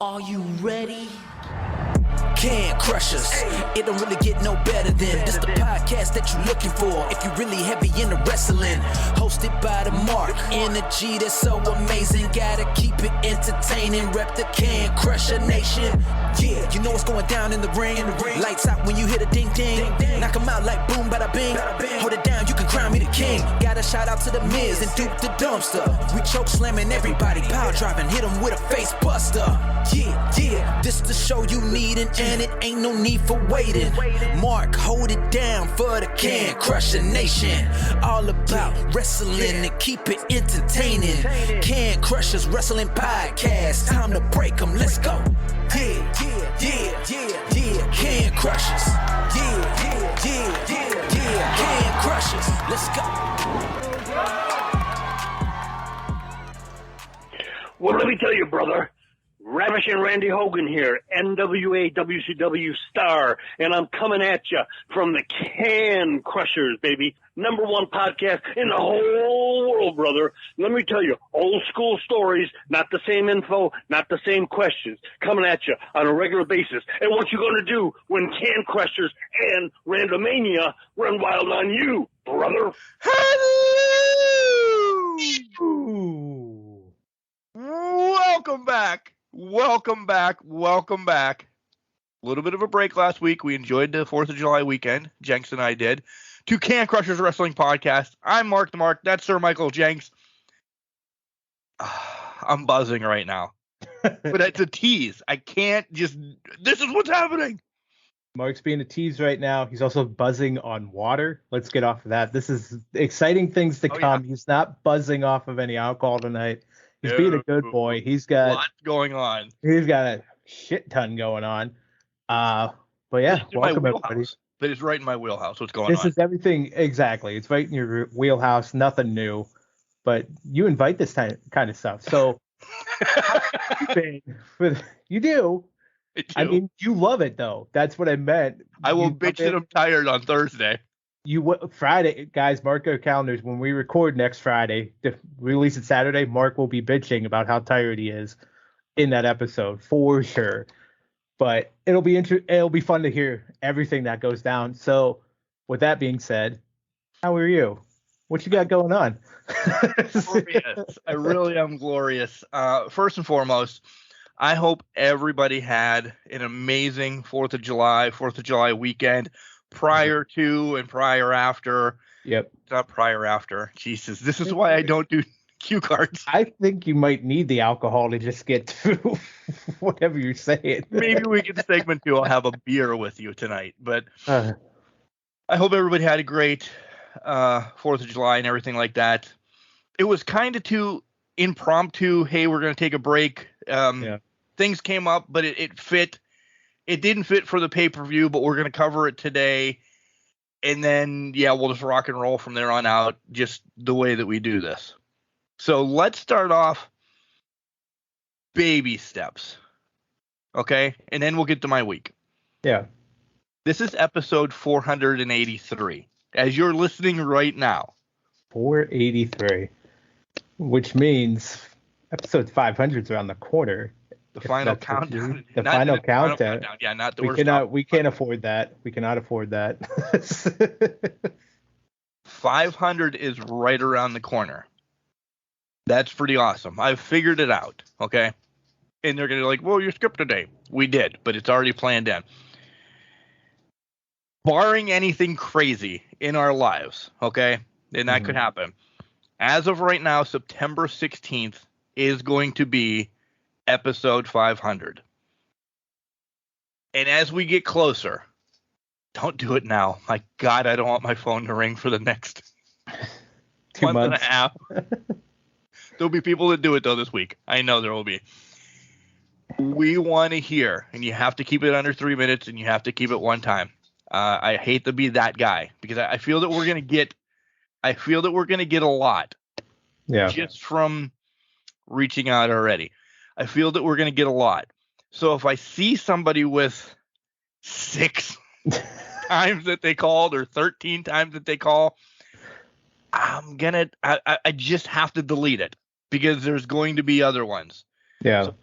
Are you ready? Can crush us. It don't really get no better than this. The podcast that you're looking for if you're really heavy into wrestling. Hosted by the Mark. Energy that's so amazing. Gotta keep it entertaining. Rep the Can Crusher Nation. Yeah, you know what's going down in the ring. Lights out when you hit a ding ding. Knock them out like boom bada bing. Hold it down, you can crown me the king. Got a shout out to the Miz and Duke the Dumpster. We choke slamming everybody. Power driving, hit them with a face buster. Yeah, this the show you need and it ain't no need for waiting. Mark, hold it down for the Can Crusher Nation. All about wrestling and keep it entertaining. Can Crushers Wrestling Podcast. Time to break them, let's go. Yeah. Can Crushers. Yeah. Can Crushers, let's go. Well, let me tell you, brother. Ravishing Randy Hogan here, NWA WCW star, and I'm coming at you from the Can Crushers, baby. #1 podcast in the whole world, brother. Let me tell you, old school stories, not the same info, not the same questions, coming at you on a regular basis. And what you going to do when Can Crushers and Randomania run wild on you, brother? Hello! Welcome back. Welcome back. A little bit of a break last week. We enjoyed the 4th of July weekend. Jenks and I did. To Can Crushers Wrestling Podcast. I'm Mark the Mark. That's Sir Michael Jenks. I'm buzzing right now. But it's a tease. I can't just... This is what's happening. Mark's being a tease right now. He's also buzzing on water. Let's get off of that. This is exciting things to come. Yeah. He's not buzzing off of any alcohol tonight. He's being a good boy. He's got a lot going on. He's got a shit ton going on. But yeah, welcome everybody. But it's right in my wheelhouse. What's going on? This is everything exactly. It's right in your wheelhouse. Nothing new. But you invite this kind of stuff. So you do. I mean, you love it though. That's what I meant. I will bitch that I'm tired on Thursday. Friday, guys, mark our calendars. When we record next Friday, to release it Saturday, Mark will be bitching about how tired he is in that episode for sure. But it'll be fun to hear everything that goes down. So, with that being said, how are you? What you got going on? Glorious. I really am glorious. First and foremost, I hope everybody had an amazing 4th of July weekend. Prior to and prior after. Yep. Not prior after. Jesus. This is why I don't do cue cards. I think you might need the alcohol to just get through whatever you're saying. Maybe we can segment 2. I'll have a beer with you tonight. But I hope everybody had a great 4th of July and everything like that. It was kind of too impromptu. Hey, we're going to take a break. Things came up, but it fit. It didn't fit for the pay-per-view, but we're going to cover it today. And then, we'll just rock and roll from there on out, just the way that we do this. So let's start off baby steps. Okay? And then we'll get to my week. Yeah. This is episode 483. As you're listening right now. 483. Which means episode 500 is around the corner. The final countdown. The final countdown. Yeah, not the worst. We can't afford that. We cannot afford that. 500 is right around the corner. That's pretty awesome. I've figured it out. Okay. And they're going to be like, well, you skipped a day. We did, but it's already planned in. Barring anything crazy in our lives. Okay. And that could happen. As of right now, September 16th is going to be episode 500. And as we get closer, don't do it now. My God, I don't want my phone to ring for the next 2 months and a half. There'll be people that do it, though, this week. I know there will be. We want to hear, and you have to keep it under 3 minutes, and you have to keep it one time. I hate to be that guy, because I feel that we're going to get a lot. Yeah. Just from reaching out already. I feel that we're going to get a lot. So if I see somebody with 6 times that they called or 13 times that they call, I just have to delete it because there's going to be other ones. Yeah. So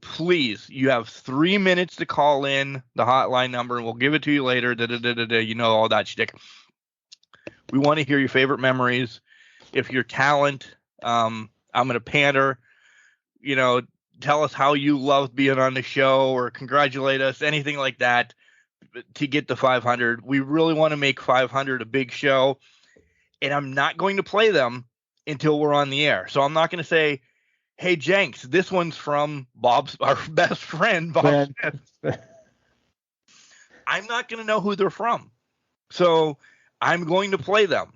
please, you have 3 minutes to call in the hotline number, and we'll give it to you later. You know, all that shtick. We want to hear your favorite memories. If you're talent, I'm going to pander. You know, tell us how you loved being on the show or congratulate us, anything like that, to get to 500. We really want to make 500 a big show, and I'm not going to play them until we're on the air. So I'm not going to say, hey, Jenks, this one's from Bob's, our best friend, Bob Smith. I'm not going to know who they're from. So I'm going to play them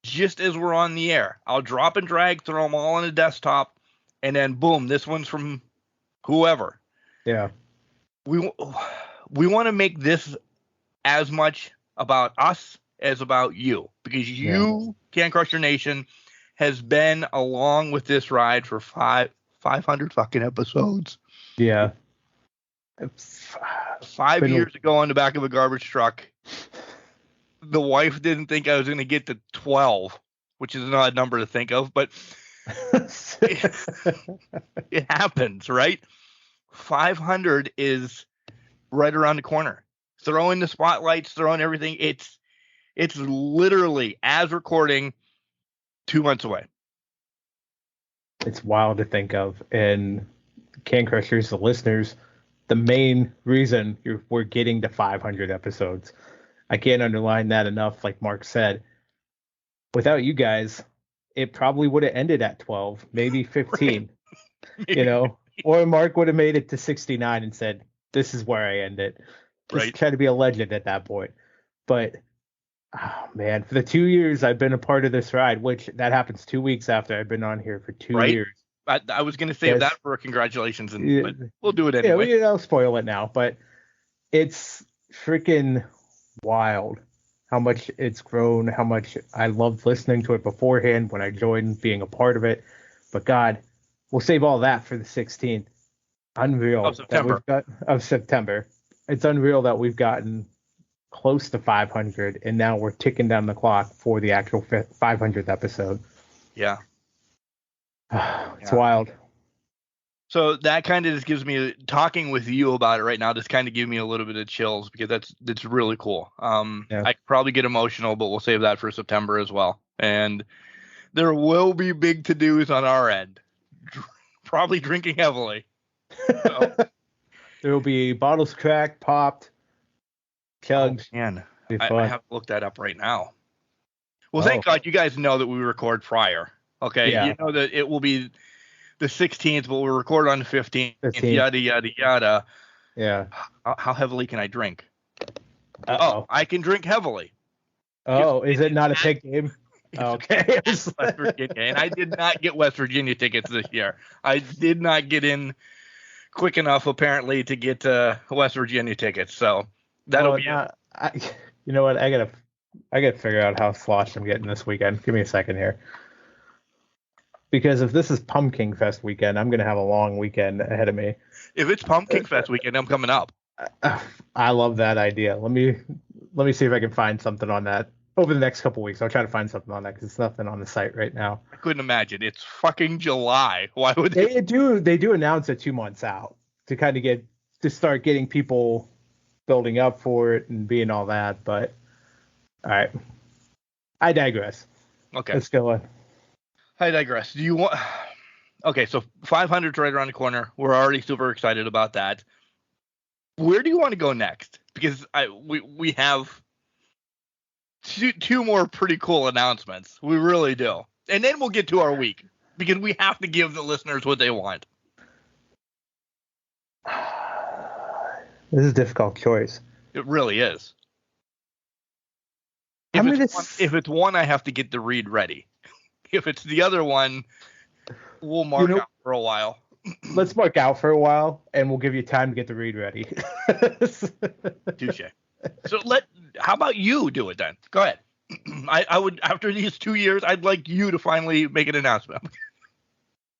just as we're on the air. I'll drop and drag, throw them all on a desktop, and then boom, this one's from whoever. Yeah. We want to make this as much about us as about you, because you, Can Crush Your Nation, has been along with this ride for 500 fucking episodes. Yeah. 5 years ago on the back of a garbage truck. The wife didn't think I was going to get to 12, which is an odd number to think of, but it happens, right? 500 is right around the corner. Throw in the spotlights, throw in everything. It's literally, as recording, 2 months away. It's wild to think of. And Can Crushers, the listeners, the main reason we're getting to 500 episodes. I can't underline that enough, like Mark said. Without you guys, it probably would have ended at 12, maybe 15. Right. You know, or Mark would have made it to 69 and said, this is where I end it. Just try to be a legend at that point. But, oh, man, for the 2 years I've been a part of this ride, which that happens 2 weeks after I've been on here for 2 years. I was going to save that for congratulations, but we'll do it anyway. Yeah, I'll spoil it now. But it's freaking wild how much it's grown, how much I loved listening to it beforehand when I joined, being a part of it. But God, we'll save all that for the 16th. Unreal. Of September. It's unreal that we've gotten close to 500, and now we're ticking down the clock for the actual 500th episode. Yeah. It's wild. So that kind of just gives me, talking with you about it right now, just kind of give me a little bit of chills, because that's really cool. I could probably get emotional, but we'll save that for September as well. And there will be big to-dos on our end. Probably drinking heavily. So. There will be bottles cracked, popped, chugged. Oh, man, I have to look that up right now. Well, thank God you guys know that we record prior. Okay, you know that it will be the 16th, but we'll record on the 15th. Yada, yada, yada. Yeah. How heavily can I drink? Oh, I can drink heavily. Oh, is it not a pick game? Okay. West Virginia, and I did not get West Virginia tickets this year. I did not get in quick enough, apparently, to get West Virginia tickets. So that'll be it. You know what? I gotta figure out how sloshed I'm getting this weekend. Give me a second here. Because if this is Pumpkin Fest weekend, I'm gonna have a long weekend ahead of me. If it's Pumpkin Fest weekend, I'm coming up. I love that idea. Let me see if I can find something on that over the next couple weeks. I'll try to find something on that because it's nothing on the site right now. I couldn't imagine. It's fucking July. Why would they do announce it 2 months out to kind of start getting people building up for it and being all that. But all right, I digress. Okay, let's go on. I digress. Do you want? Okay, so 500's right around the corner. We're already super excited about that. Where do you want to go next? Because we have two more pretty cool announcements. We really do. And then we'll get to our week, because we have to give the listeners what they want. This is a difficult choice. It really is. If it's one, I have to get the read ready. If it's the other one, we'll mark out for a while. Let's mark out for a while, and we'll give you time to get the read ready. Touche. So how about you do it then? Go ahead. I would, after these 2 years, I'd like you to finally make an announcement.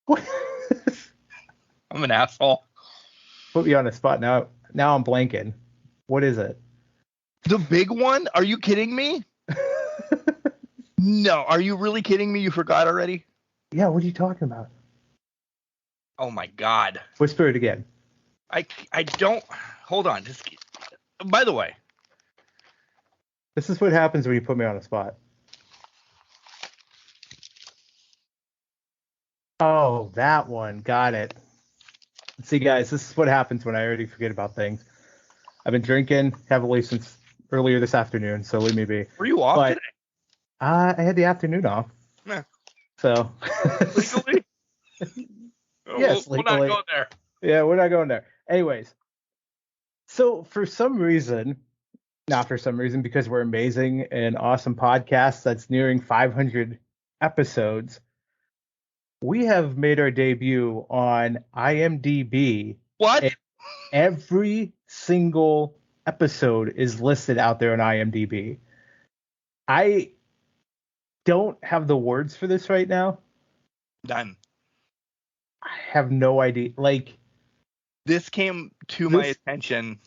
I'm an asshole. Put me on the spot now. Now I'm blanking. What is it? The big one? Are you kidding me? No. Are you really kidding me? You forgot already? Yeah. What are you talking about? Oh my God. Whisper it again. I don't. Hold on. By the way, this is what happens when you put me on the spot. Oh, that one. Got it. See, guys, this is what happens when I already forget about things. I've been drinking heavily since earlier this afternoon, so leave me be. Were you off today? I had the afternoon off. Yeah. So. Legally? Yes, we'll legally. not go there. Yeah, we're not going there. Anyways, so for some reason, not for some reason, because we're amazing and awesome podcast that's nearing 500 episodes, we have made our debut on IMDb. What? Every single episode is listed out there on IMDb. I don't have the words for this right now. Done. I have no idea. Like, this came to my attention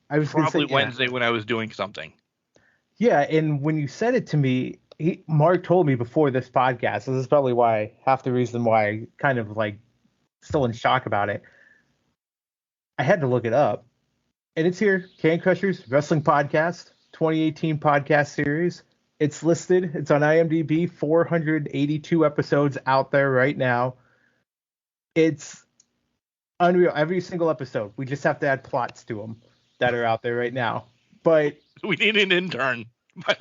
probably Wednesday when I was doing something. Yeah, and when you said it to me, Mark told me before this podcast, so this is probably half the reason why I kind of like still in shock about it. I had to look it up, and it's here, Can Crushers Wrestling Podcast, 2018 podcast series. It's listed. It's on IMDb, 482 episodes out there right now. It's unreal. Every single episode. We just have to add plots to them that are out there right now. But we need an intern.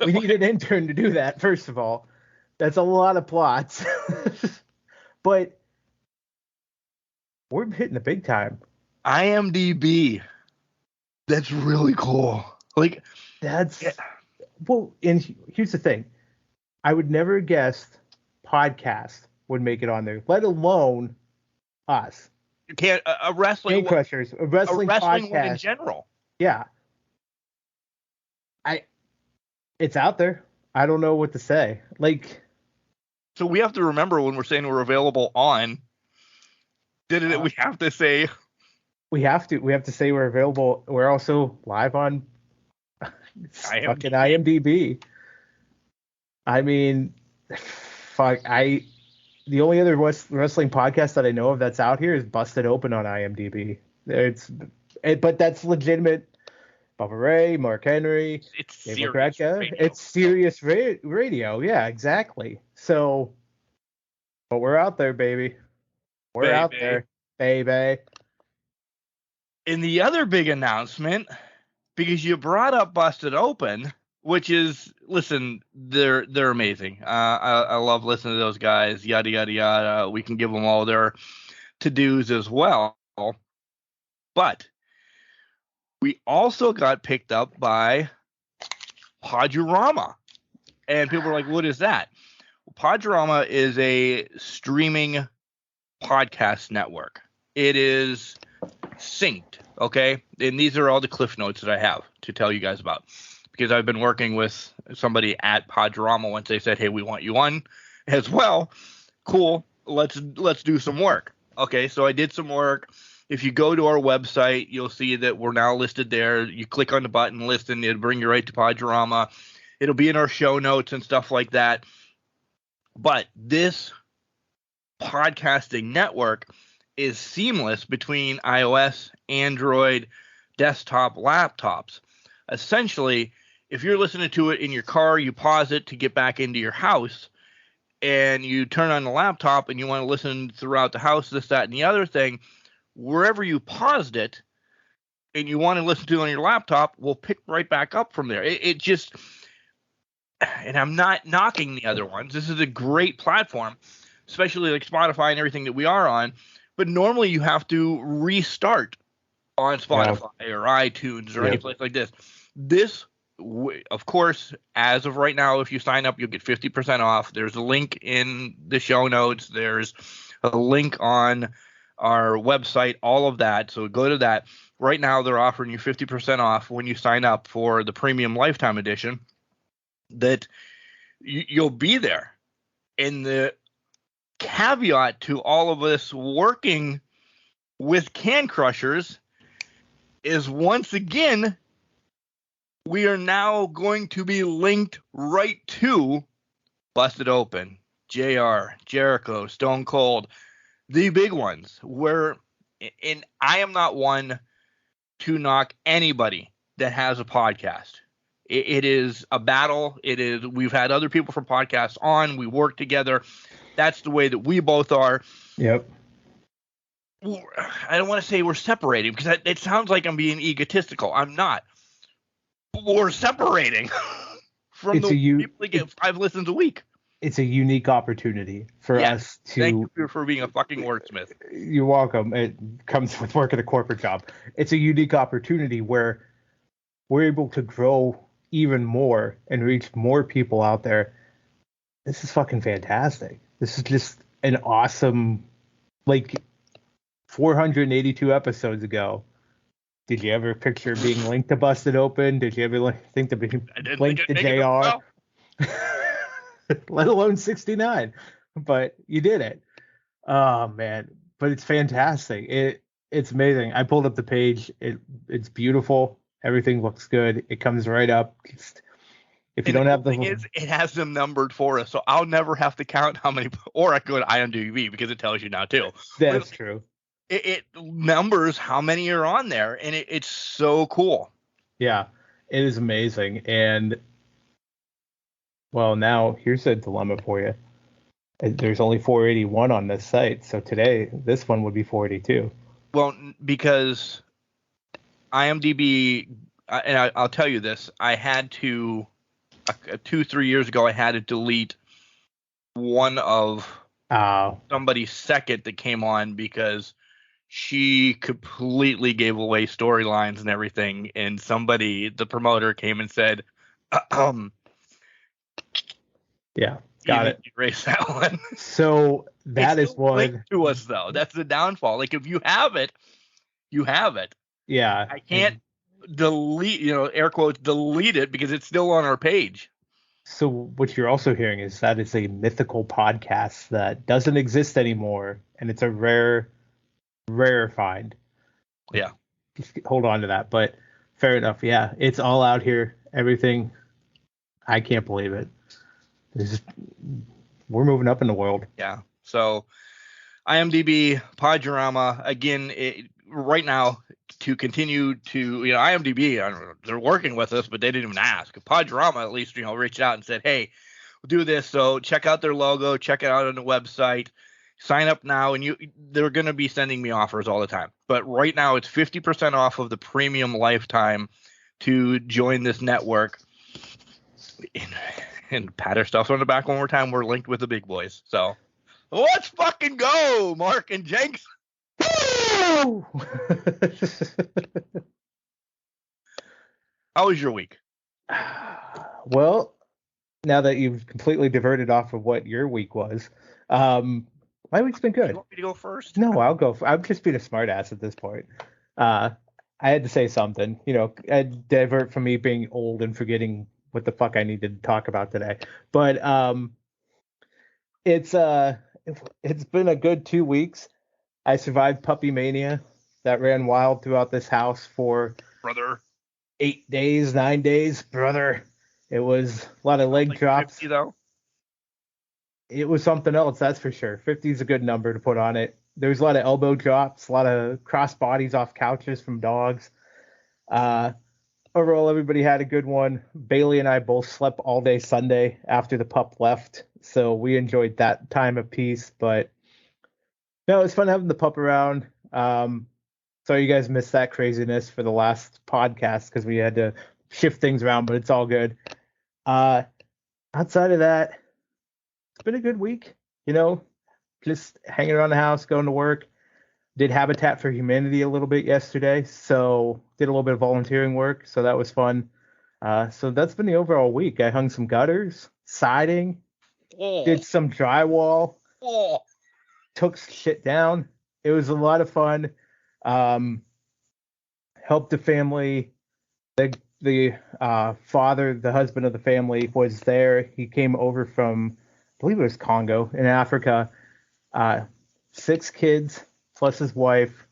We need an intern to do that, first of all. That's a lot of plots. But we're hitting the big time. IMDb. That's really cool. Like, that's... Yeah. Well, and here's the thing. I would never guess podcast would make it on there, let alone us. You can't... a wrestling... Crushers. A wrestling podcast. One in general. Yeah. It's out there. I don't know what to say. Like, so we have to remember when we're saying we're available on. We have to say. We have to say we're available. We're also live on fucking IMDb. I mean, fuck. The only other wrestling podcast that I know of that's out here is Busted Open on IMDb. But that's legitimate. Bubba Ray, Mark Henry, it's Dave serious radio. It's serious radio. Yeah, exactly. So, but we're out there, baby. We're out there, baby. And the other big announcement, because you brought up Busted Open, which is, listen, they're amazing. I love listening to those guys. Yada yada yada. We can give them all their to-dos as well, but we also got picked up by Podurama. And people are like, what is that? Well, Podurama is a streaming podcast network. It is synced, okay? And these are all the cliff notes that I have to tell you guys about. Because I've been working with somebody at Podurama once they said, hey, we want you on as well. Cool. Let's do some work. Okay, so I did some work. If you go to our website, you'll see that we're now listed there. You click on the button, listen, it'll bring you right to Podurama. It'll be in our show notes and stuff like that. But this podcasting network is seamless between iOS, Android, desktop, laptops. Essentially, if you're listening to it in your car, you pause it to get back into your house, and you turn on the laptop and you want to listen throughout the house, this, that, and the other thing, wherever you paused it and you want to listen to it on your laptop, we'll pick right back up from there. It just, and I'm not knocking the other ones. This is a great platform, especially like Spotify and everything that we are on. But normally you have to restart on Spotify or iTunes or any place like this. This, of course, as of right now, if you sign up, you'll get 50% off. There's a link in the show notes. There's a link on our website, all of that. So go to that. Right now, they're offering you 50% off when you sign up for the premium lifetime edition. That you'll be there. And the caveat to all of us working with Can Crushers is, once again, we are now going to be linked right to Busted Open, JR, Jericho, Stone Cold, the big ones, where and I am not one to knock anybody that has a podcast. It is a battle. We've had other people from podcasts on. We work together. That's the way that we both are. Yep. I don't want to say we're separating because it sounds like I'm being egotistical. I'm not. We're separating from the people that get 5 listens a week. It's a unique opportunity for us to. Thank you for being a fucking wordsmith. You're welcome. It comes with working a corporate job. It's a unique opportunity where we're able to grow even more and reach more people out there. This is fucking fantastic. This is just an awesome, 482 episodes ago. Did you ever picture being linked to Busted Open? Did you ever think to be linked to JR? Let alone 69. But you did it. Oh, man. But it's fantastic. It's amazing. I pulled up the page. It's beautiful. Everything looks good. It comes right up. If you don't have the thing is, it has them numbered for us, so I'll never have to count how many. Or I go to IMDb because it tells you now too. That's true. It numbers how many are on there, and it's so cool. Yeah, it is amazing. And well, now here's a dilemma for you. There's only 481 on this site, so today this one would be 482. Well, because IMDb, and I'll tell you this, I had to 2-3 years ago, I had to delete one of somebody's second that came on because she completely gave away storylines and everything, and the promoter came and said, yeah, got it. Erase that one. So that is one to us though. That's the downfall. Like if you have it, you have it. Yeah. I can't delete, air quotes, delete it because it's still on our page. So what you're also hearing is that it's a mythical podcast that doesn't exist anymore, and it's a rare find. Yeah. Just hold on to that. But fair enough. Yeah, it's all out here. Everything. I can't believe it. We're moving up in the world. Yeah. So IMDb, Podurama, again, right now to continue to, IMDb, I don't know, they're working with us, but they didn't even ask. Podurama at least, reached out and said, hey, we'll do this. So check out their logo, check it out on the website, sign up now, and they're going to be sending me offers all the time. But right now it's 50% off of the premium lifetime to join this network. And pat ourselves on the back one more time. We're linked with the big boys. So let's fucking go, Mark and Jenks. How was your week? Well, now that you've completely diverted off of what your week was, my week's been good. You want me to go first? No, I'll go. I'm just being a smartass at this point. I had to say something. I'd divert from me being old and forgetting what the fuck I needed to talk about today. But it's been a good 2 weeks. I survived puppy mania that ran wild throughout this house for 9 days, brother. It was a lot of leg drops. 50 though. It was something else, that's for sure. 50 is a good number to put on it. There was a lot of elbow drops, a lot of cross bodies off couches from dogs. Overall, everybody had a good one. Bailey and I both slept all day Sunday after the pup left, so we enjoyed that time of peace. But no, it was fun having the pup around. So you guys missed that craziness for the last podcast because we had to shift things around, but it's all good. Outside of that, it's been a good week. Just hanging around the house, going to work. Did Habitat for Humanity a little bit yesterday, so did a little bit of volunteering work, so that was fun. So that's been the overall week. I hung some gutters, siding, did some drywall, took shit down. It was a lot of fun. Helped the family. The father, the husband of the family, was there. He came over from, I believe it was Congo in Africa. 6 kids. Plus his wife.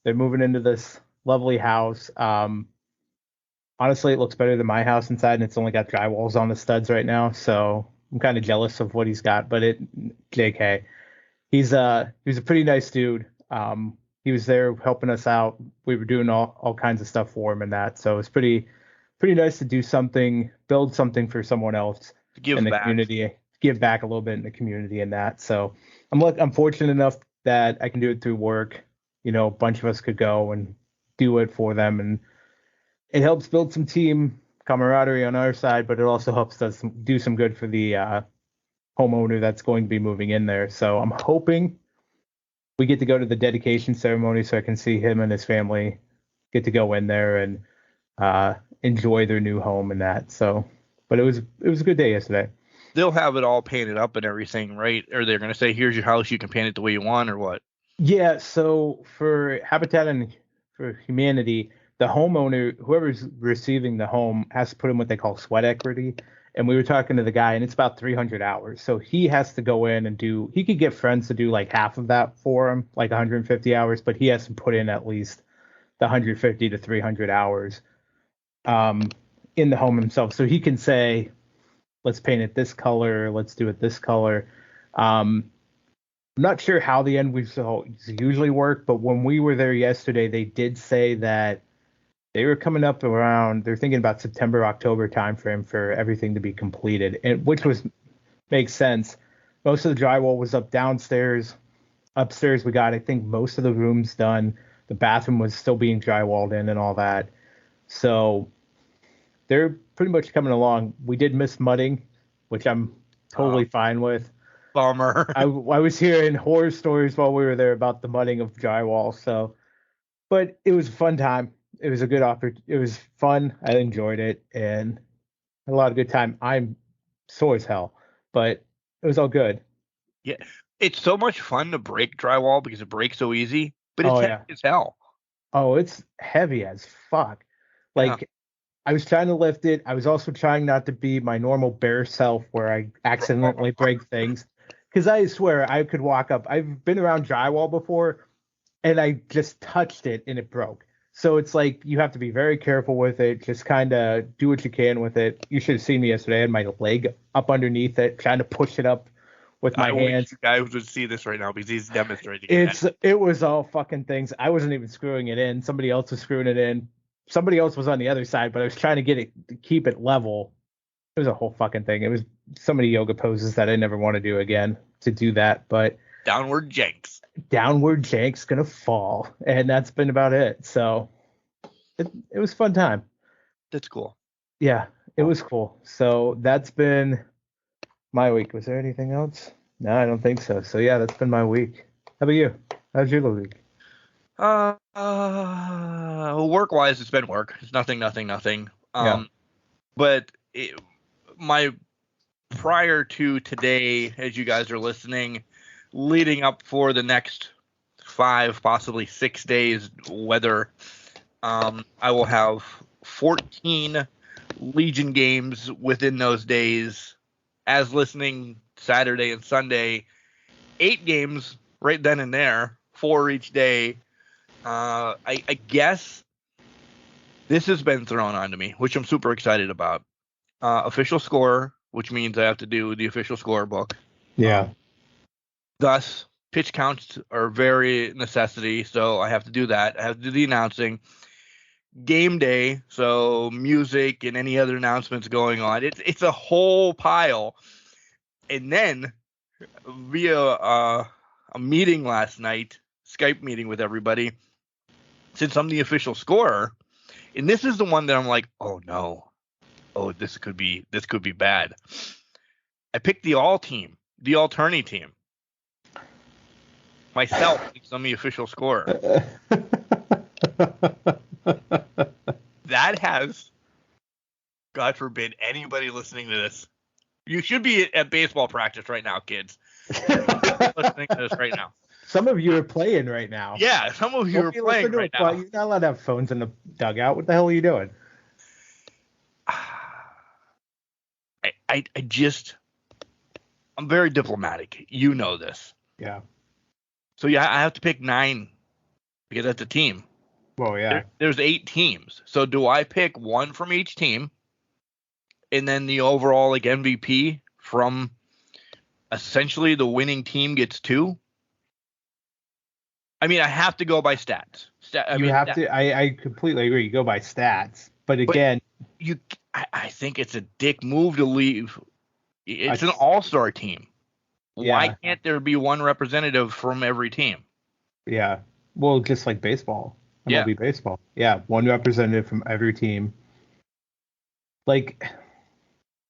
They're moving into this lovely house. Honestly, it looks better than my house inside, and it's only got drywalls on the studs right now, so I'm kind of jealous of what he's got, but JK. He's a pretty nice dude. He was there helping us out. We were doing all kinds of stuff for him and that. So it's pretty nice to do something, build something for someone else in the community, give back a little bit in the community and that. So I'm fortunate enough that I can do it through work. A bunch of us could go and do it for them, and it helps build some team camaraderie on our side, but it also helps us do some good for the homeowner that's going to be moving in there. So I'm hoping we get to go to the dedication ceremony so I can see him and his family get to go in there and enjoy their new home and that. So, but it was a good day yesterday. They'll have it all painted up and everything, right? Or they're going to say, here's your house, you can paint it the way you want, or what? Yeah, so for Habitat and for Humanity, the homeowner, whoever's receiving the home, has to put in what they call sweat equity. And we were talking to the guy, and it's about 300 hours. So he has to go in and he could get friends to do like half of that for him, like 150 hours, but he has to put in at least the 150 to 300 hours in the home himself. So he can say, let's paint it this color, let's do it this color. I'm not sure how the end results usually work, but when we were there yesterday, they did say that they were coming up around, they're thinking about September, October timeframe for everything to be completed, and which makes sense. Most of the drywall was up downstairs. Upstairs, we got, I think, most of the rooms done. The bathroom was still being drywalled in and all that. So they're pretty much coming along. We did miss mudding, which I'm totally fine with. Bummer. I was hearing horror stories while we were there about the mudding of drywall. So, but it was a fun time. It was a good it was fun. I enjoyed it and had a lot of good time. I'm sore as hell, but it was all good. Yeah, it's so much fun to break drywall because it breaks so easy, but it's heavy as hell. Oh, it's heavy as fuck. Like, I was trying to lift it. I was also trying not to be my normal bare self where I accidentally break things. Because I swear I could walk up. I've been around drywall before, and I just touched it and it broke. So it's like you have to be very careful with it. Just kind of do what you can with it. You should have seen me yesterday. I had my leg up underneath it, trying to push it up with my hands. You guys would see this right now because he's demonstrating It was all fucking things. I wasn't even screwing it in. Somebody else was screwing it in. Somebody else was on the other side, but I was trying to get it to keep it level. It was a whole fucking thing. It was so many yoga poses that I never want to do again to do that. But downward Jenks gonna fall, and that's been about it. So it was a fun time. That's cool. Yeah, it was cool. So that's been my week. Was there anything else? No, I don't think so. So yeah, that's been my week. How about you? How's your week? Work-wise, it's been work. It's nothing. But my prior to today, as you guys are listening, leading up for the next 5, possibly 6 days weather, I will have 14 Legion games within those days. As listening Saturday and Sunday, 8 games right then and there, 4 each day. I guess this has been thrown onto me, which I'm super excited about. Official score, which means I have to do the official score book. Yeah. Thus, pitch counts are very necessity, so I have to do that. I have to do the announcing. Game day, so music and any other announcements going on. It's a whole pile. And then via a meeting last night, Skype meeting with everybody, since I'm the official scorer, and this is the one that I'm like, oh no, this could be bad. I picked the alternate team. Myself, because I'm the official scorer. That has, God forbid, anybody listening to this. You should be at baseball practice right now, kids. Listening to this right now. Some of you are playing right now. Yeah, some of you are playing right now. You're not allowed to have phones in the dugout. What the hell are you doing? I'm very diplomatic. You know this. Yeah. So yeah, I have to pick 9 because that's a team. Well, yeah. There's 8 teams. So do I pick 1 from each team, and then the overall MVP from essentially the winning team gets 2? I mean, I have to go by stats. I completely agree. You go by stats, but again, I think it's a dick move to leave. It's an all-star team. Why can't there be one representative from every team? Yeah. Well, just like baseball. MLB baseball. Yeah, one representative from every team. Like,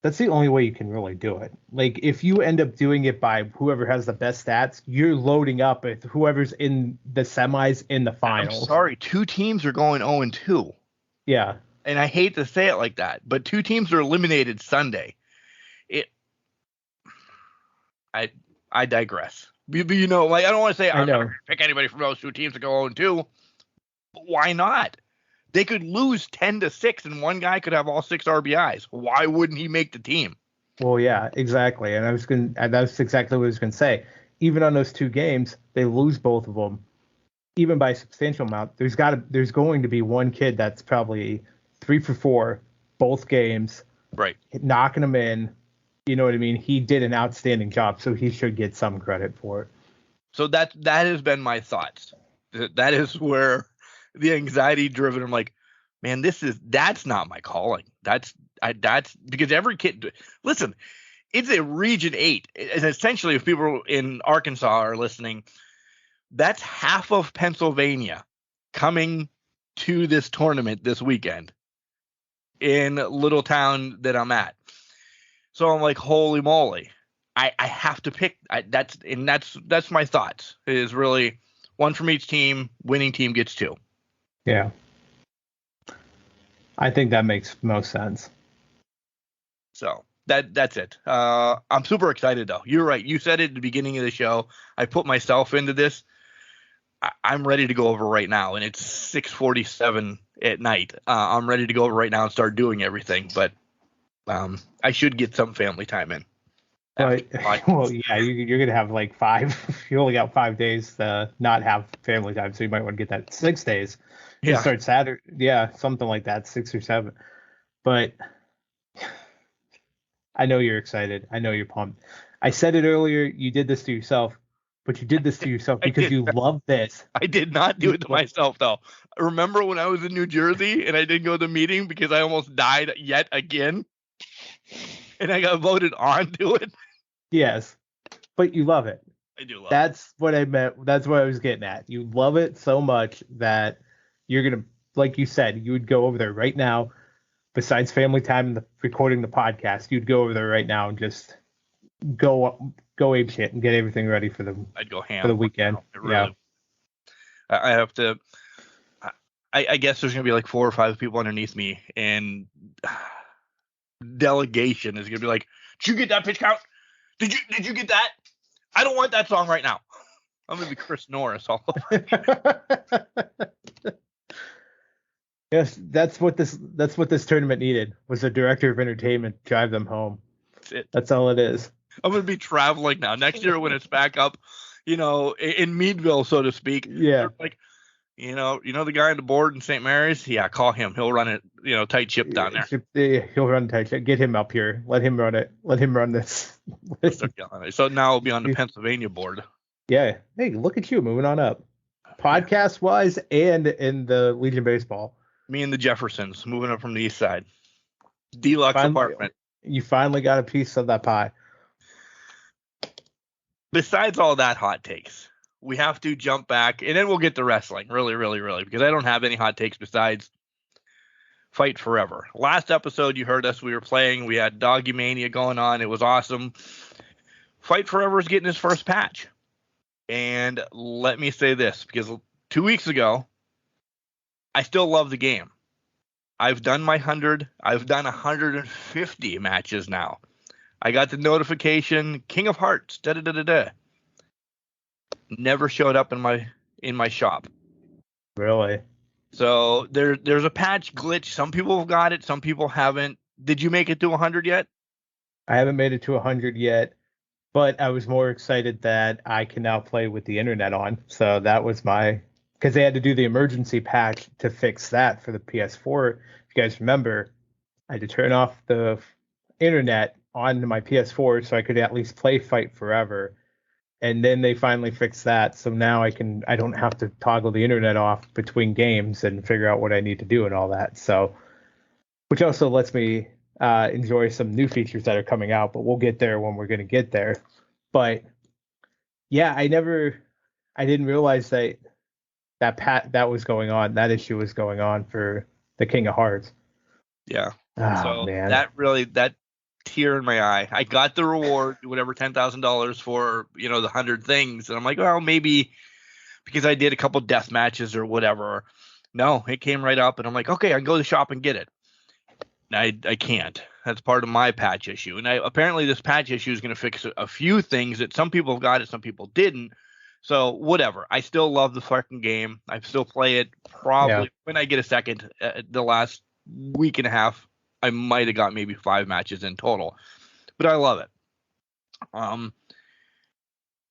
that's the only way you can really do it. Like, if you end up doing it by whoever has the best stats, you're loading up with whoever's in the semis in the finals. I'm sorry, 2 teams are going 0-2. Yeah. And I hate to say it like that, but 2 teams are eliminated Sunday. I digress. You know, like, I don't want to say I'm not going to pick anybody from those 2 teams to go 0-2. But why not? They could lose 10-6 and one guy could have all 6 RBIs. Why wouldn't he make the team? Well, yeah, exactly. And that's exactly what I was going to say. Even on those 2 games, they lose both of them, even by a substantial amount. There's going to be one kid that's probably 3 for 4 both games, right? Knocking them in. You know what I mean? He did an outstanding job, so he should get some credit for it. So that has been my thoughts. That is where the anxiety driven. I'm like, man, that's not my calling. That's because every kid. Listen, it's a Region 8, and essentially, if people in Arkansas are listening, that's half of Pennsylvania coming to this tournament this weekend in little town that I'm at. So I'm like, holy moly, I have to pick. That's my thoughts. It is really one from each team. Winning team gets 2. Yeah, I think that makes most sense. So that's it. I'm super excited though. You're right. You said it at the beginning of the show. I put myself into this. I'm ready to go over right now, and it's 6:47 at night. I'm ready to go over right now and start doing everything, but I should get some family time in. But, well, yeah, you're going to have like 5. You only got 5 days to not have family time, so you might want to get that 6 days. Yeah. Start Saturday. Yeah, something like that, 6 or 7. But I know you're excited. I know you're pumped. I said it earlier. You did this to yourself, but you did this to yourself because you love this. I did not do it to myself, though. Remember when I was in New Jersey and I didn't go to the meeting because I almost died yet again? And I got voted on to it. Yes, but you love it. I do love it. That's what I meant. That's what I was getting at. You love it so much that you're going to, like you said, you would go over there right now. Besides family time and recording the podcast, you'd go over there right now and just go ape shit and get everything ready for the I'd go ham for the weekend. Really, yeah. I have to. I guess there's going to be like 4 or 5 people underneath me, and delegation is going to be like, "Did you get that pitch count? Did you get that? I don't want that song right now." I'm going to be Chris Norris all over. Yes, that's what this tournament needed, was a director of entertainment to drive them home. That's it. That's all it is. I'm going to be traveling now. Next year when it's back up, in Meadville, so to speak. Yeah. Like, the guy on the board in St. Mary's? Yeah, call him. He'll run it, tight ship down there. He'll run tight ship. Get him up here. Let him run it. Let him run this. So now I'll be on the Pennsylvania board. Yeah. Hey, look at you moving on up. Podcast-wise and in the Legion Baseball. Me and the Jeffersons moving up from the east side. Deluxe apartment. You finally got a piece of that pie. Besides all that hot takes, we have to jump back, and then we'll get to wrestling, really, really, really, because I don't have any hot takes besides Fight Forever. Last episode, you heard us. We were playing. We had Doggy Mania going on. It was awesome. Fight Forever is getting his first patch. And let me say this, because 2 weeks ago, I still love the game. I've done my 100. I've done 150 matches now. I got the notification, King of Hearts, da-da-da-da-da. Never showed up in my shop. Really? So there's a patch glitch. Some people have got it. Some people haven't. Did you make it to 100 yet? I haven't made it to 100 yet, but I was more excited that I can now play with the internet on. So that was because they had to do the emergency patch to fix that for the PS4. If you guys remember, I had to turn off the internet on my PS4 so I could at least play Fight Forever. And then they finally fixed that, so now I don't have to toggle the internet off between games and figure out what I need to do and all that. So, which also lets me enjoy some new features that are coming out, but we'll get there when we're going to get there. But yeah, I didn't realize that was going on. That issue was going on for the King of Hearts. Yeah. Oh, so man. that tear in my eye. I got the reward, whatever, $10,000 for, the 100 things. And I'm like, well, maybe because I did a couple death matches or whatever. No, it came right up and I'm like, okay, I can go to the shop and get it. And I can't. That's part of my patch issue. And apparently this patch issue is going to fix a few things that some people have got it, some people didn't. So whatever. I still love the fucking game. I still play it probably when I get a second. The last week and a half, I might have got maybe 5 matches in total, but I love it.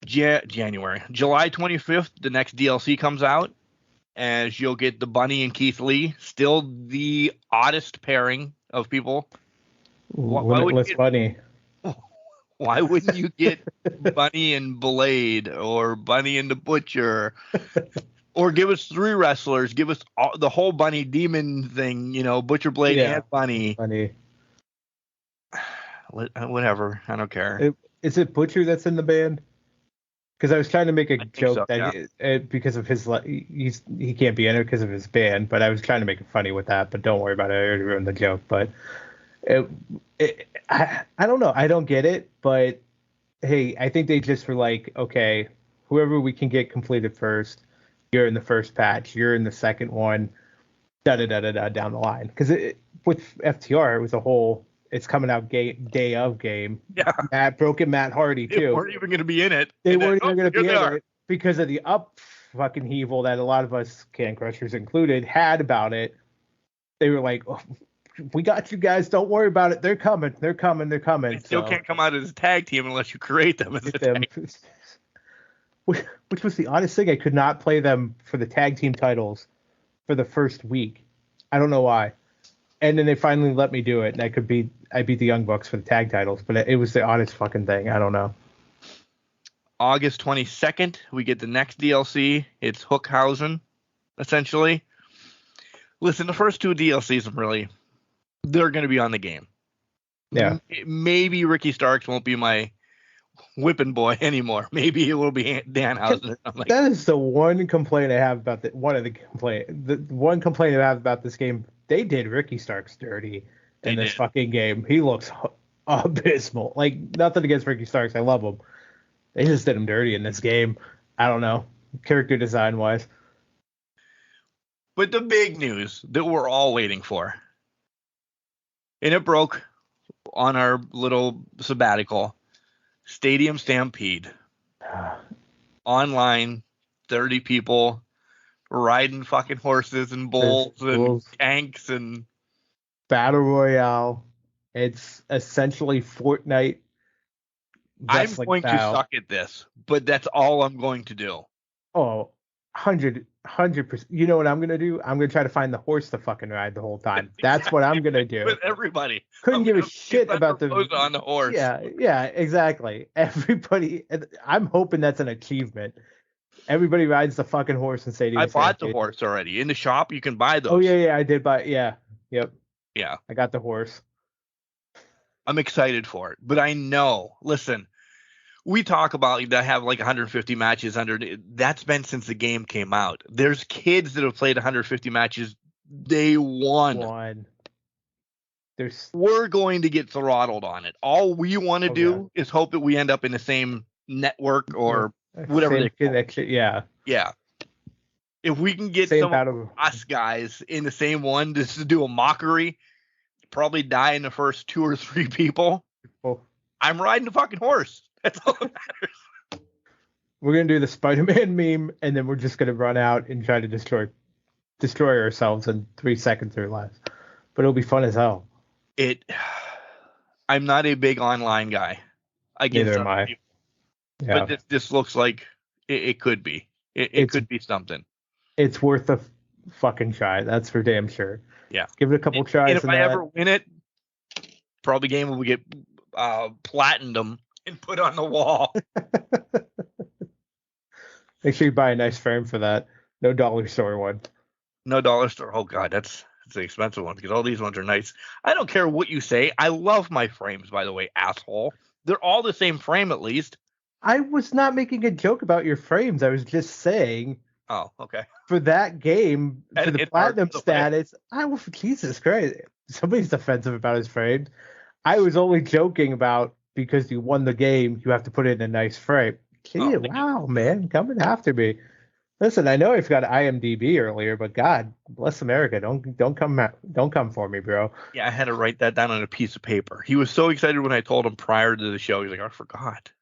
July 25th, the next DLC comes out, as you'll get the Bunny and Keith Lee, still the oddest pairing of people. Limitless Bunny. Why wouldn't you get Bunny and Blade or Bunny and the Butcher? Or give us 3 wrestlers. Give us the whole Bunny Demon thing, Butcher, Blade, and Bunny. Whatever. I don't care. Is it Butcher that's in the band? Because I was trying to make a joke because of his, he can't be in it because of his band, but I was trying to make it funny with that. But don't worry about it. I already ruined the joke. But I don't know. I don't get it. But hey, I think they just were like, okay, whoever we can get completed first. You're in the first patch. You're in the second one. Down the line. Because with FTR, it was a whole. It's coming out day of game. Yeah. Matt Hardy too. They weren't even going to be in it. They weren't even going to be in it because of the fucking heavel that a lot of us Can Crushers included had about it. They were like, oh, "We got you guys. Don't worry about it. They're coming. They're coming. They're coming." They still can't come out as a tag team unless you create them as a tag team. Which was the oddest thing. I could not play them for the tag team titles for the first week. I don't know why. And then they finally let me do it, and I beat the Young Bucks for the tag titles, but it was the oddest fucking thing. I don't know. August 22nd, we get the next DLC. It's Hookhausen, essentially. Listen, the first 2 DLCs, they're going to be on the game. Yeah. Maybe Ricky Starks won't be my whipping boy anymore. Maybe it will be Danhausen or something. That is the one complaint I have about the one complaint I have about this game. They did Ricky Starks dirty in this fucking game. He looks abysmal. Like, nothing against Ricky Starks. I love him. They just did him dirty in this game. I don't know, character design wise. But the big news that we're all waiting for, and it broke on our little sabbatical. Stadium Stampede. Online, 30 people riding fucking horses and bulls and tanks and battle royale. It's essentially Fortnite. I'm going to suck at this, but that's all I'm going to do. Oh, 100%. You know what I'm going to do? I'm going to try to find the horse to fucking ride the whole time. That's what I'm going to do. With everybody. Couldn't give a shit about on the horse. Yeah, exactly. Everybody. I'm hoping that's an achievement. Everybody rides the fucking horse and Stadium. I bought the horse already. In the shop, you can buy those. Oh, yeah, I did buy. Yeah, yep. Yeah. I got the horse. I'm excited for it, but I know, listen, we talk about that have like 150 matches under. That's been since the game came out. There's kids that have played 150 matches day one. We're going to get throttled on it. All we want to do is hope that we end up in the same network or whatever. Yeah. If we can get some of us guys in the same one just to do a mockery, probably die in the first 2 or 3 people. I'm riding the fucking horse. That's all that matters. We're gonna do the Spider-Man meme, and then we're just gonna run out and try to destroy ourselves in 3 seconds or less. But it'll be fun as hell. I'm not a big online guy. Neither am I. Yeah. But this looks like it could be. It could be something. It's worth a fucking try. That's for damn sure. Yeah. Give it a couple tries. And if I ever win it, probably game will get platinum and put on the wall. Make sure you buy a nice frame for that. No dollar store one. No dollar store. Oh God, that's the expensive one because all these ones are nice. I don't care what you say. I love my frames, by the way, asshole. They're all the same frame at least. I was not making a joke about your frames. I was just saying. Oh, okay. For that game, for the platinum status, Jesus Christ, somebody's defensive about his frames. I was only joking about because you won the game, you have to put it in a nice frame. Gee, wow, man, coming after me. Listen, I know I forgot IMDb earlier, but God bless America, don't come for me, bro. Yeah, I had to write that down on a piece of paper. He was so excited when I told him prior to the show. He's like, I forgot.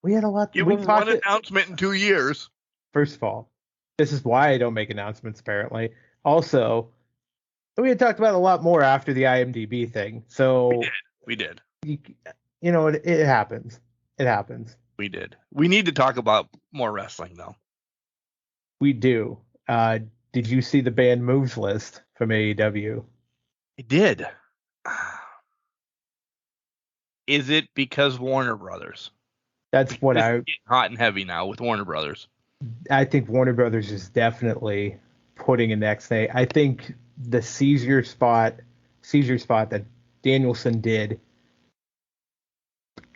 We had a lot. It was one announcement in 2 years. First of all, this is why I don't make announcements, apparently. Also, we had talked about a lot more after the IMDb thing. So we did. You know, it happens. It happens. We did. We need to talk about more wrestling, though. We do. Did you see the banned moves list from AEW? I did. Is it because Warner Brothers? That's what hot and heavy now with Warner Brothers. I think Warner Brothers is definitely putting a next name. I think the seizure spot that Danielson did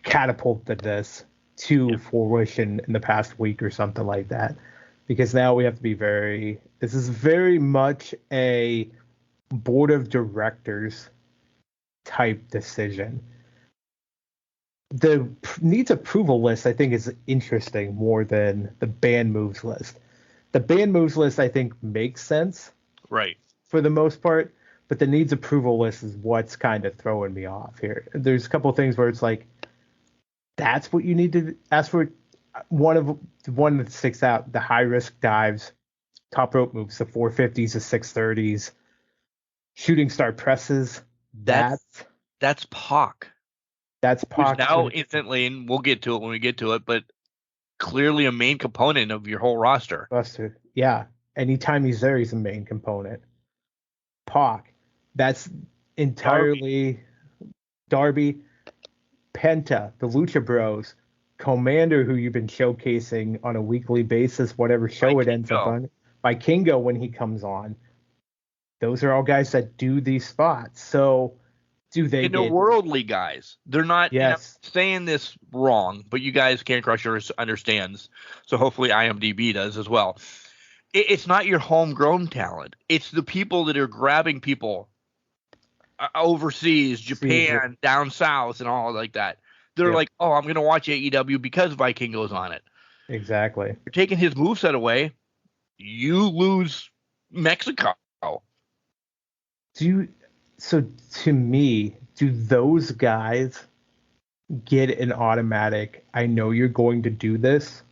catapulted this to fruition in the past week or something like that. Because now we have to be this is very much a board of directors type decision. The needs approval list, I think, is interesting more than the ban moves list. The ban moves list, I think, makes sense. Right. For the most part. But the needs approval list is what's kind of throwing me off here. There's a couple of things where it's like, that's what you need to ask for. One that sticks out, the high risk dives, top rope moves, the 450s, the 630s, shooting star presses. That's Pac. That's Pac. Which now instantly, and we'll get to it when we get to it, but clearly a main component of your whole roster. Yeah. Anytime he's there, he's a main component. Pac. That's entirely Darby. Penta, the Lucha Bros, Commander, who you've been showcasing on a weekly basis, whatever show it ends up on. Vikingo when he comes on. Those are all guys that do these spots. So do they get worldly guys? They're not saying this wrong, but you guys, Can Crushers, understands. So hopefully IMDb does as well. It's not your homegrown talent. It's the people that are grabbing people overseas, Japan, down south, and all like that. They're like, oh, I'm going to watch AEW because Vikingo's on it. Exactly. You're taking his moveset away, you lose Mexico. So to me, do those guys get an automatic, I know you're going to do this,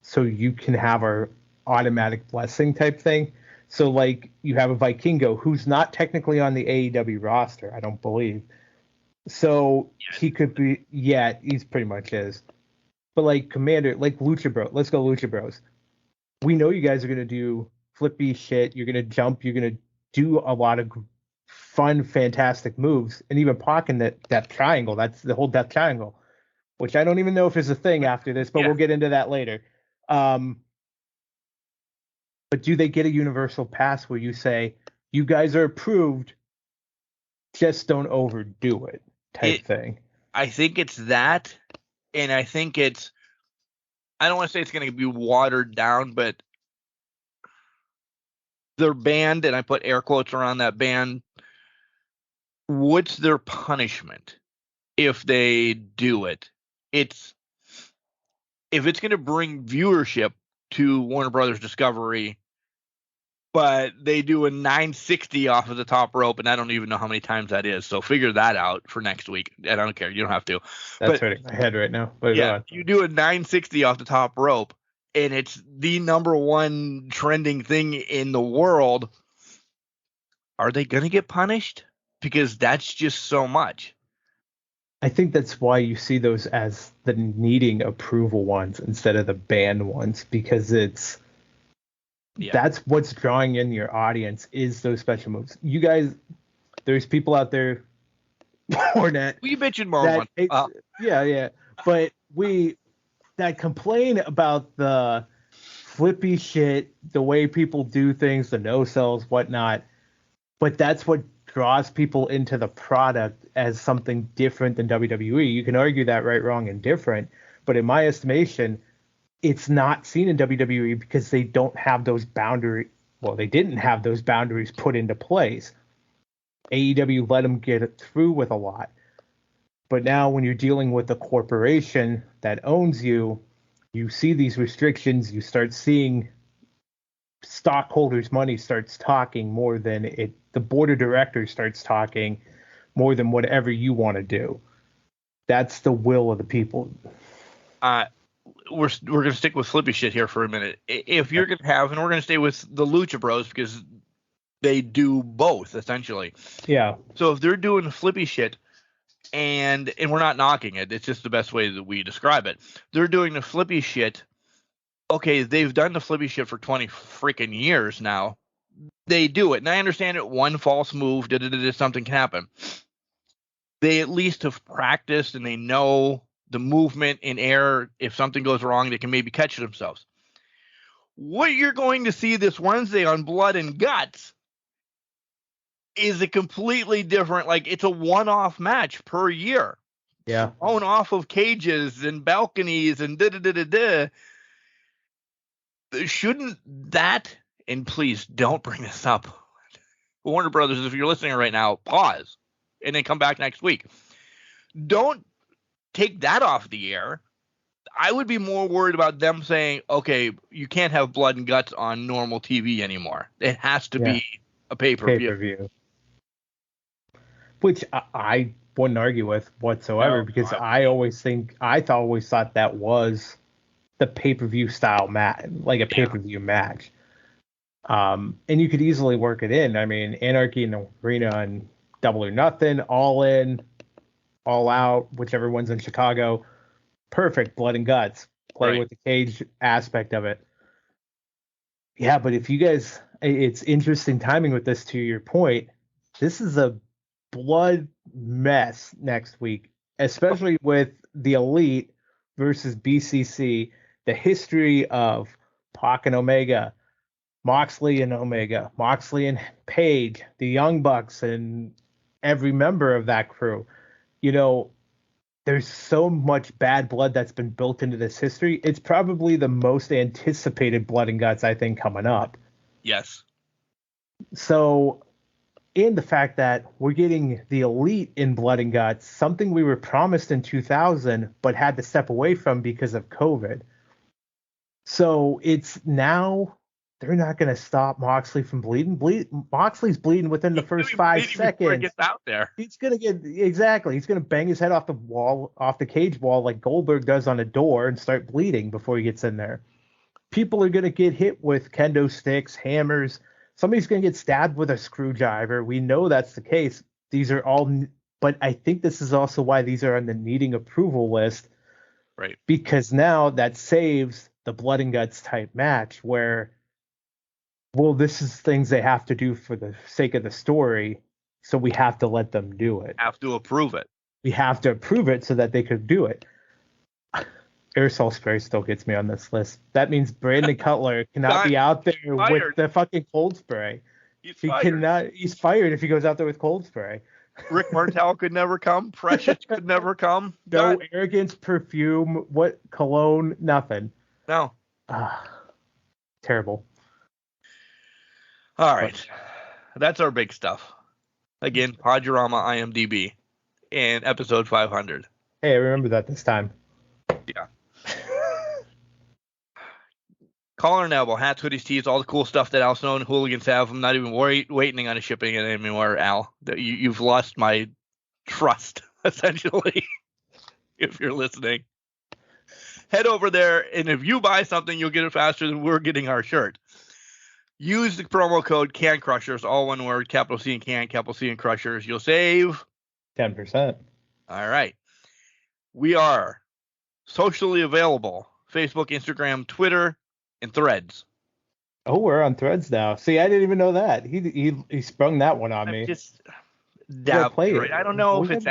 so you can have our automatic blessing type thing? So, like, you have a Vikingo who's not technically on the AEW roster, I don't believe. So he could be, he's pretty much is. But, like, Commander, like Lucha Bros, let's go Lucha Bros. We know you guys are going to do flippy shit. You're going to jump. You're going to do a lot of fun, fantastic moves. And even Pac in that triangle, that's the whole death triangle, which I don't even know if it's a thing after this, but we'll get into that later. But do they get a universal pass where you say, you guys are approved, just don't overdo it type thing? I think it's that. And I think it's, I don't want to say it's going to be watered down, but their band, and I put air quotes around that band, what's their punishment if they do it? If it's going to bring viewership to Warner Brothers Discovery, but they do a 960 off of the top rope, and I don't even know how many times that is. So figure that out for next week. I don't care. You don't have to. That's hurting my head right now. You do a 960 off the top rope, and it's the number one trending thing in the world. Are they going to get punished? Because that's just so much. I think that's why you see those as the needing approval ones instead of the banned ones, because that's what's drawing in your audience is those special moves. You guys, there's people out there, Hornet. We mentioned more. But that complain about the flippy shit, the way people do things, the no-sells, whatnot. But that's what draws people into the product as something different than WWE. You can argue that right, wrong, and different. But in my estimation, it's not seen in WWE because they don't have those boundaries. Well, they didn't have those boundaries put into place. AEW let them get it through with a lot. But now when you're dealing with a corporation that owns you, you see these restrictions, you start seeing stockholders' money starts talking more than it. The board of directors starts talking more than whatever you want to do. That's the will of the people. We're going to stick with flippy shit here for a minute. If you're going to have, and we're going to stay with the Lucha Bros because they do both essentially. Yeah. So if they're doing flippy shit, and we're not knocking it, it's just the best way that we describe it. They're doing the flippy shit. Okay, they've done the flippy shit for 20 freaking years now. They do it, and I understand it. One false move, something can happen. They at least have practiced, and they know the movement in air. If something goes wrong, they can maybe catch themselves. What you're going to see this Wednesday on Blood and Guts is a completely different, like it's a one-off match per year. Yeah. Thrown off of cages and balconies and Shouldn't that, and please don't bring this up, Warner Brothers, if you're listening right now, pause and then come back next week. Don't take that off the air. I would be more worried about them saying, okay, you can't have Blood and Guts on normal TV anymore. It has to be a pay-per-view. Which I wouldn't argue with whatsoever, because I always thought that was the pay-per-view style match, like a pay-per-view match. And you could easily work it in. I mean, Anarchy in the Arena and Double or Nothing, All In, All Out, whichever one's in Chicago. Perfect. Blood and Guts. Play with the cage aspect of it. Yeah, but if you guys, it's interesting timing with this, to your point. This is a blood mess next week, especially with the Elite versus BCC, the history of Pac and Omega, Moxley and Omega, Moxley and Page, the Young Bucks, and every member of that crew. You know, there's so much bad blood that's been built into this history. It's probably the most anticipated Blood and Guts, I think, coming up. Yes. So, and the fact that we're getting the Elite in Blood and Guts, something we were promised in 2000, but had to step away from because of COVID. So it's now they're not going to stop Moxley from bleeding. Moxley's bleeding within the first 5 seconds. He gets out there. He's going to He's going to bang his head off the cage wall like Goldberg does on a door and start bleeding before he gets in there. People are going to get hit with kendo sticks, hammers. Somebody's going to get stabbed with a screwdriver. We know that's the case. These are all, but I think this is also why these are on the needing approval list. Right. Because now that saves the Blood and Guts type match where, well, this is things they have to do for the sake of the story. So we have to let them do it. Have to approve it. We have to approve it so that they could do it. Aerosol spray still gets me on this list. That means Brandon Cutler cannot be out there with the fucking cold spray. He's fired if he goes out there with cold spray. Rick Martel could never come. Precious could never come. No arrogance, perfume, cologne, nothing. No. Terrible. All right. That's our big stuff. Again, Podurama IMDb and episode 500. Hey, I remember that this time. Yeah. Collar and elbow, hats, hoodies, tees, all the cool stuff that Al Snow and hooligans have. I'm not even waiting on shipping it anymore, Al. You've lost my trust, essentially, if you're listening. Head over there, and if you buy something, you'll get it faster than we're getting our shirt. Use the promo code Can Crushers, all one word, capital C and Can, capital C and Crushers. You'll save 10%. All right. We are socially available: Facebook, Instagram, Twitter, and Threads. Oh, we're on Threads now. See, I didn't even know that. He sprung that one on me. Just right? I don't know if it's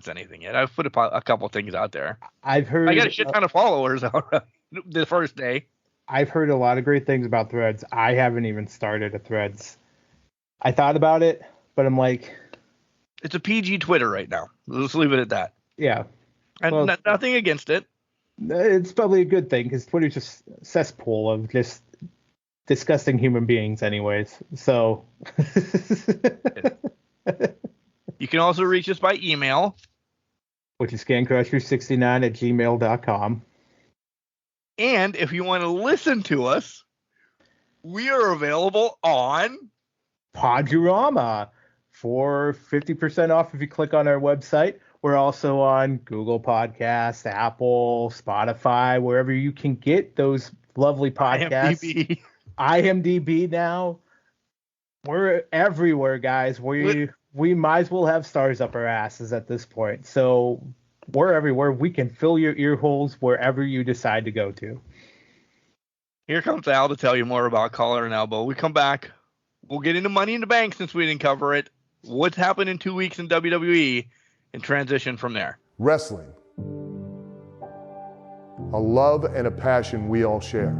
anything yet. I've put a couple things out there. I've heard. I got a shit ton of followers already the first day. I've heard a lot of great things about Threads. I haven't even started a Threads. I thought about it, but I'm like, it's a PG Twitter right now. Let's leave it at that. Yeah. And Well, nothing against it. It's probably a good thing because Twitter's just a cesspool of just disgusting human beings anyways. So you can also reach us by email, which is scancrusher69@gmail.com. And if you want to listen to us, we are available on Podurama for 50% off if you click on our website. We're also on Google Podcasts, Apple, Spotify, wherever you can get those lovely podcasts. IMDb now. We're everywhere, guys. We might as well have stars up our asses at this point. So we're everywhere. We can fill your ear holes wherever you decide to go to. Here comes Al to tell you more about Collar and Elbow. We come back. We'll get into Money in the Bank since we didn't cover it. What's happened in 2 weeks in WWE and transition from there. Wrestling. A love and a passion we all share.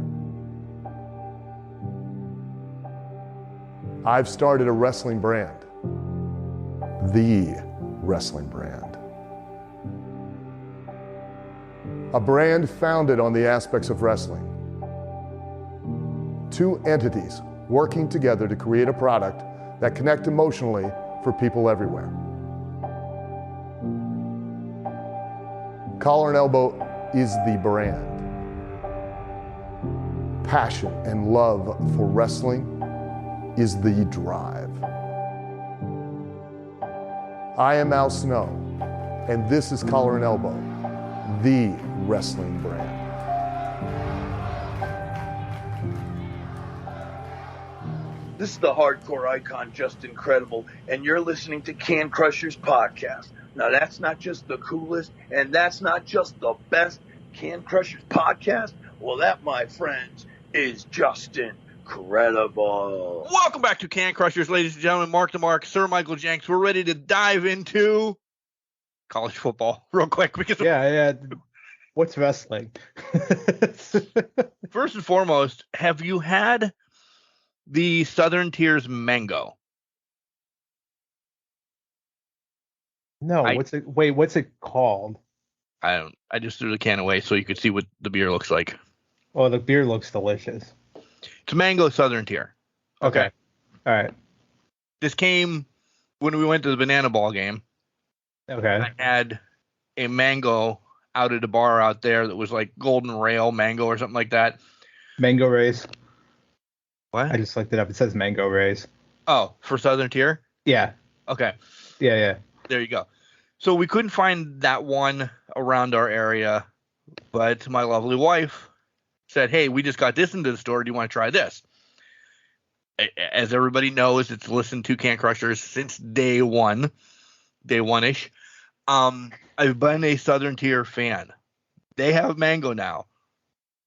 I've started a wrestling brand. The wrestling brand. A brand founded on the aspects of wrestling. Two entities working together to create a product that connect emotionally for people everywhere. Collar and Elbow is the brand. Passion and love for wrestling is the drive. I am Al Snow, and this is Collar and Elbow, the wrestling brand. This is the hardcore icon, Just Incredible, and you're listening to Can Crushers Podcast. Now, that's not just the coolest, and that's not just the best Can Crushers Podcast. Well, that, my friends, is just incredible. Welcome back to Can Crushers, ladies and gentlemen. Mark the Mark, Sir Michael Jenks. We're ready to dive into college football real quick. Because Yeah. What's wrestling? First and foremost, have you had the Southern Tier's mango? No, what's it called? I just threw the can away so you could see what the beer looks like. Oh, the beer looks delicious. It's mango Southern Tier. Okay. All right. This came when we went to the banana ball game. Okay. I had a mango out at a bar out there that was like Golden Rail mango or something like that. Mango Rays. What? I just looked it up. It says Mango Rays. Oh, for Southern Tier? Yeah. Okay. Yeah. There you go. So we couldn't find that one around our area, but my lovely wife said, hey, we just got this into the store. Do you want to try this? As everybody knows, it's listened to Can Crushers since day one-ish. I've been a Southern Tier fan. They have mango now.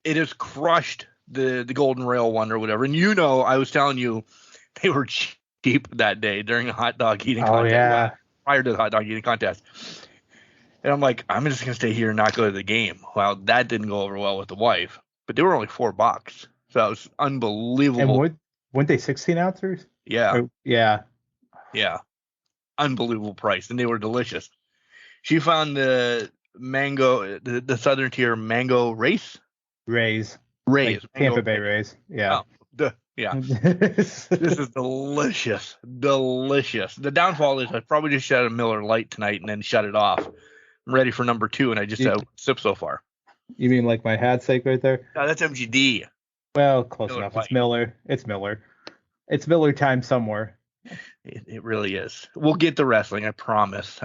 It has crushed the Golden Rail one or whatever. And I was telling you they were cheap that day during a hot dog eating contest. Yeah. Prior to the hot dog eating contest. And I'm like, I'm just going to stay here and not go to the game. Well, that didn't go over well with the wife. But they were only $4. So that was unbelievable. And weren't they 16 ounces? Yeah. Yeah. Yeah. Unbelievable price. And they were delicious. She found the mango, the Southern Tier mango Rays. Like Tampa Bay Rays. Yeah. Yeah. This is delicious. The downfall is I probably just shut a Miller Lite tonight and then shut it off. I'm ready for number 2, and I just had a sip so far. You mean like my hat sake right there? No, that's MGD. Well, close Miller enough. Lite. It's Miller. It's Miller time somewhere. It really is. We'll get to wrestling. I promise.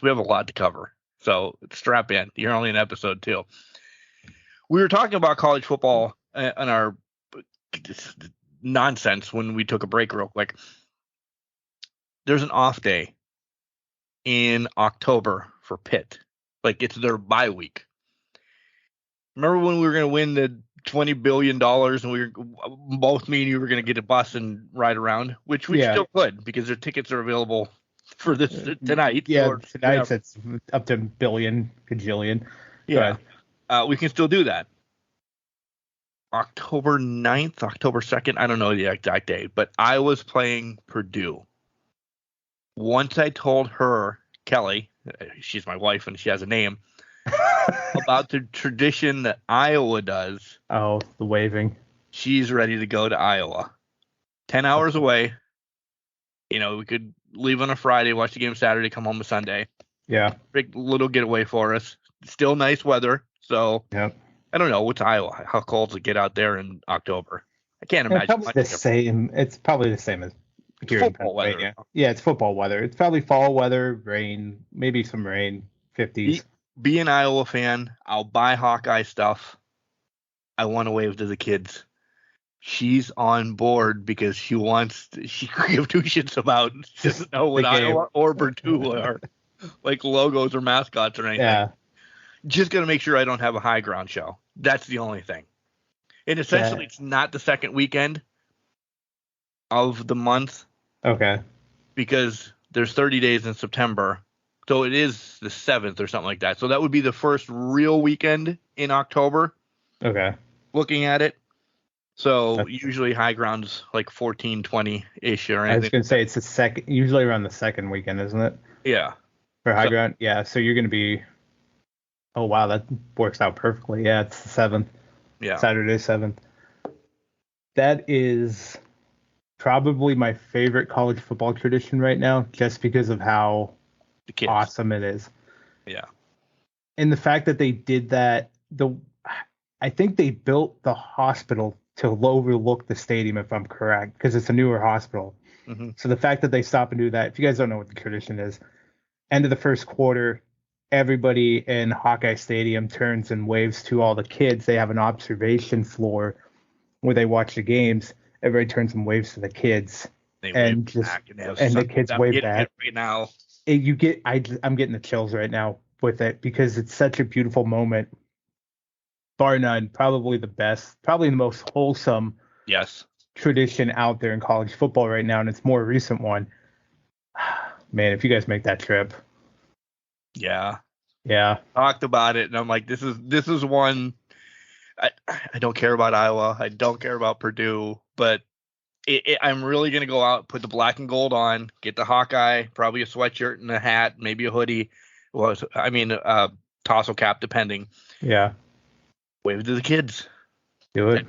We have a lot to cover. So strap in. You're only in episode 2. We were talking about college football on our nonsense when we took a break real quick. There's an off day in October for Pitt. Like it's their bye week. Remember when we were going to win the $20 billion and both me and you were going to get a bus and ride around, which we still could because their tickets are available for this tonight. Yeah, tonight it's up to billion, gajillion. Yeah. We can still do that. October 9th, October 2nd. I don't know the exact date, but I was playing Purdue. Once I told her, Kelly, she's my wife and she has a name, about the tradition that Iowa does. Oh, the waving. She's ready to go to Iowa. 10 hours away. You know, we could leave on a Friday, watch the game Saturday, come home a Sunday. Yeah. Big little getaway for us. Still nice weather. So, Yep. I don't know. What's Iowa? How cold does it get out there in October? I can't imagine. It's probably the same. It's probably the same as here in football weather. Pennsylvania. Yeah, it's football weather. It's probably fall weather, rain, maybe some rain, 50s. Be an Iowa fan. I'll buy Hawkeye stuff. I want to wave to the kids. She's on board because she could give two shits about. She doesn't know what Iowa or Purdue are, like logos or mascots or anything. Yeah. Just gonna make sure I don't have a high ground show. That's the only thing. And essentially, It's not the second weekend of the month. Okay. Because there's 30 days in September. So it is the 7th or something like that. So that would be the first real weekend in October. Okay. Looking at it. So usually high ground's like 14, 20-ish or anything. I was going to say it's the second, usually around the second weekend, isn't it? Yeah. For high ground? Yeah. So you're going to be, oh, wow, that works out perfectly. Yeah, it's the 7th. Yeah. Saturday, 7th. That is probably my favorite college football tradition right now, just because of how awesome it is. Yeah. And the fact that they did that, I think they built the hospital to overlook the stadium, if I'm correct, because it's a newer hospital. Mm-hmm. So the fact that they stop and do that, if you guys don't know what the tradition is, end of the first quarter, everybody in Hawkeye Stadium turns and waves to all the kids. They have an observation floor where they watch the games. Everybody turns and waves to the kids, and the kids wave back. Right now, I'm getting the chills right now with it because it's such a beautiful moment. Bar none, probably the best, probably the most wholesome tradition out there in college football right now, and it's a more recent one. Man, if you guys make that trip. Yeah. Talked about it, and I'm like, this is one. I don't care about Iowa. I don't care about Purdue, but I'm really gonna go out, put the black and gold on, get the Hawkeye, probably a sweatshirt and a hat, maybe a hoodie. Tassel cap, depending. Yeah. Wave to the kids. Do it.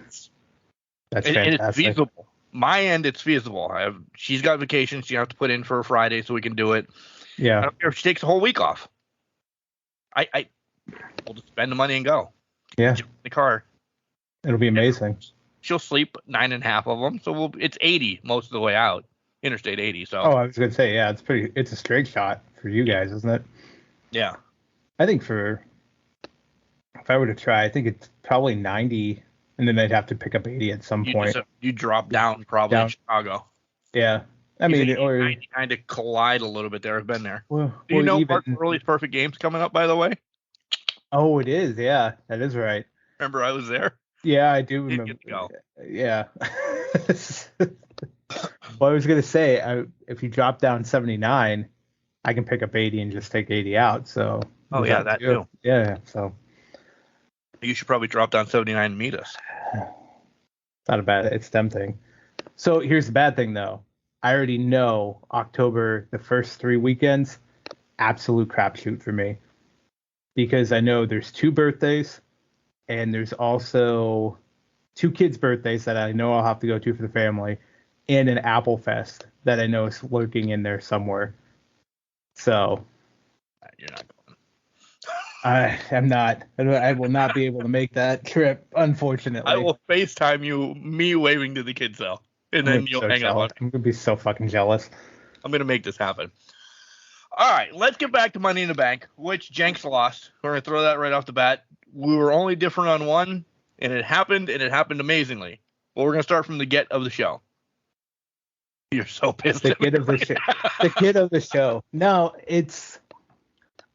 That's fantastic. And it's feasible. My end, it's feasible. She's got vacation. She have to put in for a Friday so we can do it. Yeah. I don't care if she takes the whole week off. We'll just spend the money and go. Yeah. Jump in the car. It'll be amazing. She'll sleep 9.5 of them, so it's 80 most of the way out. Interstate 80. So. Oh, I was gonna say, yeah, it's a straight shot for you guys, isn't it? Yeah. I think if I were to try, I think it's probably 90, and then they'd have to pick up 80 at some point. You drop down probably in Chicago. Yeah. I mean, or 90 kind of collide a little bit there. I've been there. Well, do you know Mark Early's Perfect Game's coming up, by the way? Oh, it is. Yeah, that is right. Remember I was there? Yeah, I do remember. Get to go. Yeah. Well, I was going to say, if you drop down 79, I can pick up 80 and just take 80 out. So. Oh, yeah, that too. Yeah, so. You should probably drop down 79 and meet us. Not a bad. It's tempting. So here's the bad thing, though. I already know October, the first 3 weekends, absolute crapshoot for me. Because I know there's 2 birthdays, and there's also 2 kids' birthdays that I know I'll have to go to for the family, and an Apple Fest that I know is lurking in there somewhere. So. You're not going. I'm not. I will not be able to make that trip, unfortunately. I will FaceTime me waving to the kids, though. And then you'll hang out. I'm going to be so fucking jealous. I'm going to make this happen. All right, let's get back to Money in the Bank, which Jenks lost. We're going to throw that right off the bat. We were only different on one, and it happened amazingly. Well, we're going to start from the get of the show. You're so pissed. The get of the show. The get of the show. No,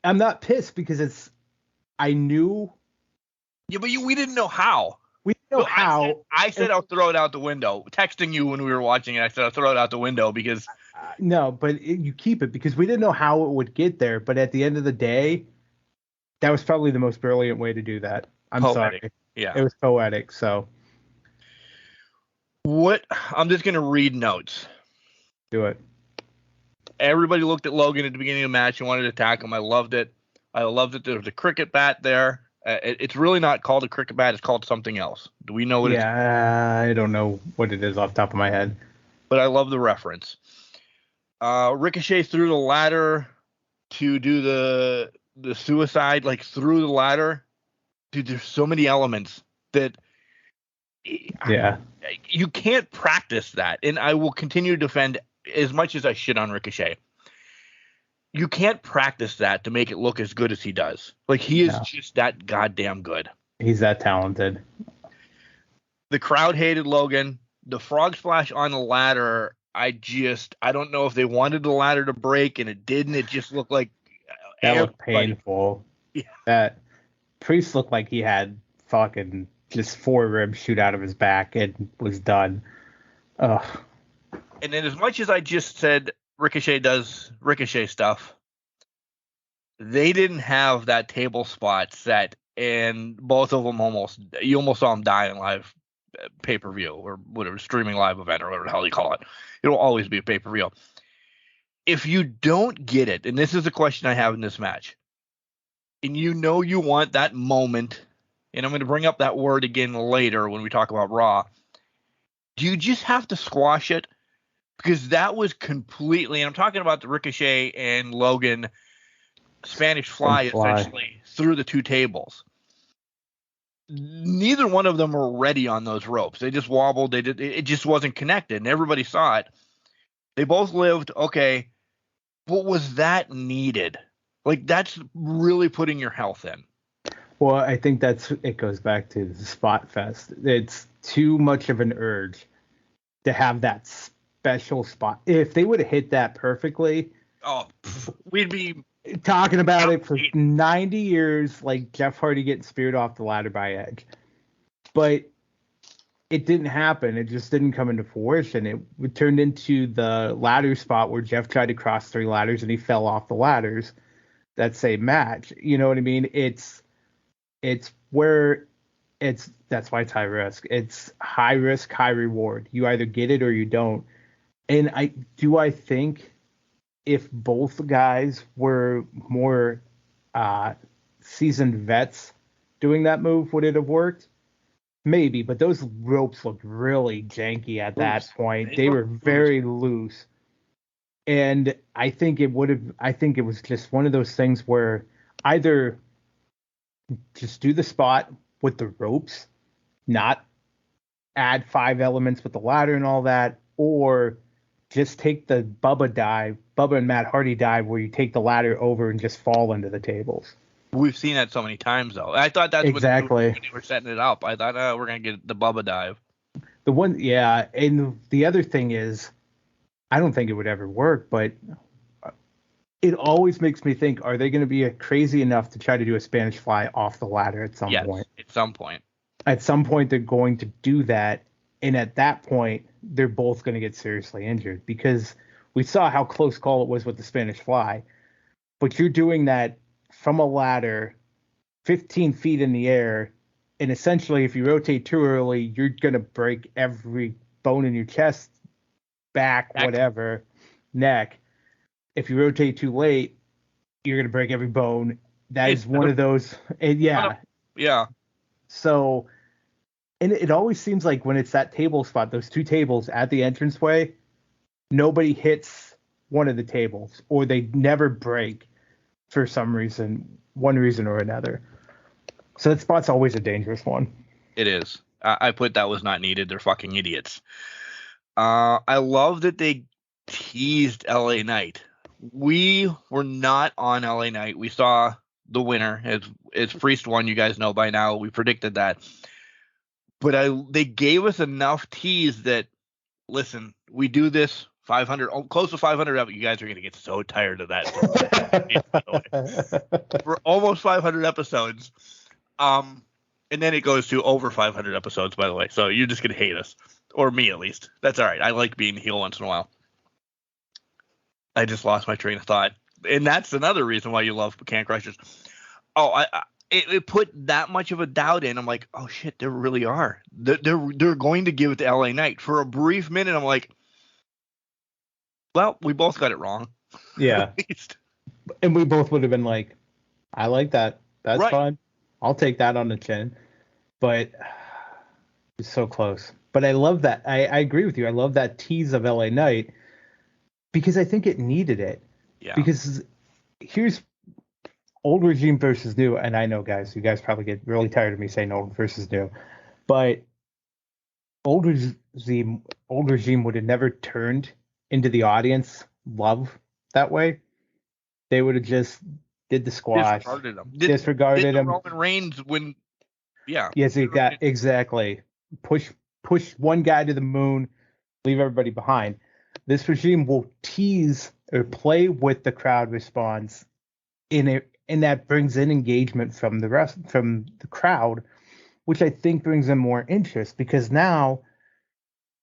I'm not pissed because I knew. Yeah, but we didn't know how. We didn't know how. I said I'll throw it out the window. Texting you when we were watching it, I said I'll throw it out the window because. No, but you keep it because we didn't know how it would get there. But at the end of the day, that was probably the most brilliant way to do that. I'm poetic. Sorry. Yeah. It was poetic. So What? I'm just going to read notes. Do it. Everybody looked at Logan at the beginning of the match and wanted to attack him. I loved it. I loved it. There was a cricket bat there. It's really not called a cricket bat. It's called something else. Do we know what it's called? I don't know what it is off the top of my head. But I love the reference. Ricochet threw the ladder to do the suicide, like through the ladder. Dude, there's so many elements that you can't practice that. And I will continue to defend as much as I shit on Ricochet. You can't practice that to make it look as good as he does. Like, he is just that goddamn good. He's that talented. The crowd hated Logan. The frog splash on the ladder, I don't know if they wanted the ladder to break, and it didn't. It just looked like that looked painful. Yeah. That Priest looked like he had fucking just 4 ribs shoot out of his back and was done. Ugh. And then, as much as I just said Ricochet does Ricochet stuff, they didn't have that table spot set, and both of them you almost saw them die in live pay-per-view or whatever, streaming live event or whatever the hell you call it. It'll always be a pay-per-view. If you don't get it, and this is a question I have in this match, and you want that moment, and I'm going to bring up that word again later when we talk about Raw, do you just have to squash it? Because that was completely, and I'm talking about the Ricochet and Logan Spanish fly essentially through the 2 tables. Neither one of them were ready on those ropes. They just wobbled. It just wasn't connected, and everybody saw it. They both lived. Okay, but was that needed? Like, that's really putting your health in. Well, I think it goes back to the spot fest. It's too much of an urge to have that special spot. If they would have hit that perfectly, we'd be talking about it for 90 years, like Jeff Hardy getting speared off the ladder by Edge. But it didn't happen. It just didn't come into fruition. It turned into the ladder spot where Jeff tried to cross 3 ladders and he fell off the ladders that same match. You know what I mean? That's why it's high risk. It's high risk, high reward. You either get it or you don't. And I think if both guys were more seasoned vets doing that move, would it have worked? Maybe, but those ropes looked really janky at that point. They were very loose. And I think it was just one of those things where either just do the spot with the ropes, not add 5 elements with the ladder and all that, or just take the Bubba and Matt Hardy dive where you take the ladder over and just fall into the tables. We've seen that so many times, though. I thought that's exactly when they were setting it up. I thought, we're going to get the Bubba dive. And the other thing is, I don't think it would ever work, but it always makes me think, are they going to be crazy enough to try to do a Spanish fly off the ladder at some point? At some point. At some point, they're going to do that. And at that point, they're both going to get seriously injured, because we saw how close call it was with the Spanish fly. But you're doing that from a ladder 15 feet in the air. And essentially, if you rotate too early, you're going to break every bone in your chest, back, whatever, neck. If you rotate too late, you're going to break every bone. That is one of those. And yeah. So, and it always seems like when it's that table spot, those 2 tables at the entranceway, nobody hits one of the tables, or they never break for some reason, one reason or another. So that spot's always a dangerous one. It is. I put that was not needed. They're fucking idiots. I love that they teased LA Knight. We were not on LA Knight. We saw the winner. It's Priest won. You guys know by now. We predicted that. But they gave us enough tease that, listen, we do this 500, close to 500. You guys are going to get so tired of that. We're almost 500 episodes. And then it goes to over 500 episodes, by the way. So you're just going to hate us. Or me, at least. That's all right. I like being the heel once in a while. I just lost my train of thought. And that's another reason why you love Can Crushers. it put that much of a doubt in. I'm like, oh shit, there really are. They're going to give it to LA Knight. For a brief minute, I'm like, well, we both got it wrong. Yeah. And we both would have been like, I like that. That's right. fun. I'll take that on the chin. But it's so close. But I love that. I agree with you. I love that tease of LA Knight because I think it needed it. Yeah. Because here's old regime versus new. And I know, guys, you guys probably get really tired of me saying old versus new. But old regime would have never turned into the audience love that way. They would have just did the squash. Disregarded them. Roman Reigns when, yeah. Yes, exactly. Push one guy to the moon, leave everybody behind. This regime will tease or play with the crowd response in it, and that brings in engagement from the crowd, which I think brings in more interest because now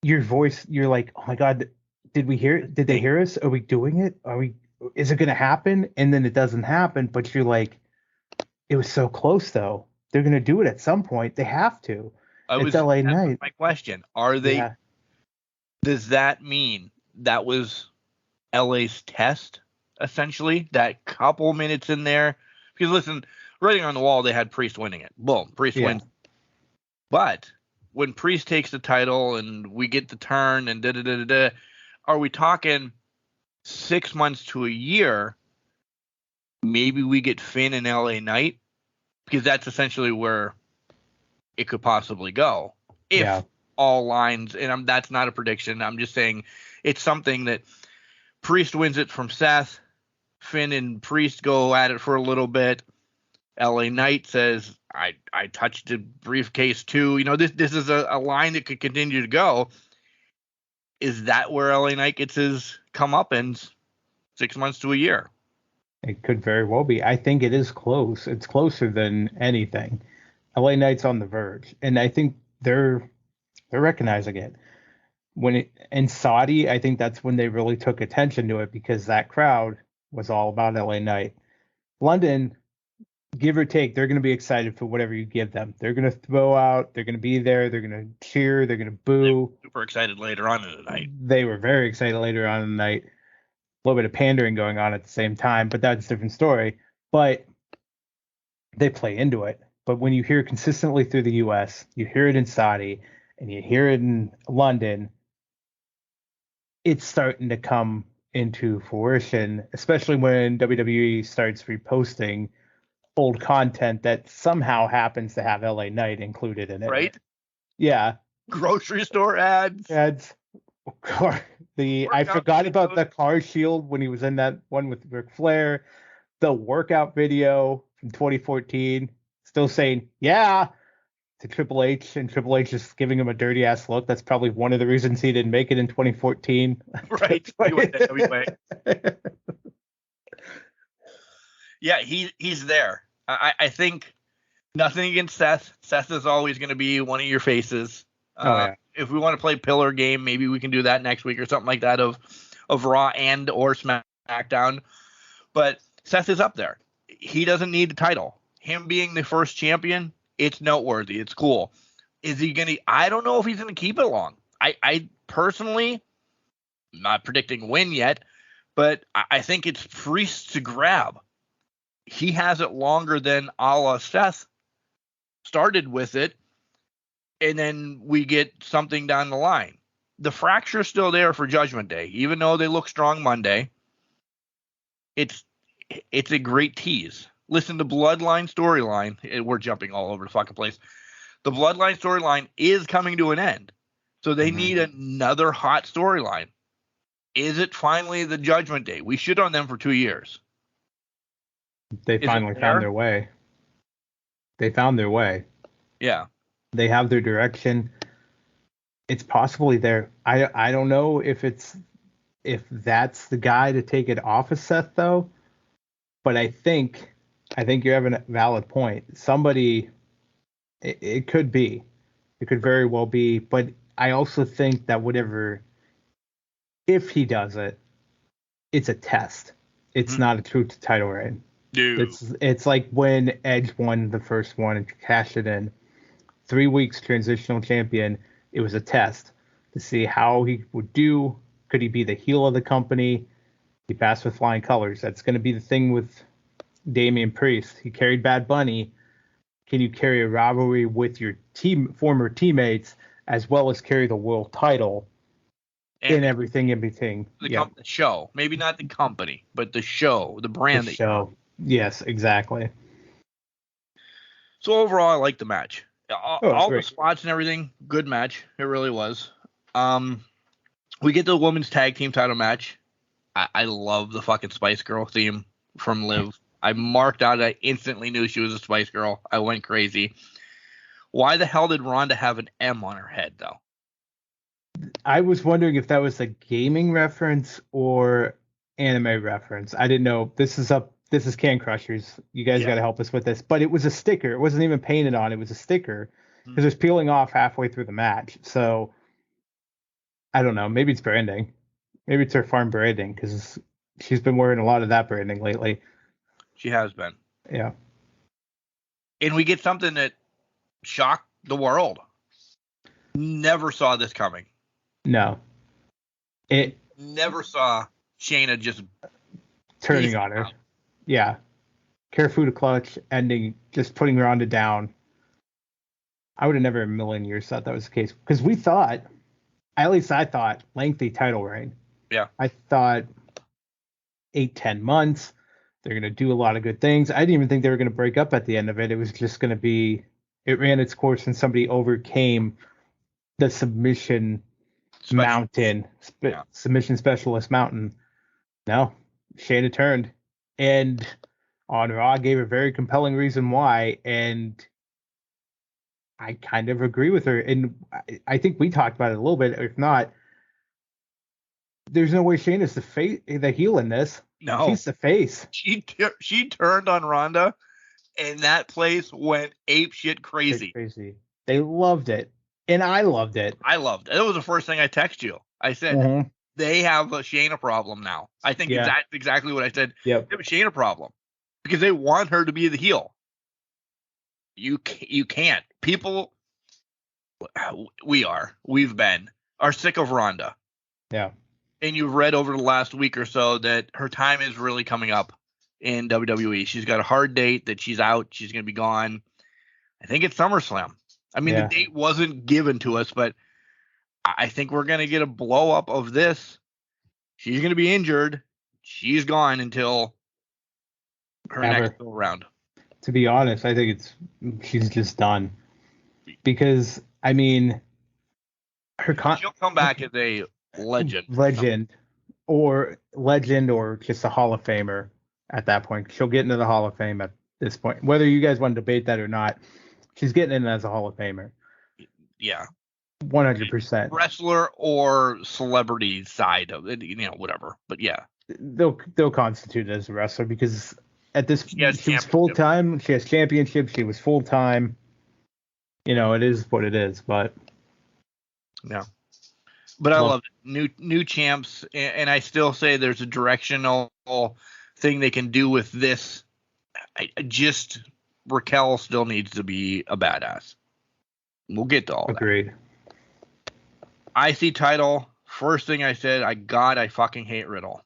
your voice, you're like, oh my God, did we hear it? Did they hear us? Are we doing it? Is it going to happen? And then it doesn't happen, but you're like, it was so close though. They're going to do it at some point. They have to. It's LA Knight. My question: are they? Yeah. Does that mean that was LA's test, essentially? That couple minutes in there, because listen, writing on the wall, they had Priest winning it. Boom, Priest wins. But when Priest takes the title and we get the turn and are we talking 6 months to a year? Maybe we get Finn and LA Knight, because that's essentially where it could possibly go if all lines. And that's not a prediction. I'm just saying it's something that Priest wins it from Seth. Finn and Priest go at it for a little bit. LA Knight says, I touched the briefcase too. You know, this is a line that could continue to go. Is that where LA Knight gets his comeuppance 6 months to a year? It could very well be. I think it is close. It's closer than anything. LA Knight's on the verge, and I think they're recognizing it. In Saudi, I think that's when they really took attention to it because that crowd was all about LA Knight. London, give or take, they're going to be excited for whatever you give them. They're going to throw out. They're going to be there. They're going to cheer. They're going to boo. They were super excited later on in the night. They were very excited later on in the night. A little bit of pandering going on at the same time, but that's a different story. But they play into it. But when you hear it consistently through the U.S., you hear it in Saudi, and you hear it in London, it's starting to come into fruition, especially when WWE starts reposting old content that somehow happens to have LA Knight included in it. Right? Yeah. Grocery store ads. I forgot about the car shield when he was in that one with Ric Flair. The workout video from 2014, still saying, yeah, to Triple H, and Triple H is giving him a dirty ass look. That's probably one of the reasons he didn't make it in 2014. Right. He went that way. Yeah, he's there. I think nothing against Seth. Seth is always going to be one of your faces. If we want to play pillar game, maybe we can do that next week or something like that of Raw and or SmackDown. But Seth is up there. He doesn't need the title. Him being the first champion, it's noteworthy. It's cool. Is he going to? I don't know if he's going to keep it long. I personally, I'm not predicting win yet, but I think it's Priest to grab. He has it longer than a la Seth started with it. And then we get something down the line. The fracture's still there for Judgment Day, even though they look strong Monday. It's a great tease. Listen, the Bloodline storyline, we're jumping all over the fucking place. The Bloodline storyline is coming to an end. So they need another hot storyline. Is it finally the Judgment Day? We shit on them for 2 years. They finally found their way. They found their way. Yeah. They have their direction. It's possibly there. I don't know if that's the guy to take it off of Seth though. But I think you have a valid point. Somebody, it could be. It could very well be. But I also think that if he does it, it's a test. It's not a true title reign. Dude. It's like when Edge won the first one and cashed it in. 3 weeks transitional champion. It was a test to see how he would do. Could he be the heel of the company? He passed with flying colors. That's going to be the thing with Damian Priest. He carried Bad Bunny. Can you carry a rivalry with your former teammates as well as carry the world title and everything in between? The show. Maybe not the company, but the show, the brand. The show. Yes, exactly. So overall, I like the match. All the great. spots and everything, good match. It really was. We get the women's tag team title match. I love the fucking Spice Girl theme from Liv. I marked out. I instantly knew she was a Spice Girl. I went crazy. Why the hell did Ronda have an M on her head, though? I was wondering if that was a gaming reference or anime reference. I didn't know. This is Can Crushers. You guys got to help us with this. But it was a sticker. It wasn't even painted on. It was a sticker because it was peeling off halfway through the match. So I don't know. Maybe it's branding. Maybe it's her farm branding because she's been wearing a lot of that branding lately. She has been. Yeah. And we get something that shocked the world. Never saw this coming. No. Never saw Shayna just turning on her. Yeah. Karafuda clutch, ending, just putting Ronda down. I would have never in a million years thought that was the case. Because we thought, at least I thought, lengthy title reign. Yeah. I thought 8-10 months. They're going to do a lot of good things. I didn't even think they were going to break up at the end of it. It was just going to be, it ran its course and somebody overcame the submission mountain, submission specialist mountain. No, Shayna turned. And on Raw gave a very compelling reason why. And I kind of agree with her. And I think we talked about it a little bit. If not, there's no way Shayna's the heel in this. No, she's the face. She turned on Ronda, and that place went ape shit crazy. They loved it, and I loved it. I loved it. It was the first thing I texted you. I said they have a Shayna problem now. I think that's exactly what I said. Yep. They have a Shayna problem because they want her to be the heel. You can't. People, we've been are sick of Ronda. Yeah. And you've read over the last week or so that her time is really coming up in WWE. She's got a hard date that she's out. She's going to be gone. I think it's SummerSlam. I mean, the date wasn't given to us, but I think we're going to get a blow up of this. She's going to be injured. She's gone until her next go round. To be honest, I think she's just done. Because, I mean, she'll come back as a legend or just a Hall of Famer at that point. She'll get into the Hall of Fame at this point. Whether you guys want to debate that or not, she's getting in as a Hall of Famer. Yeah. 100%. Wrestler or celebrity side of it, whatever. But yeah. They'll constitute it as a wrestler because at this she was full time. She has championship. She was full time. It is what it is, but yeah. But I love it. New champs, and I still say there's a directional thing they can do with this. Raquel still needs to be a badass. We'll get to all that. Agreed. IC title, first thing I said, I fucking hate Riddle.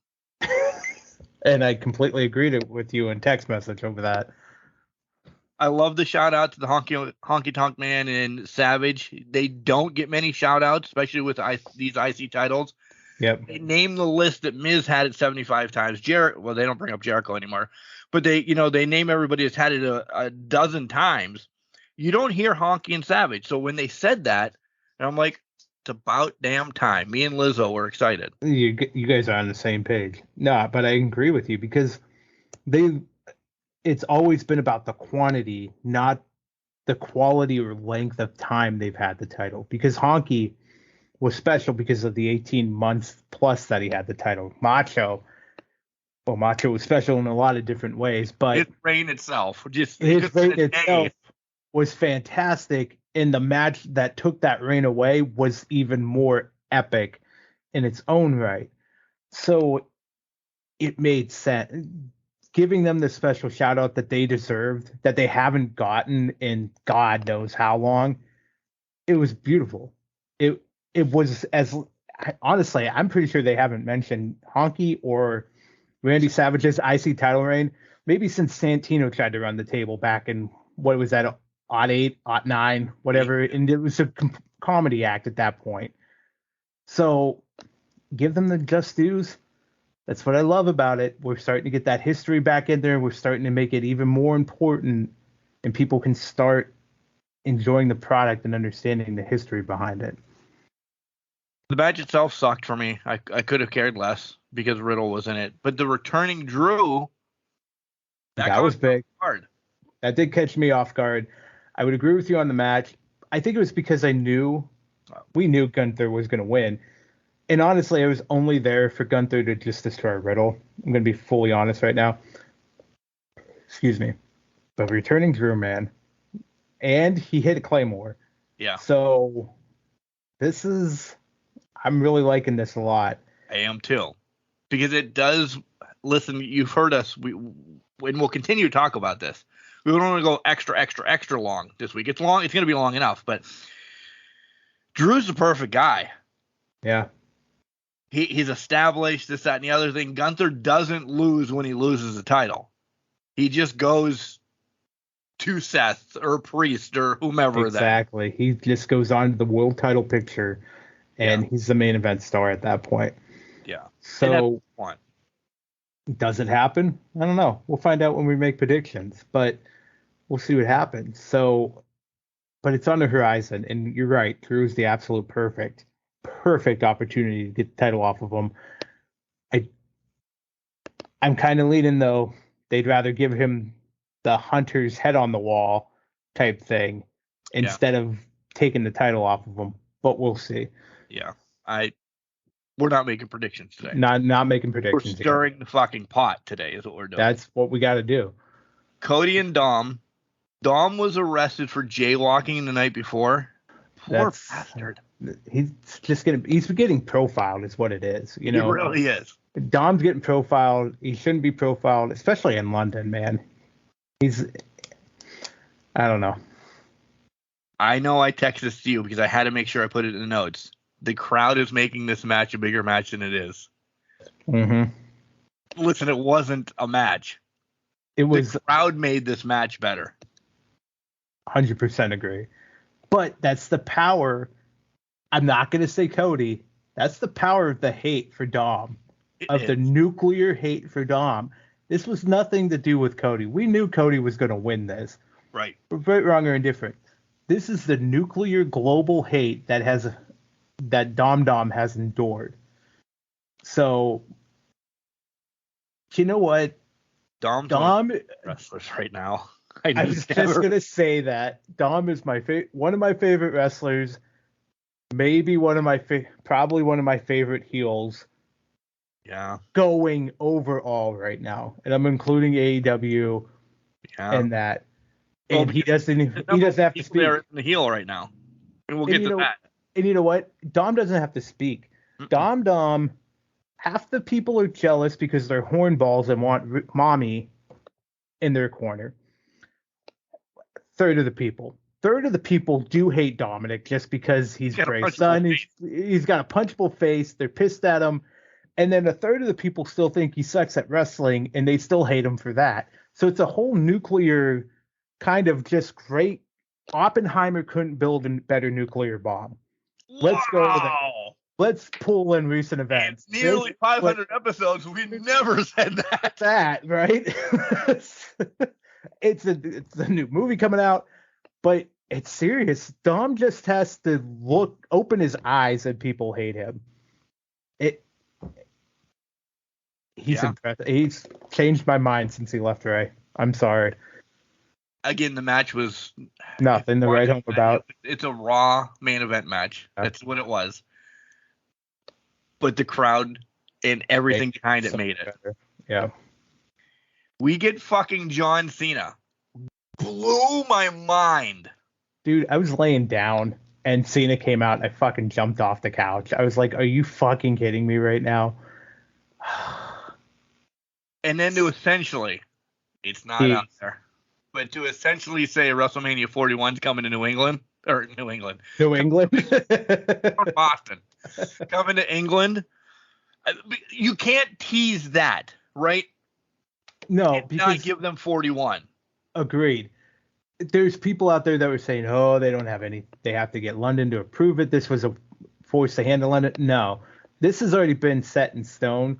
And I completely agreed with you in text message over that. I love the shout out to the Honky Tonk Man and Savage. They don't get many shout outs, especially with these IC titles. Yep. They name the list that Miz had it 75 times. Well, they don't bring up Jericho anymore, but they name everybody that's had it a dozen times. You don't hear Honky and Savage. So when they said that, and I'm like, it's about damn time. Me and Lizzo were excited. You guys are on the same page. No, but I agree with you because it's always been about the quantity, not the quality or length of time they've had the title. Because Honky was special because of the 18 months plus that he had the title. Macho was special in a lot of different ways, but his reign itself, was fantastic. And the match that took that reign away was even more epic in its own right. So it made sense. giving them the special shout out that they deserved, that they haven't gotten in God knows how long. It was beautiful. It was as honestly, I'm pretty sure they haven't mentioned Honky or Randy Savage's IC title reign maybe since Santino tried to run the table back in what was that, odd 8, odd 9, whatever, and it was a comedy act at that point. So give them the just dues. That's what I love about it. We're starting to get that history back in there. We're starting to make it even more important, and people can start enjoying the product and understanding the history behind it. The match itself sucked for me. I could have cared less because Riddle was in it. But the returning Drew, that was big. Hard. That did catch me off guard. I would agree with you on the match. I think it was because we knew Gunther was going to win. And honestly, I was only there for Gunther to just destroy Riddle. I'm going to be fully honest right now. Excuse me. But returning Drew, man. And he hit a Claymore. Yeah. So I'm really liking this a lot. I am too. Because it does, listen, you've heard us, and we'll continue to talk about this. We don't want to go extra long this week. It's going to be long enough, but Drew's the perfect guy. Yeah. He's established this, that, and the other thing. Gunther doesn't lose when he loses the title. He just goes to Seth or Priest or whomever. Exactly. He just goes on to the world title picture, and he's the main event star at that point. Yeah. So does it happen? I don't know. We'll find out when we make predictions, but we'll see what happens. So, but it's on the horizon, and you're right. Drew's the absolute perfect opportunity to get the title off of him. I'm kind of leaning, though, they'd rather give him the Hunter's head on the wall type thing instead of taking the title off of him, but we'll see. Yeah. We're not making predictions today. Not making predictions. We're stirring the fucking pot today is what we're doing. That's what we got to do. Cody and Dom. Dom was arrested for jaywalking the night before. Poor bastard. He's getting profiled is what it is. You know, he really is. Dom's getting profiled. He shouldn't be profiled, especially in London, man. I don't know. I know I texted this to you because I had to make sure I put it in the notes. The crowd is making this match a bigger match than it is. Mm-hmm. Listen, it wasn't a match. The crowd made this match better. 100% agree. But that's the power. I'm not going to say Cody. That's the power of the hate for Dom. The nuclear hate for Dom. This was nothing to do with Cody. We knew Cody was going to win this. Right. Right, wrong, or indifferent. This is the nuclear global hate that Dom has endured. So, you know what? Dom wrestlers right now. I was just gonna say that Dom is one of my favorite wrestlers. Maybe probably one of my favorite heels. Yeah. Going overall right now, and I'm including AEW and that. And he doesn't have to speak. They're in the heel right now, and we'll get to that. And you know what? Dom doesn't have to speak. Mm-mm. Dom, half the people are jealous because they're hornballs and want mommy in their corner. Third of the people do hate Dominic just because he's Bray's son. He's got a punchable face. They're pissed at him. And then a third of the people still think he sucks at wrestling, and they still hate him for that. So it's a whole nuclear kind of just great. Oppenheimer couldn't build a better nuclear bomb. Let's go with it. Let's pull in recent events. It's nearly 500 episodes. We never said that. That, right? It's a new movie coming out, but it's serious. Dom just has to open his eyes, and people hate him. He's impressive. He's changed my mind since he left Ray. I'm sorry. Again, the match was nothing to write home about. It's a Raw main event match. That's what it was. But the crowd and everything behind it made it. Better. Yeah. We get fucking John Cena. Blew my mind. Dude, I was laying down and Cena came out and I fucking jumped off the couch. I was like, are you fucking kidding me right now? And then to essentially, it's not out there, but to essentially say WrestleMania 41's coming to New England, or New England. Or Boston. Coming to England. You can't tease that, right? No, and because not give them 41. Agreed. There's people out there that were saying, oh, they don't have any. They have to get London to approve it. This was a force to handle London. No, this has already been set in stone.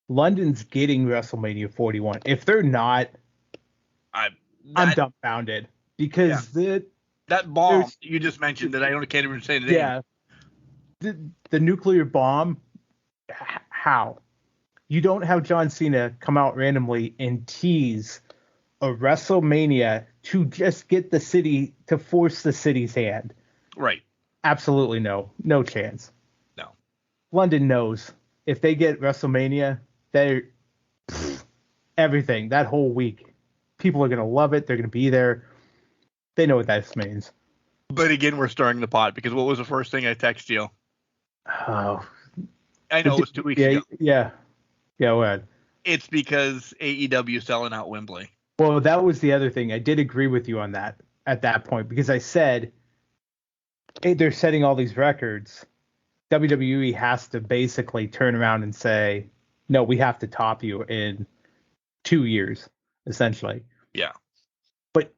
London's getting WrestleMania 41. If they're not, I'm dumbfounded because that bomb you just mentioned that I can't even say the name. Yeah, the nuclear bomb. How? You don't have John Cena come out randomly and tease a WrestleMania to just get the city, to force the city's hand. Right. Absolutely no chance. No. London knows if they get WrestleMania, they're everything that whole week. People are going to love it. They're going to be there. They know what that means. But again, we're stirring the pot because what was the first thing I texted you? Oh, I know it was 2 weeks ago. Yeah. What? It's because AEW selling out Wembley. Well, that was the other thing. I did agree with you on that at that point because I said, hey, they're setting all these records. WWE has to basically turn around and say, no, we have to top you in 2 years, essentially. Yeah. But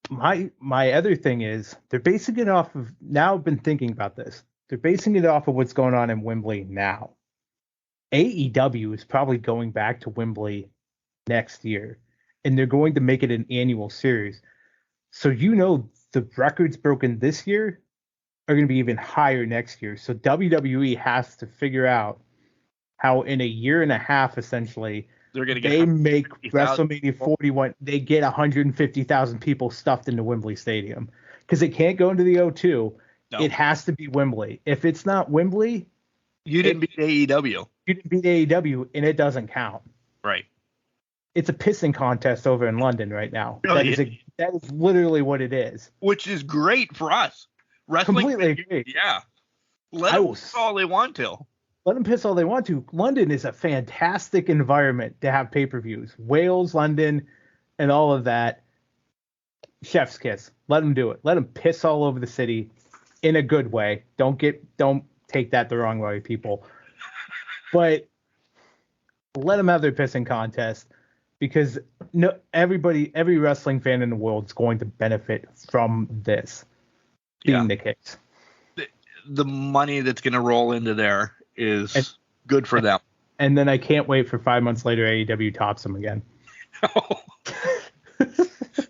my other thing is they're basing it off of, now I've been thinking about this. They're basing it off of what's going on in Wembley now. AEW is probably going back to Wembley next year, and they're going to make it an annual series. So the records broken this year are going to be even higher next year. So WWE has to figure out how in a year and a half, essentially, they make WrestleMania 41. They get 150,000 people stuffed into Wembley Stadium because it can't go into the O2. No. It has to be Wembley. If it's not Wembley, you didn't beat AEW. You didn't beat AEW, and it doesn't count. Right. It's a pissing contest over in London right now. Really? That is literally what it is. Which is great for us. Wrestling. Completely agree. Yeah. Let them piss all they want to. Let them piss all they want to. London is a fantastic environment to have pay-per-views. Wales, London, and all of that. Chef's kiss. Let them do it. Let them piss all over the city in a good way. Don't take that the wrong way, people. But let them have their pissing contest because every wrestling fan in the world is going to benefit from this being the case. The money that's going to roll into there is good for them. And then I can't wait for 5 months later AEW tops them again.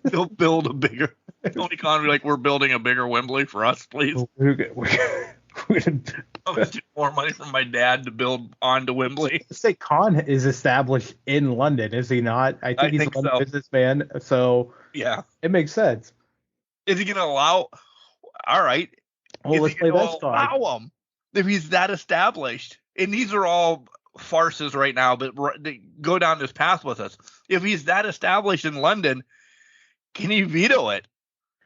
They'll build a bigger. Tony Khan will be like, we're building a bigger Wembley for us, please. I'll get more money from my dad to build onto Wembley. Say Khan is established in London, is he not? I think he's a London businessman, so yeah, it makes sense. Is he going to allow? All right. Well, let's play that card. Allow him if he's that established. And these are all farces right now, but they go down this path with us. If he's that established in London, can he veto it?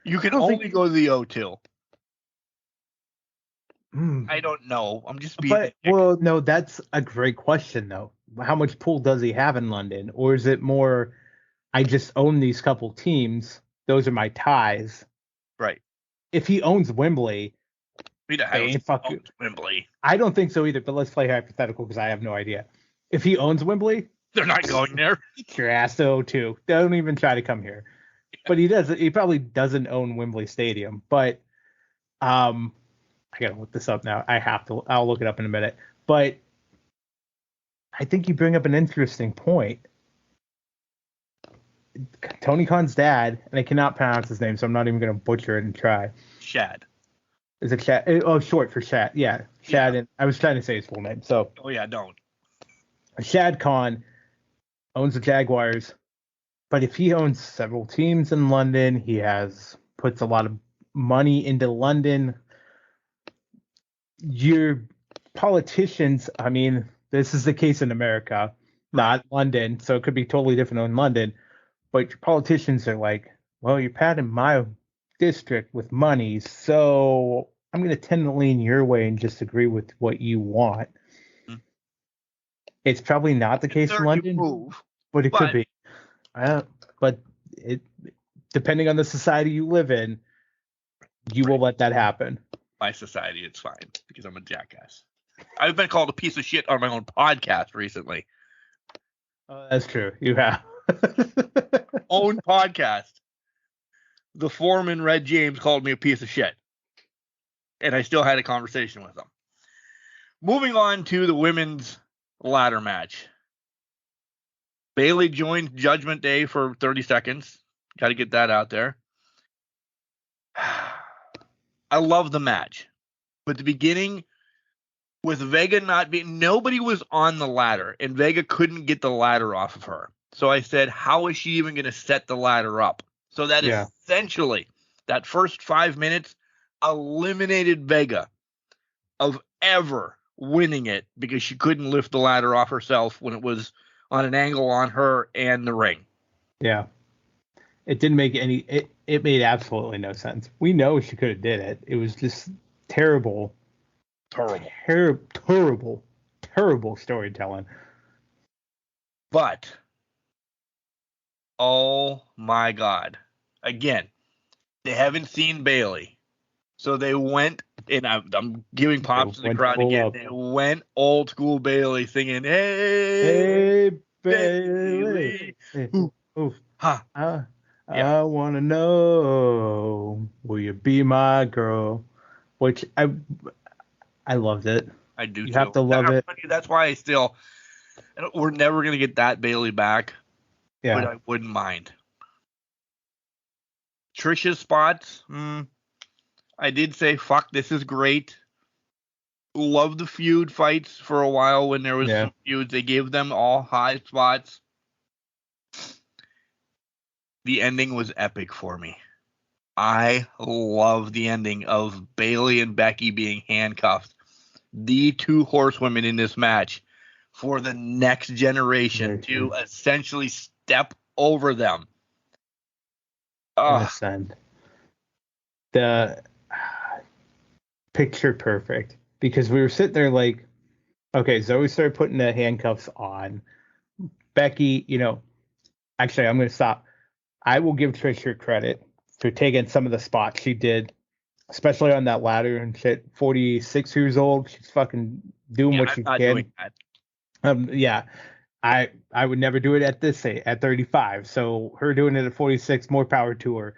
You can only go to the O2. I don't know. I'm just being. Well, no, that's a great question, though. How much pull does he have in London? Or is it more, I just own these couple teams. Those are my ties. Right. If he owns Wembley, Wembley. I don't think so either, but let's play hypothetical because I have no idea. If he owns Wembley, they're not going there. Get your ass to O2. Don't even try to come here. Yeah. But he probably doesn't own Wembley Stadium. But I gotta look this up now. I'll look it up in a minute. But I think you bring up an interesting point. Tony Khan's dad, and I cannot pronounce his name, so I'm not even gonna butcher it and try. Shad. Is it Shad? Oh, short for Shad. Yeah, Shad. Yeah. And I was trying to say his full name. So. Oh yeah, don't. Shad Khan owns the Jaguars, but if he owns several teams in London, he puts a lot of money into London. Your politicians, I mean, this is the case in America, not London, so it could be totally different in London. But your politicians are like, well, you're patting my district with money, so I'm going to tend to lean your way and just agree with what you want. Mm-hmm. It's probably not the case in London. But it could be. But it, depending on the society you live in, you will let that happen. My society, it's fine because I'm a jackass. I've been called a piece of shit on my own podcast recently. That's true. You have. Own podcast. The foreman, Red James, called me a piece of shit. And I still had a conversation with him. Moving on to the women's ladder match. Bayley joined Judgment Day for 30 seconds. Got to get that out there. I love the match. But the beginning, with Vega not being, nobody was on the ladder, and Vega couldn't get the ladder off of her. So I said, how is she even going to set the ladder up? So that essentially, that first 5 minutes eliminated Vega of ever winning it because she couldn't lift the ladder off herself when it was on an angle on her and the ring. Yeah. It didn't make it made absolutely no sense. We know she could have did it. It was just terrible storytelling. But, oh my God. Again, they haven't seen Bayley. So they went, and I'm giving pops to the crowd again. They went old school Bayley singing, hey Bayley. Ooh. Ha. I want to know, will you be my girl? Which I loved it. I do you too. Have to love it. That's why we're never going to get that Bayley back. Yeah. But I wouldn't mind. Trisha's spots, I did say, fuck, this is great. Love the feud fights for a while when there was some feuds. They gave them all high spots. The ending was epic for me. I love the ending of Bayley and Becky being handcuffed. The two horsewomen in this match for the next generation to essentially step over them. Understand. The picture perfect, because we were sitting there like, okay, Zoe started putting the handcuffs on. Becky, actually, I'm going to stop. I will give Trish her credit for taking some of the spots she did, especially on that ladder and shit. 46 years old, she's fucking doing what she can. I would never do it at this age, at 35. So her doing it at 46, more power to her.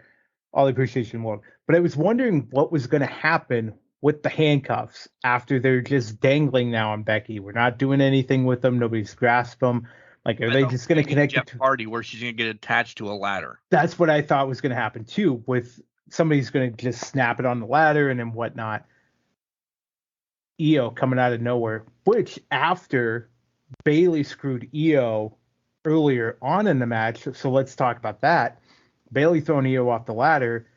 All the appreciation more. But I was wondering what was going to happen with the handcuffs after they're just dangling now on Becky. We're not doing anything with them. Nobody's grasped them. Like, are they just going to connect it to party where she's going to get attached to a ladder? That's what I thought was going to happen too. With somebody's going to just snap it on the ladder and then whatnot. Io coming out of nowhere, which after Bayley screwed Io earlier on in the match. So let's talk about that. Bayley throwing Io off the ladder.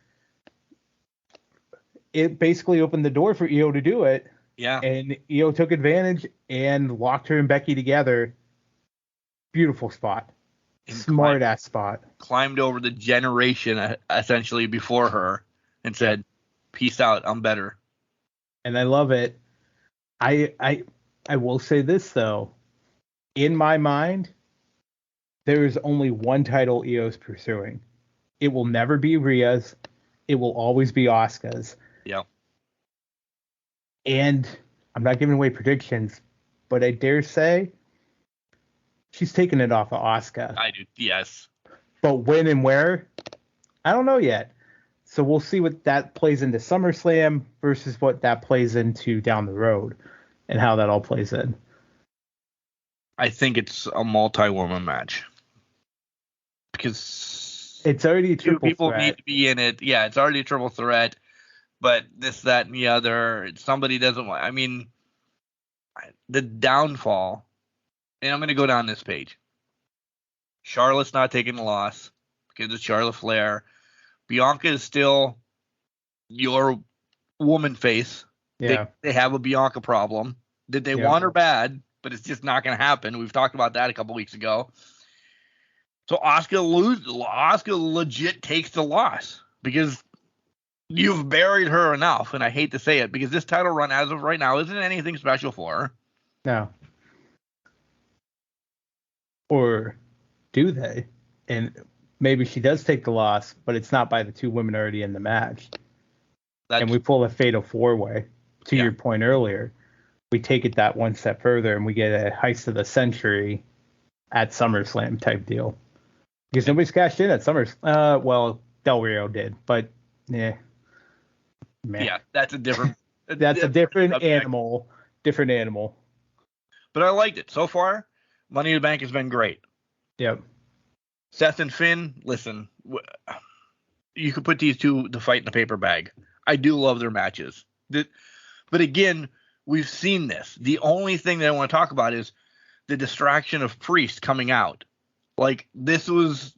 It basically opened the door for Io to do it. Yeah. And Io took advantage and locked her and Becky together. Beautiful spot. Smart ass spot. Climbed over the generation essentially before her and said, peace out, I'm better. And I love it. I will say this though. In my mind, there is only one title Io's pursuing. It will never be Rhea's. It will always be Asuka's. Yeah. And I'm not giving away predictions, but I dare say she's taking it off of Asuka. I do, yes. But when and where, I don't know yet. So we'll see what that plays into SummerSlam versus what that plays into down the road and how that all plays in. I think it's a multi-woman match. Because it's already a triple people threat. Need to be in it. Yeah, it's already a triple threat. But this, that, and the other, somebody doesn't want. I mean, the downfall, and I'm going to go down this page. Charlotte's not taking the loss because it's Charlotte Flair. Bianca is still your woman face. Yeah. They have a Bianca problem. Did they want her bad? But it's just not going to happen. We've talked about that a couple weeks ago. So Asuka legit takes the loss because you've buried her enough. And I hate to say it because this title run as of right now isn't anything special for her. No. Or do they? And maybe she does take the loss, but it's not by the two women already in the match. And we pull a fatal 4-way. To your point earlier, we take it that one step further and we get a heist of the century at SummerSlam type deal. Because nobody's cashed in at SummerSlam. Well, Del Rio did, but man. Yeah, that's a different. That's a different animal. Different animal. But I liked it so far. Money in the Bank has been great. Yep. Seth and Finn, listen, you could put these two to fight in a paper bag. I do love their matches. But again, we've seen this. The only thing that I want to talk about is the distraction of Priest coming out. Like, this was...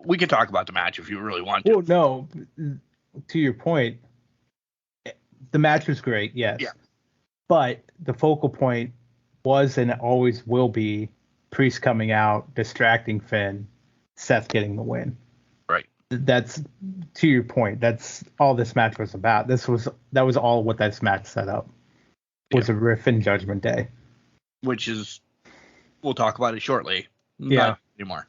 we can talk about the match if you really want to. Well, no. To your point, the match was great, yes. Yeah. But the focal point was and always will be Priest coming out, distracting Finn, Seth getting the win. Right. That's, to your point, that's all this match was about. That was all what this match set up. Was a riff in Judgment Day. Which is, we'll talk about it shortly. Yeah. Not anymore.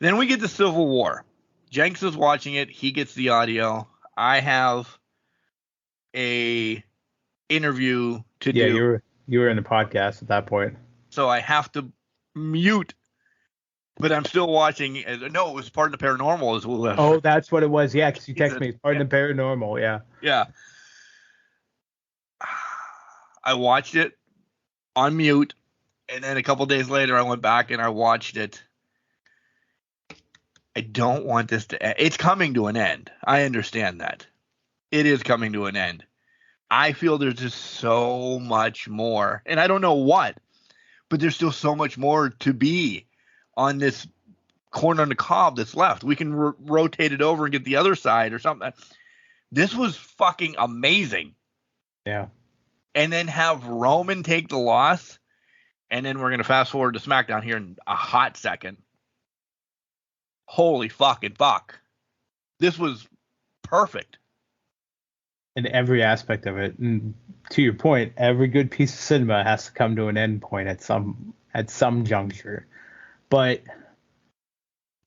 Then we get to Civil War. Jenks is watching it. He gets the audio. I have a interview to do. Yeah, you were in the podcast at that point. So I have to mute, but I'm still watching. No, it was Pardon the Paranormal. Oh, that's what it was. Yeah, because you texted me. Pardon the Paranormal, yeah. Yeah. I watched it on mute, and then a couple days later, I went back and I watched it. I don't want this to end. It's coming to an end. I understand that. It is coming to an end. I feel there's just so much more, and I don't know what, but there's still so much more to be on this corn on the cob that's left. We can rotate it over and get the other side or something. This was fucking amazing. Yeah. And then have Roman take the loss, and then we're going to fast forward to SmackDown here in a hot second. Holy fucking fuck. This was perfect. In every aspect of it. And to your point, every good piece of cinema has to come to an end point at some juncture. But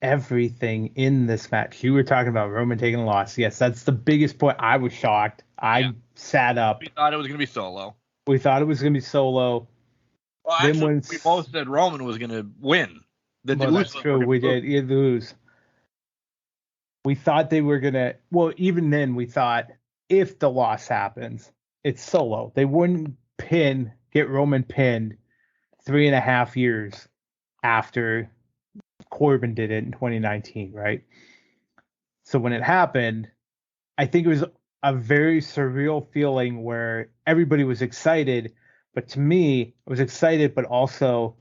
everything in this match, you were talking about Roman taking the loss. Yes, that's the biggest point. I was shocked. I sat up. We thought it was going to be Solo. We thought it was going to be Solo. Well, actually, we both said Roman was going to win. That's true. We did lose. We thought they were going to... Well, even then, we thought if the loss happens, it's Solo. They wouldn't get Roman pinned 3.5 years after Corbin did it in 2019, right? So when it happened, I think it was a very surreal feeling where everybody was excited, but to me, I was excited, but also,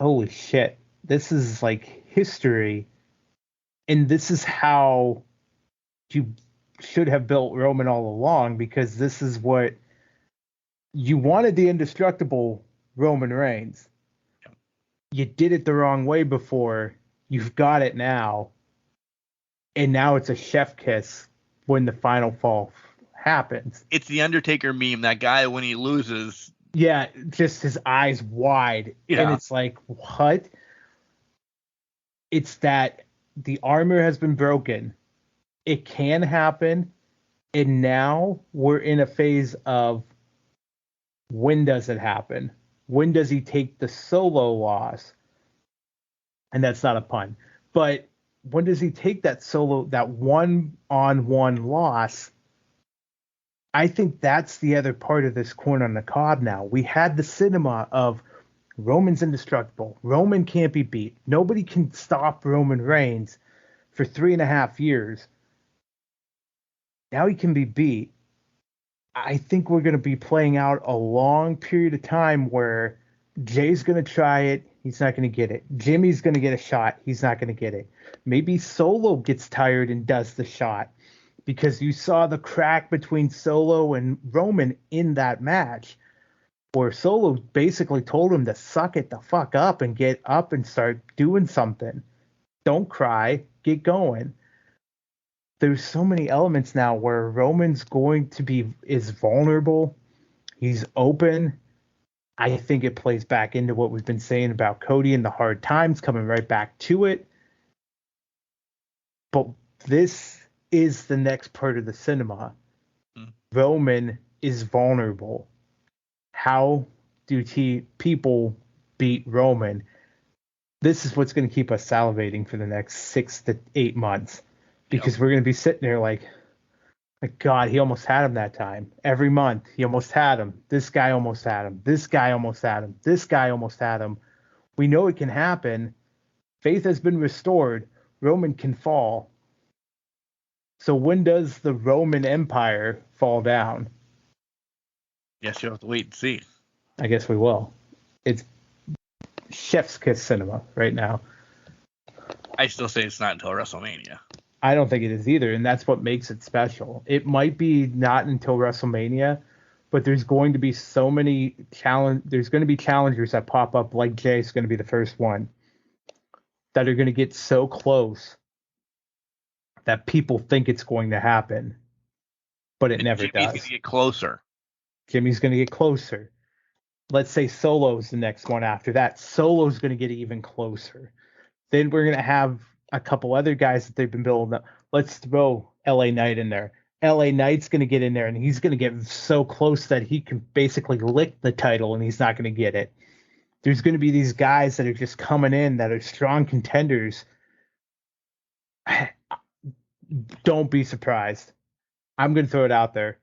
holy shit, this is like history, and this is how you should have built Roman all along, because this is what you wanted, the indestructible Roman Reigns. You did it the wrong way before. You've got it now. And now it's a chef kiss when the final fall happens. It's the Undertaker meme, that guy when he loses. Yeah, just his eyes wide. Yeah. And it's like, what? It's that the armor has been broken. It can happen. And now we're in a phase of, when does it happen? When does he take the Solo loss? And that's not a pun. But when does he take that one-on-one loss? I think that's the other part of this corn on the cob now. We had the cinema of Roman's indestructible. Roman can't be beat. Nobody can stop Roman Reigns for 3.5 years. Now he can be beat. I think we're going to be playing out a long period of time where Jay's going to try it. He's not going to get it. Jimmy's going to get a shot. He's not going to get it. Maybe Solo gets tired and does the shot, because you saw the crack between Solo and Roman in that match, where Solo basically told him to suck it the fuck up and get up and start doing something. Don't cry. Get going. There's so many elements now where Roman's is vulnerable. He's open. I think it plays back into what we've been saying about Cody and the hard times, coming right back to it. But this is the next part of the cinema. Roman is vulnerable. How do people beat Roman? This is what's going to keep us salivating for the next 6 to 8 months, because we're going to be sitting there like, God, he almost had him that time. Every month, he almost had him. This guy almost had him. This guy almost had him. This guy almost had him. We know it can happen. Faith has been restored. Roman can fall. So when does the Roman Empire fall down? Yes, you'll have to wait and see. I guess we will. It's chef's kiss cinema right now. I still say it's not until WrestleMania. I don't think it is either, and that's what makes it special. It might be not until WrestleMania, but there's going to be so many there's going to be challengers that pop up, like Jay's going to be the first one, that are going to get so close that people think it's going to happen, but it never does. Jimmy's going to get closer. Jimmy's going to get closer. Let's say Solo's the next one after that. Solo's going to get even closer. Then we're going to have a couple other guys that they've been building up. Let's throw LA Knight in there. LA Knight's going to get in there, and he's going to get so close that he can basically lick the title, and he's not going to get it. There's going to be these guys that are just coming in that are strong contenders. Don't be surprised. I'm going to throw it out there.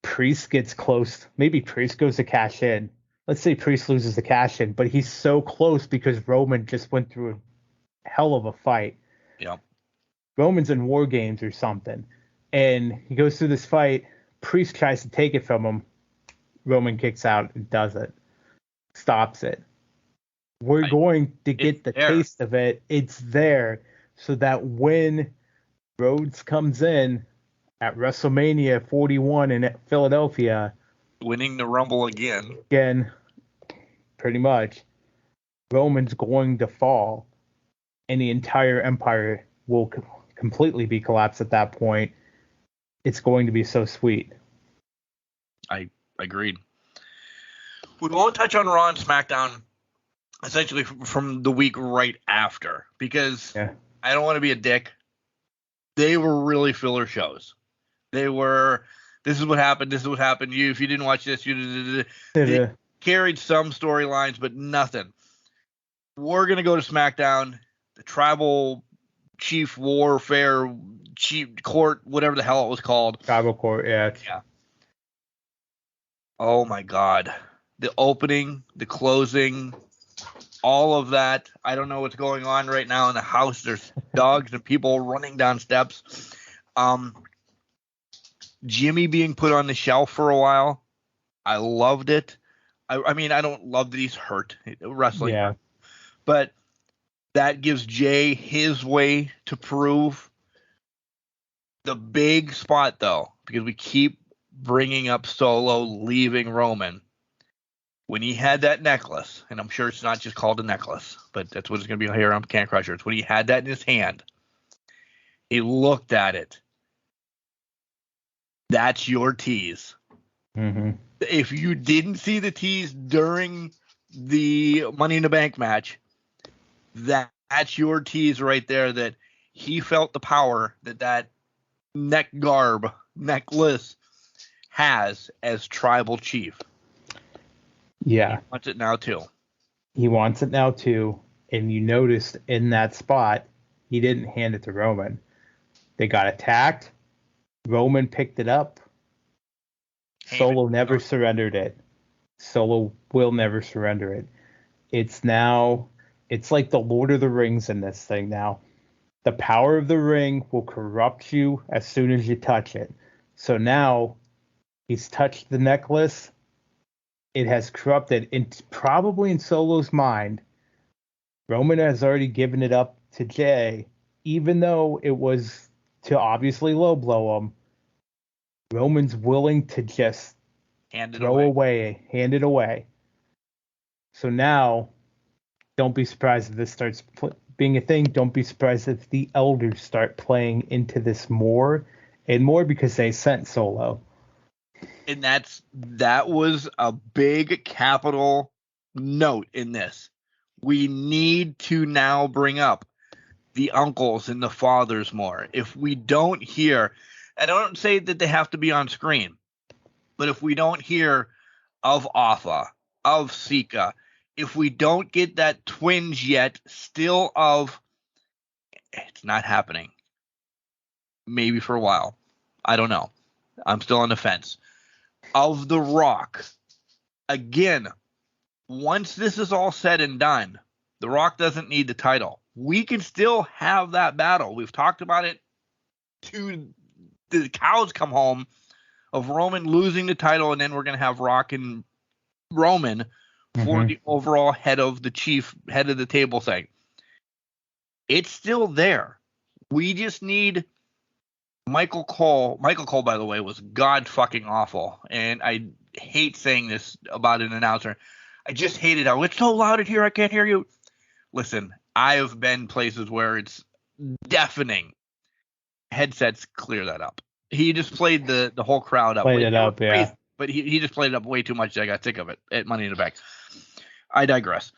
Priest gets close. Maybe Priest goes to cash in. Let's say Priest loses the cash in, but he's so close because Roman just went through a hell of a fight. Yep. Roman's in War Games or something, and he goes through this fight. Priest tries to take it from him. Roman kicks out and does it. Stops it. We're going to get the taste of it. It's there, so that when Rhodes comes in at WrestleMania 41 in Philadelphia, winning the Rumble again, pretty much, Roman's going to fall, and the entire empire will completely be collapsed at that point. It's going to be so sweet. I agreed. We won't touch on Raw and SmackDown essentially from the week right after, because I don't want to be a dick. They were really filler shows. They were, this is what happened, this is what happened. If you didn't watch this, they carried some storylines, but nothing. We're going to go to SmackDown, the Tribal Chief Warfare, Chief Court, whatever the hell it was called. Tribal Court, yeah. Oh my God. The opening, the closing, all of that. I don't know what's going on right now in the house. There's dogs and people running down steps. Jimmy being put on the shelf for a while. I loved it. I mean, I don't love that he's hurt wrestling. Yeah. But that gives Jay his way to prove. The big spot, though, because we keep bringing up Solo leaving Roman. When he had that necklace, and I'm sure it's not just called a necklace, but that's what it's going to be here on Can Crusher. It's when he had that in his hand. He looked at it. That's your tease. Mm-hmm. If you didn't see the tease during the Money in the Bank match, that's your tease right there, that he felt the power that necklace has as tribal chief. Yeah. He wants it now too. And you noticed in that spot, he didn't hand it to Roman. They got attacked. Roman picked it up. Solo never surrendered it. Solo will never surrender it. It's like the Lord of the Rings in this thing now. The power of the ring will corrupt you as soon as you touch it. So now he's touched the necklace. It has corrupted, and probably in Solo's mind, Roman has already given it up to Jay, even though it was to obviously low blow him. Roman's willing to just hand it away. So now, don't be surprised if this starts being a thing. Don't be surprised if the elders start playing into this more and more, because they sent Solo. And that was a big capital note in this. We need to now bring up the uncles and the fathers more. If we don't hear, I don't say that they have to be on screen, but if we don't hear of Alpha, of Sika, if we don't get that twinge yet still of it's not happening, maybe for a while, I don't know, I'm still on the fence, of The Rock, again, once this is all said and done, The Rock doesn't need the title. We can still have that battle. We've talked about it to the cows come home of Roman losing the title, and then we're going to have Rock and Roman for the overall head of the table thing. It's still there. We just need Michael Cole. Michael Cole, by the way, was god fucking awful. And I hate saying this about an announcer. I just hated how it's so loud in here I can't hear you. Listen, I have been places where it's deafening. Headsets clear that up. He just played the whole crowd up. Played it up, yeah. But he just played it up way too much. I got sick of it at Money in the Bank. I digress.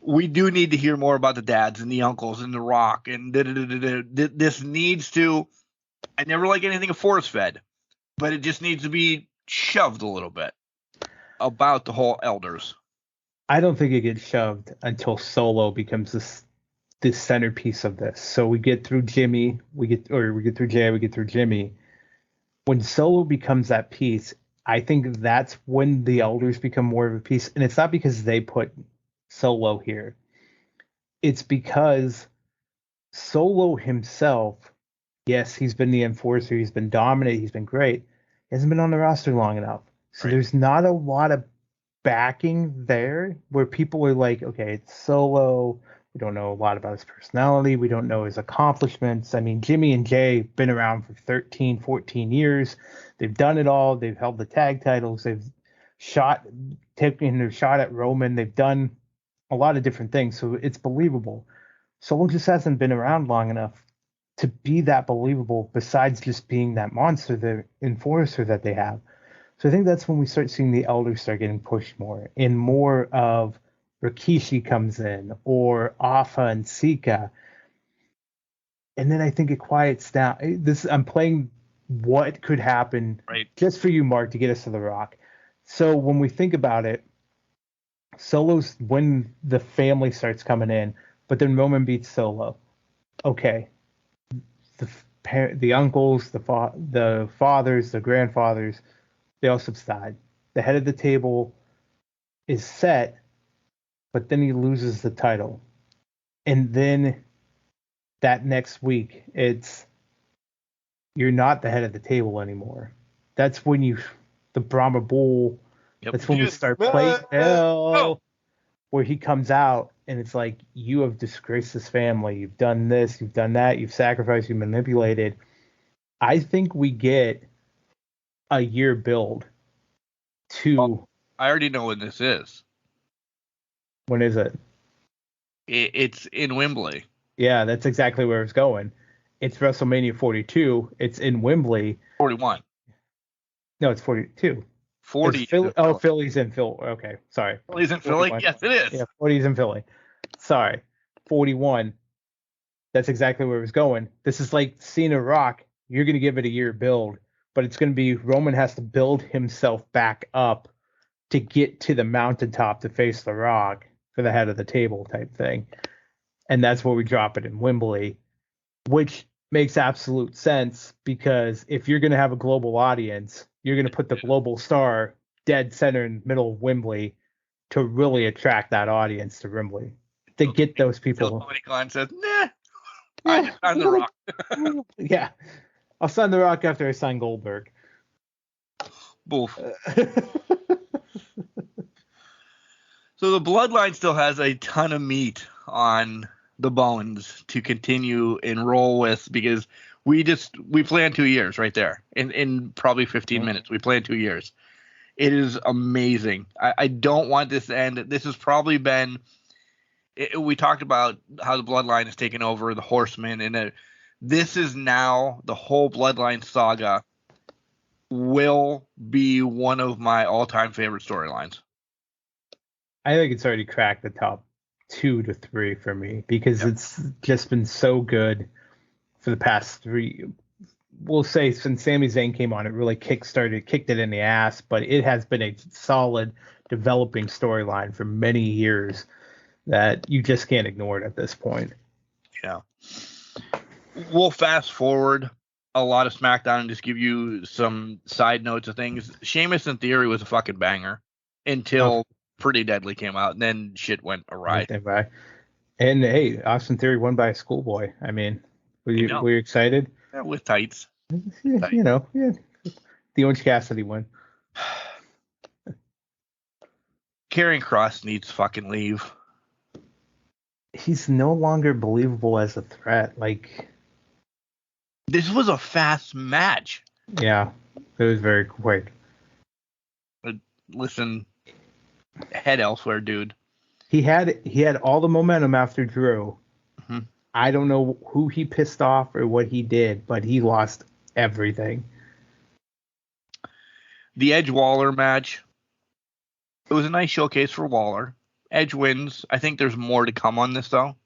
We do need to hear more about the dads and the uncles and The Rock. And this needs to, I never like anything force-fed, but it just needs to be shoved a little bit about the whole elders. I don't think it gets shoved until Solo becomes this centerpiece of this. So we get through Jimmy, we get through Jay, we get through Jimmy. When Solo becomes that piece, I think that's when the elders become more of a piece. And it's not because they put Solo here. It's because Solo himself, yes, he's been the enforcer, he's been dominant, he's been great. He hasn't been on the roster long enough. So Right. There's not a lot of backing there where people are like, okay, it's Solo. We don't know a lot about his personality. We don't know his accomplishments. I mean, Jimmy and Jay have been around for 13, 14 years. They've done it all. They've held the tag titles. They've taken their shot at Roman. They've done a lot of different things. So it's believable. Solo just hasn't been around long enough to be that believable besides just being that monster, the enforcer that they have. So I think that's when we start seeing the elders start getting pushed more, and more of Rikishi comes in, or Alpha and Sika. And then I think it quiets down. I'm playing what could happen just for you, Mark, to get us to The Rock. So when we think about it, Solo's when the family starts coming in, but then Roman beats Solo. Okay. The uncles, the fathers, the grandfathers, they all subside. The head of the table is set, but then he loses the title. And then that next week, you're not the head of the table anymore. That's when the Brahma Bull, that's when we start playing hell, where he comes out and it's like, you have disgraced this family. You've done this, you've done that, you've sacrificed, you've manipulated. I think we get a year build to. I already know when this is. When is it? It's in Wembley. Yeah, that's exactly where it's going. It's WrestleMania 42. It's in Wembley. 41. No, it's 42. 40. Philly's in Philly. Okay, sorry. Philly's in Philly? Yes, it is. Yeah, 40's in Philly. Sorry. 41. That's exactly where it was going. This is like Cena Rock. You're going to give it a year build, but it's going to be Roman has to build himself back up to get to the mountaintop to face The Rock for the head of the table type thing. And that's where we drop it in Wembley, which makes absolute sense, because if you're going to have a global audience, you're going to put the global star dead center in the middle of Wembley to really attract that audience to Wembley, to get those people. Tony Khan says, nah, I just signed The Rock. Yeah. I'll sign The Rock after I sign Goldberg. Boof. So the Bloodline still has a ton of meat on the bones to continue and roll with, because we plan 2 years right there in probably 15 minutes. We plan 2 years. It is amazing. I don't want this to end. This has probably been, we talked about how the Bloodline has taken over the Horsemen, and this is now the whole Bloodline saga will be one of my all-time favorite storylines. I think it's already cracked the top 2 to 3 for me because it's just been so good for the past 3. We'll say since Sami Zayn came on, it really kicked it in the ass, but it has been a solid developing storyline for many years that you just can't ignore it at this point. Yeah. We'll fast forward a lot of SmackDown and just give you some side notes of things. Sheamus in Theory was a fucking banger until Pretty Deadly came out, and then shit went awry. And hey, Austin Theory won by a schoolboy. I mean, were you excited? Yeah, with tights. Yeah, you know, the Orange Cassidy win. Karrion Kross needs to fucking leave. He's no longer believable as a threat. Like, this was a fast match. Yeah, it was very quick. But listen, head elsewhere, dude. He had all the momentum after Drew. Mm-hmm. I don't know who he pissed off or what he did, but he lost everything. The Edge Waller match. It was a nice showcase for Waller. Edge wins. I think there's more to come on this, though.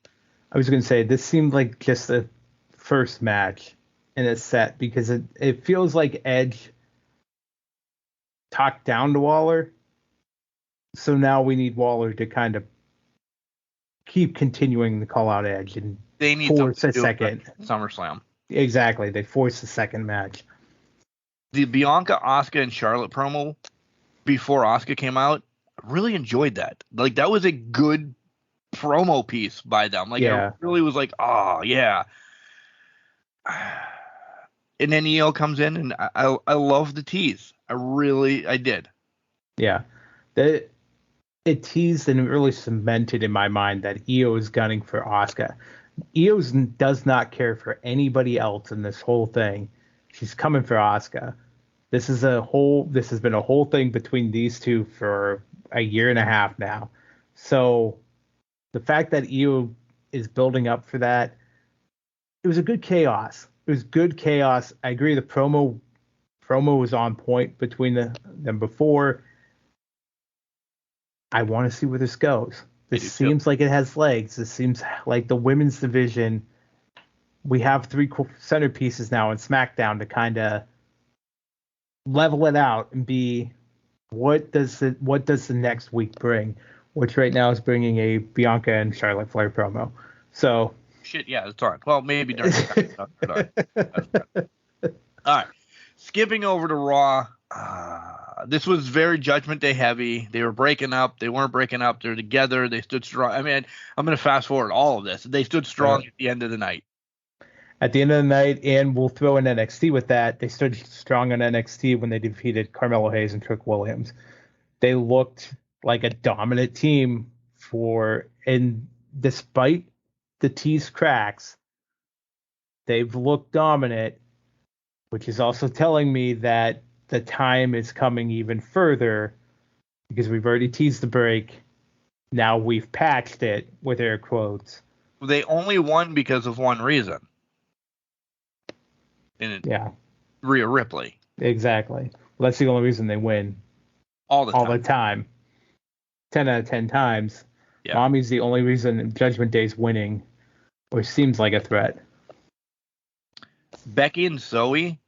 I was going to say, this seemed like just the first match in a set because it feels like Edge talked down to Waller. So now we need Waller to kind of keep continuing to call out Edge and they need force a second. SummerSlam. Exactly. They forced a second match. The Bianca, Asuka, and Charlotte promo before Asuka came out, I really enjoyed that. Like, that was a good promo piece by them. Like, it really was like, oh, yeah. And then EO comes in, and I love the tease. I did. Yeah. It teased and really cemented in my mind that EO is gunning for Asuka. EO does not care for anybody else in this whole thing. She's coming for Asuka. This has been a whole thing between these two for a year and a half now. So the fact that EO is building up for that, it was a good chaos. It was good chaos. I agree. The promo was on point between them before. I want to see where this goes. This seems like it has legs. This seems like the women's division. We have 3 centerpieces now in SmackDown to kind of level it out and be what does the next week bring? Which right now is bringing a Bianca and Charlotte Flair promo. So shit, yeah, it's on. Well, maybe during the time. All right, skipping over to Raw. This was very Judgment Day heavy. They were breaking up. They weren't breaking up. They're together. They stood strong. I mean, I'm going to fast forward all of this. They stood strong at the end of the night. At the end of the night, and we'll throw in NXT with that. They stood strong on NXT when they defeated Carmelo Hayes and Trick Williams. They looked like a dominant team and despite the tease cracks, they've looked dominant, which is also telling me that the time is coming even further because we've already teased the break. Now we've patched it with air quotes. They only won because of one reason. Rhea Ripley. Exactly. Well, that's the only reason they win. All the time. 10 out of 10 times. Yeah. Mommy's the only reason Judgment Day's winning, or seems like a threat. Becky and Zoe,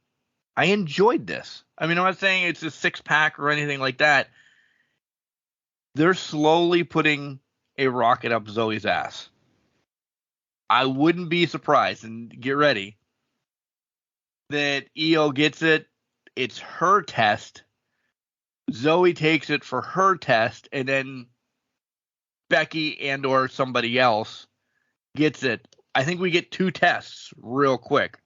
I enjoyed this. I mean, I'm not saying it's a 6-pack or anything like that. They're slowly putting a rocket up Zoe's ass. I wouldn't be surprised, and get ready, that EO gets it. It's her test. Zoe takes it for her test, and then Becky and or somebody else gets it. I think we get 2 tests real quick.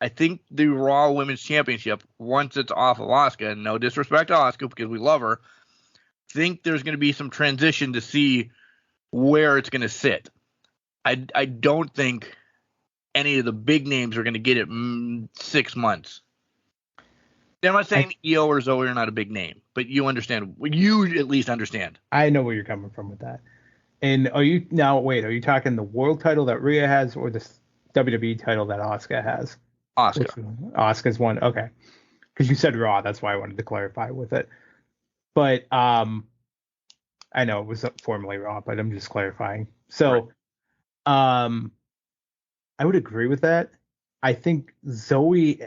I think the Raw Women's Championship, once it's off of Asuka, and no disrespect to Asuka because we love her, think there's going to be some transition to see where it's going to sit. I don't think any of the big names are going to get it 6 months. I'm not saying EO or Zoe are not a big name, but you understand. You at least understand. I know where you're coming from with that. And are you talking the world title that Rhea has or the WWE title that Asuka has? Asuka. Asuka's one. Okay. because you said Raw. That's why I wanted to clarify with it. But I know it was formerly Raw, but I'm just clarifying. So, I would agree with that. I think Zoe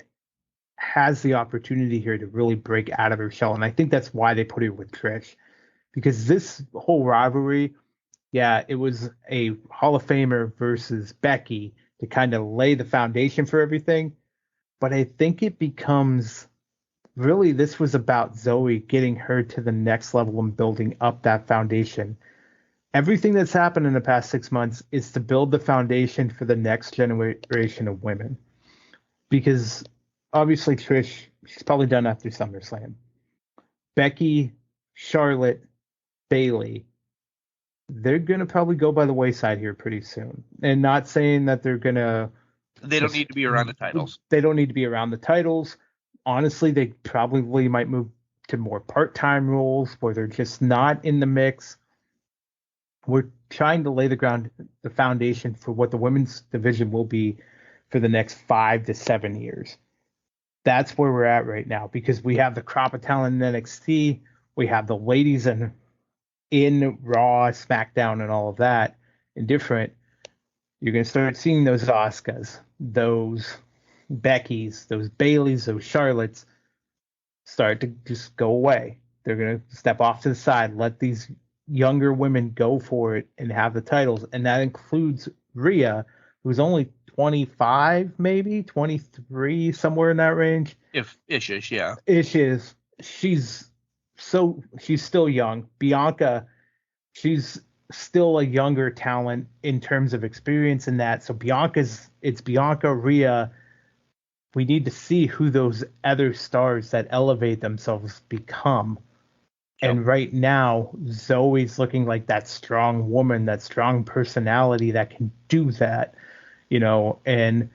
has the opportunity here to really break out of her shell, and I think that's why they put her with Trish, because this whole rivalry, yeah, it was a Hall of Famer versus Becky to kind of lay the foundation for everything, but I think it becomes really this was about Zoe getting her to the next level and building up that foundation. Everything that's happened in the past 6 months is to build the foundation for the next generation of women. Because obviously Trish, she's probably done after SummerSlam. Becky, Charlotte, Bayley, they're going to probably go by the wayside here pretty soon. And not saying that they're going to... They don't need to be around the titles. They don't need to be around the titles. Honestly, they probably might move to more part-time roles where they're just not in the mix. We're trying to lay the foundation for what the women's division will be for the next 5 to 7 years. That's where we're at right now, because we have the crop of talent in NXT, we have the ladies in Raw, SmackDown, and all of that, and different. You're going to start seeing those Asukas, those Beckys, those Baileys, those Charlottes start to just go away. They're going to step off to the side, let these younger women go for it and have the titles. And that includes Rhea, who's only 25, maybe 23, somewhere in that range. Ish, yeah. Ish. She's still young. Bianca, she's still a younger talent in terms of experience in that. So it's Bianca, Rhea. We need to see who those other stars that elevate themselves become. Yep. And right now, Zoe's looking like that strong woman, that strong personality that can do that, and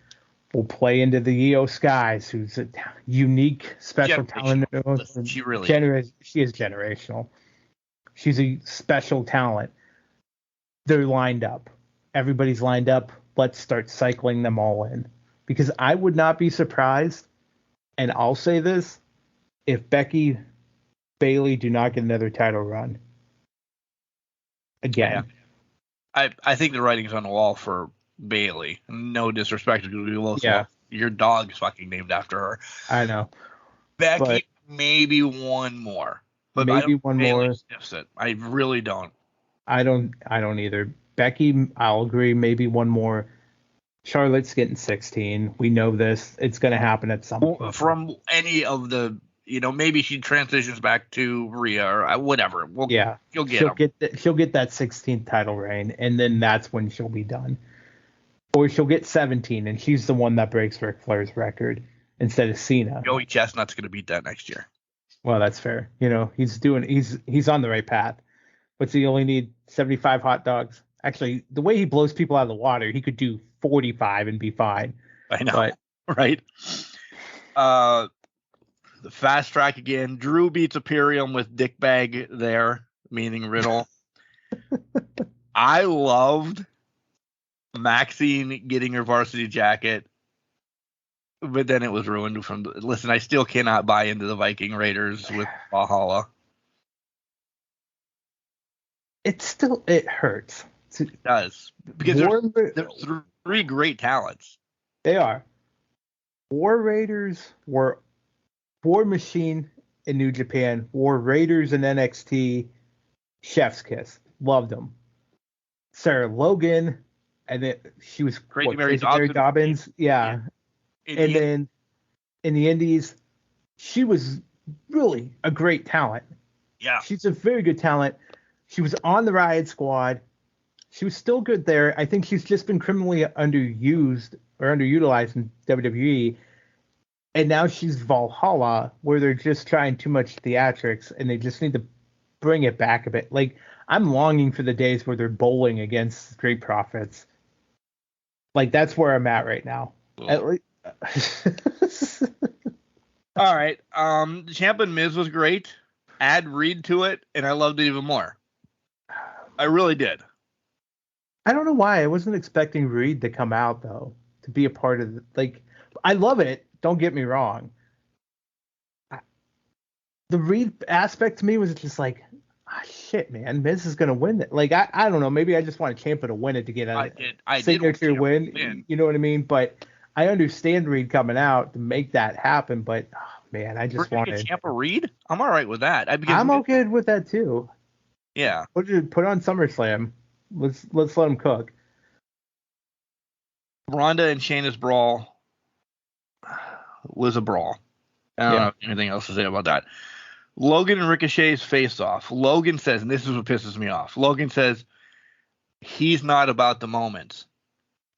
will play into the Io Skies, who's a unique, special talent. She really she is generational. She's a special talent. They're lined up. Everybody's lined up. Let's start cycling them all in. Because I would not be surprised, and I'll say this, if Becky, Bayley do not get another title run again. Yeah. I think the writing's on the wall for Bayley. No disrespect to Lulu. Yeah. Your dog's fucking named after her. I know. Becky, maybe one more. But maybe one more. Sniffs it. I really don't. I don't either. Becky, I'll agree, maybe one more. Charlotte's getting 16. We know this. It's going to happen at some point. From any of the, maybe she transitions back to Rhea or whatever. She'll get that 16th title reign, and then that's when she'll be done. Or she'll get 17, and she's the one that breaks Ric Flair's record instead of Cena. Joey Chestnut's going to beat that next year. Well, that's fair. He's on the right path. What's he only need 75 hot dogs? Actually, the way he blows people out of the water, he could do 45 and be fine. I know, right? The fast track again. Drew beats Imperium with dickbag there, meaning Riddle. I loved Maxine getting her varsity jacket, but then it was ruined listen, I still cannot buy into the Viking Raiders with Valhalla. It hurts. It does. Because there's 3 great talents. They are. War Raiders were War Machine in New Japan, War Raiders in NXT, chef's kiss. Loved them. Sarah Logan, and then she was Crazy Mary Dobbins. Yeah. And then in the Indies, she was really a great talent. Yeah. She's a very good talent. She was on the Riot Squad. She was still good there. I think she's just been criminally underutilized in WWE. And now she's Valhalla, where they're just trying too much theatrics, and they just need to bring it back a bit. Like, I'm longing for the days where they're bowling against Street Profits. Like, that's where I'm at right now. At least. All right. Ciampa and Miz was great. Add Reed to it, and I loved it even more. I really did. I don't know why. I wasn't expecting Reed to come out, though, to be a part of it. Like, I love it. Don't get me wrong. the Reed aspect to me was just like, shit, man, Miz is gonna win it. Like I don't know, maybe I just want Ciampa to win it to get a signature win. You know what I mean? But I understand Reed coming out to make that happen. But man, I just wanted Ciampa Reed. I'm all right with that. I'm okay with that too. Yeah. Put on SummerSlam. Let's let them cook. Ronda and Shayna's brawl was a brawl. I don't have anything else to say about that. Logan and Ricochet's face off. Logan says, and this is what pisses me off. Logan says he's not about the moments.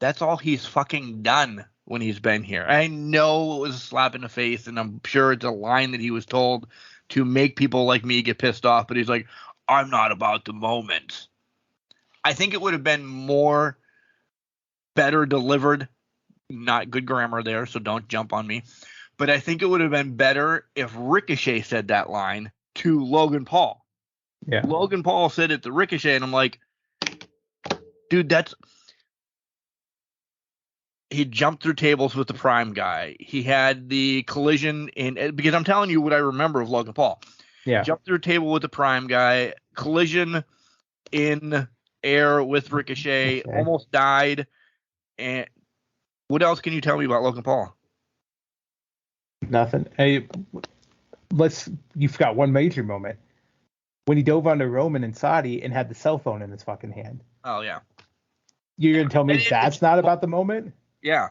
That's all he's fucking done when he's been here. I know it was a slap in the face, and I'm sure it's a line that he was told to make people like me get pissed off, but he's like, I'm not about the moments. I think it would have been better delivered. Not good grammar there, so don't jump on me. But I think it would have been better if Ricochet said that line to Logan Paul. Yeah. Logan Paul said it to Ricochet, and I'm like, dude, he jumped through tables with the Prime guy. He had the collision because I'm telling you what I remember of Logan Paul. Yeah. Jumped through a table with the Prime guy, collision in air with Ricochet, almost died. And what else can you tell me about Logan Paul? Nothing. Hey, you forgot one major moment when he dove onto Roman and Saudi and had the cell phone in his fucking hand. Oh yeah. You're gonna tell me that's not about the moment? Yeah.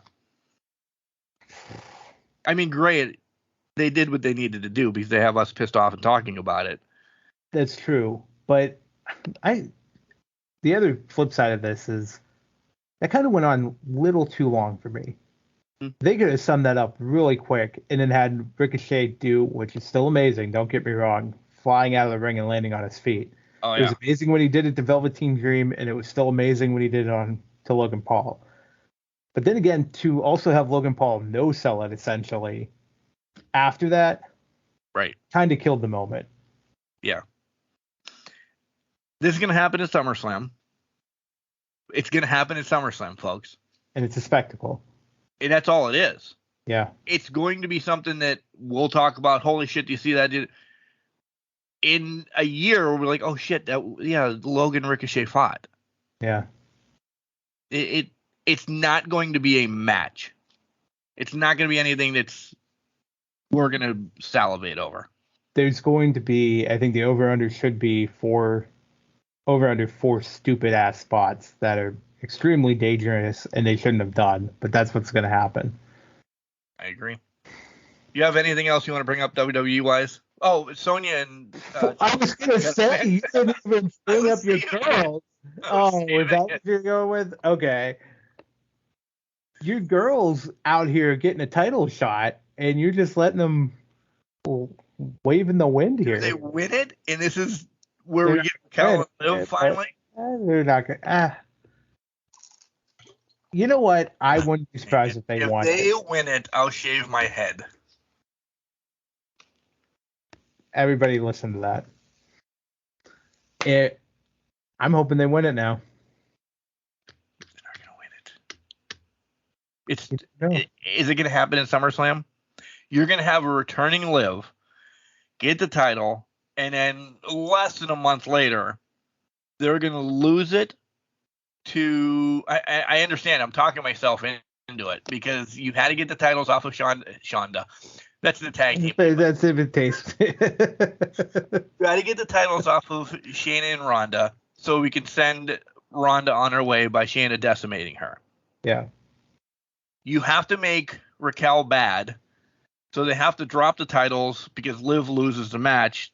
I mean, great. They did what they needed to do because they have us pissed off and talking about it. That's true, but the other flip side of this is that kind of went on a little too long for me. They could have summed that up really quick and then had Ricochet do, which is still amazing, don't get me wrong, flying out of the ring and landing on his feet. Oh, yeah. It was amazing when he did it to Velveteen Dream, and it was still amazing when he did it to Logan Paul. But then again, to also have Logan Paul no-sell it, essentially, after that, right, kind of killed the moment. Yeah. This is going to happen at SummerSlam. It's going to happen at SummerSlam, folks. And it's a spectacle. And that's all it is. Yeah. It's going to be something that we'll talk about. Holy shit, do you see that? In a year, we're like, oh shit, Logan Ricochet fought. Yeah. It's not going to be a match. It's not going to be anything we're going to salivate over. There's going to be, I think the over-under should be 4 stupid ass spots that are extremely dangerous and they shouldn't have done, but that's what's going to happen. I agree. You have anything else you want to bring up WWE wise? Oh, Sonya and I was going to say you didn't even bring up your girls. Oh, is that what you're going with? Okay. Your girls out here getting a title shot and you're just letting them wave in the wind here. They win it, and this is where we get Cal and Liv finally. They're not going to. You know what? I wouldn't be surprised if they won. If they win it, I'll shave my head. Everybody listen to that. I'm hoping they win it now. They're not going to win it. Is it going to happen in SummerSlam? You're going to have a returning Liv, get the title, and then less than a month later, they're going to lose it to. I understand. I'm talking myself into it because you had to get the titles off of Shonda. That's the tag team. That's if it tastes. You had to get the titles off of Shayna and Ronda so we can send Ronda on her way by Shayna decimating her. Yeah. You have to make Raquel bad, so they have to drop the titles because Liv loses the match.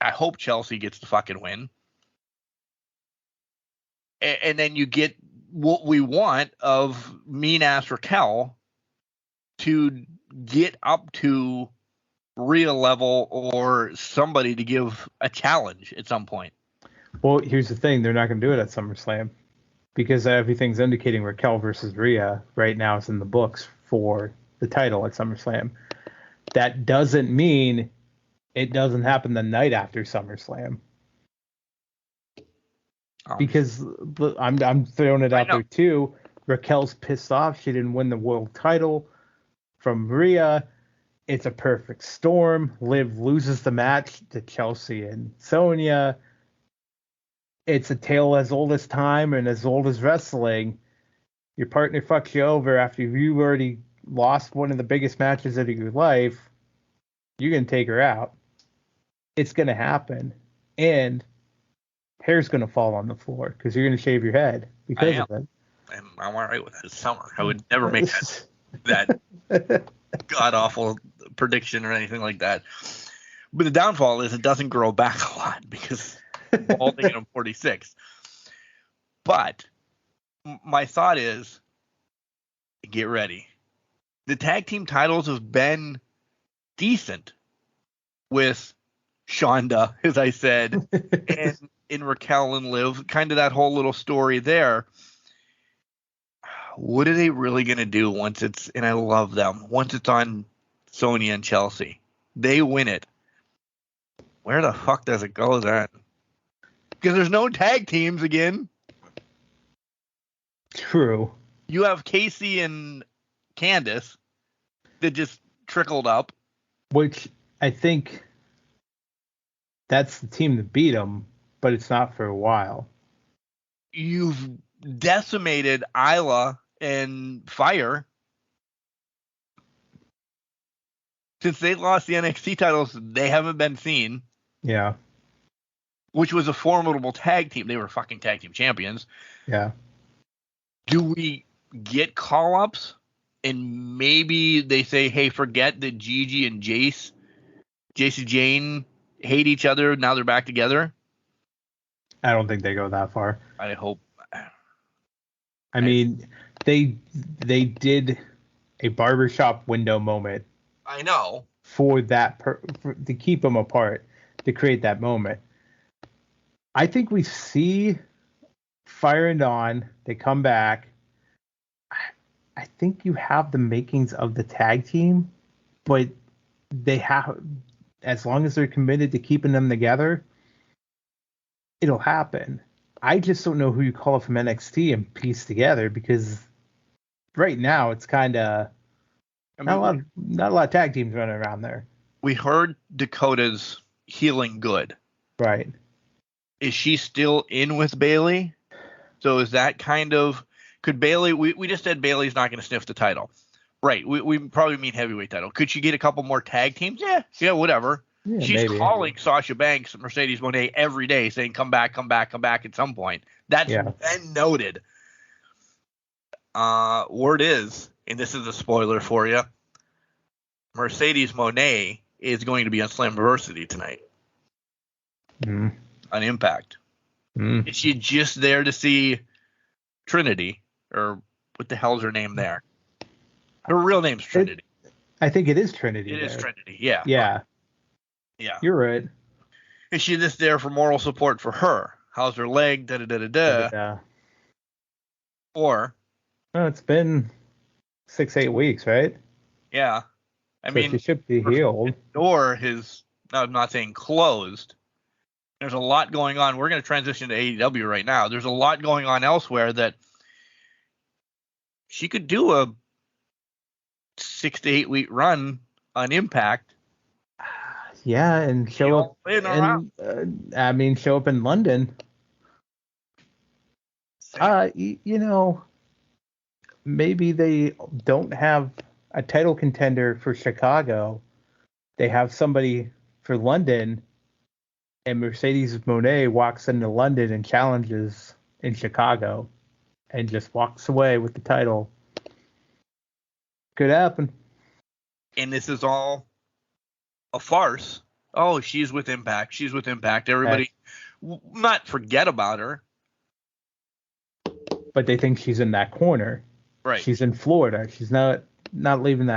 I hope Chelsea gets the fucking win. And then you get what we want of mean-ass Raquel to get up to Rhea level or somebody to give a challenge at some point. Well, here's the thing. They're not going to do it at SummerSlam because everything's indicating Raquel versus Rhea right now is in the books for the title at SummerSlam. That doesn't mean it doesn't happen the night after SummerSlam. Because I'm throwing it out there too. Raquel's pissed off. She didn't win the world title from Rhea. it's a perfect storm. Liv loses the match to Chelsea and Sonya. It's a tale as old as time and as old as wrestling. Your partner fucks you over after you've already lost one of the biggest matches of your life. You're going to take her out. It's going to happen. And hair's going to fall on the floor because you're going to shave your head because of it. I'm all right with that. It's summer. I would never make that god-awful prediction or anything like that. But the downfall is it doesn't grow back a lot because balding at 46. But my thought is, get ready. The tag team titles have been decent with Shonda, as I said, and in Raquel and Liv, kind of that whole little story there. What are they really going to do once it's, and I love them, once it's on Sonya and Chelsea? They win it. Where the fuck does it go then? Because there's no tag teams again. True. You have Casey and Candice that just trickled up. Which I think that's the team that beat them, but it's not for a while. You've decimated Isla and Fire. Since they lost the NXT titles, they haven't been seen. Yeah. Which was a formidable tag team. They were fucking tag team champions. Yeah. Do we get call-ups? And maybe they say, hey, forget that Gigi and Jace Jane hate each other. Now they're back together. I don't think they go that far. I hope. I mean, they did a barbershop window moment. I know. For that, to keep them apart, to create that moment. I think we see Fire and Dawn. They come back. I think you have the makings of the tag team, but they have, as long as they're committed to keeping them together, it'll happen. I just don't know who you call up from NXT and piece together, because right now it's kind of not a lot of tag teams running around there. We heard Dakota's healing good. Right. Is she still in with Bayley? So is that kind of, could Bayley, we just said Bayley's not going to sniff the title. Right. We probably mean heavyweight title. Could she get a couple more tag teams? Yeah, whatever. Yeah, she's maybe calling Sasha Banks, Mercedes Moné every day saying, come back at some point. That's been noted. Word is, and this is a spoiler for you, Mercedes Moné is going to be on Slammiversary tonight. On Impact. Is she just there to see Trinity? Or what the hell's her name there? Her real name's Trinity. I think it is Trinity. It is Trinity, yeah. Yeah. Yeah. You're right. Is she just there for moral support for her? How's her leg? Da-da-da-da-da. Or... Well, it's been 6-8 weeks, right? Yeah. I mean, she should be healed. The door is, I'm not saying closed. There's a lot going on. We're going to transition to AEW right now. There's a lot going on elsewhere that she could do a 6 to 8 week run on Impact. Yeah, and show up show up in London. Maybe they don't have a title contender for Chicago. They have somebody for London, and Mercedes Moné walks into London and challenges in Chicago and just walks away with the title. Could happen. And this is all a farce. Oh, she's with Impact. Everybody not forget about her. But they think she's in that corner. Right. She's in Florida. She's not living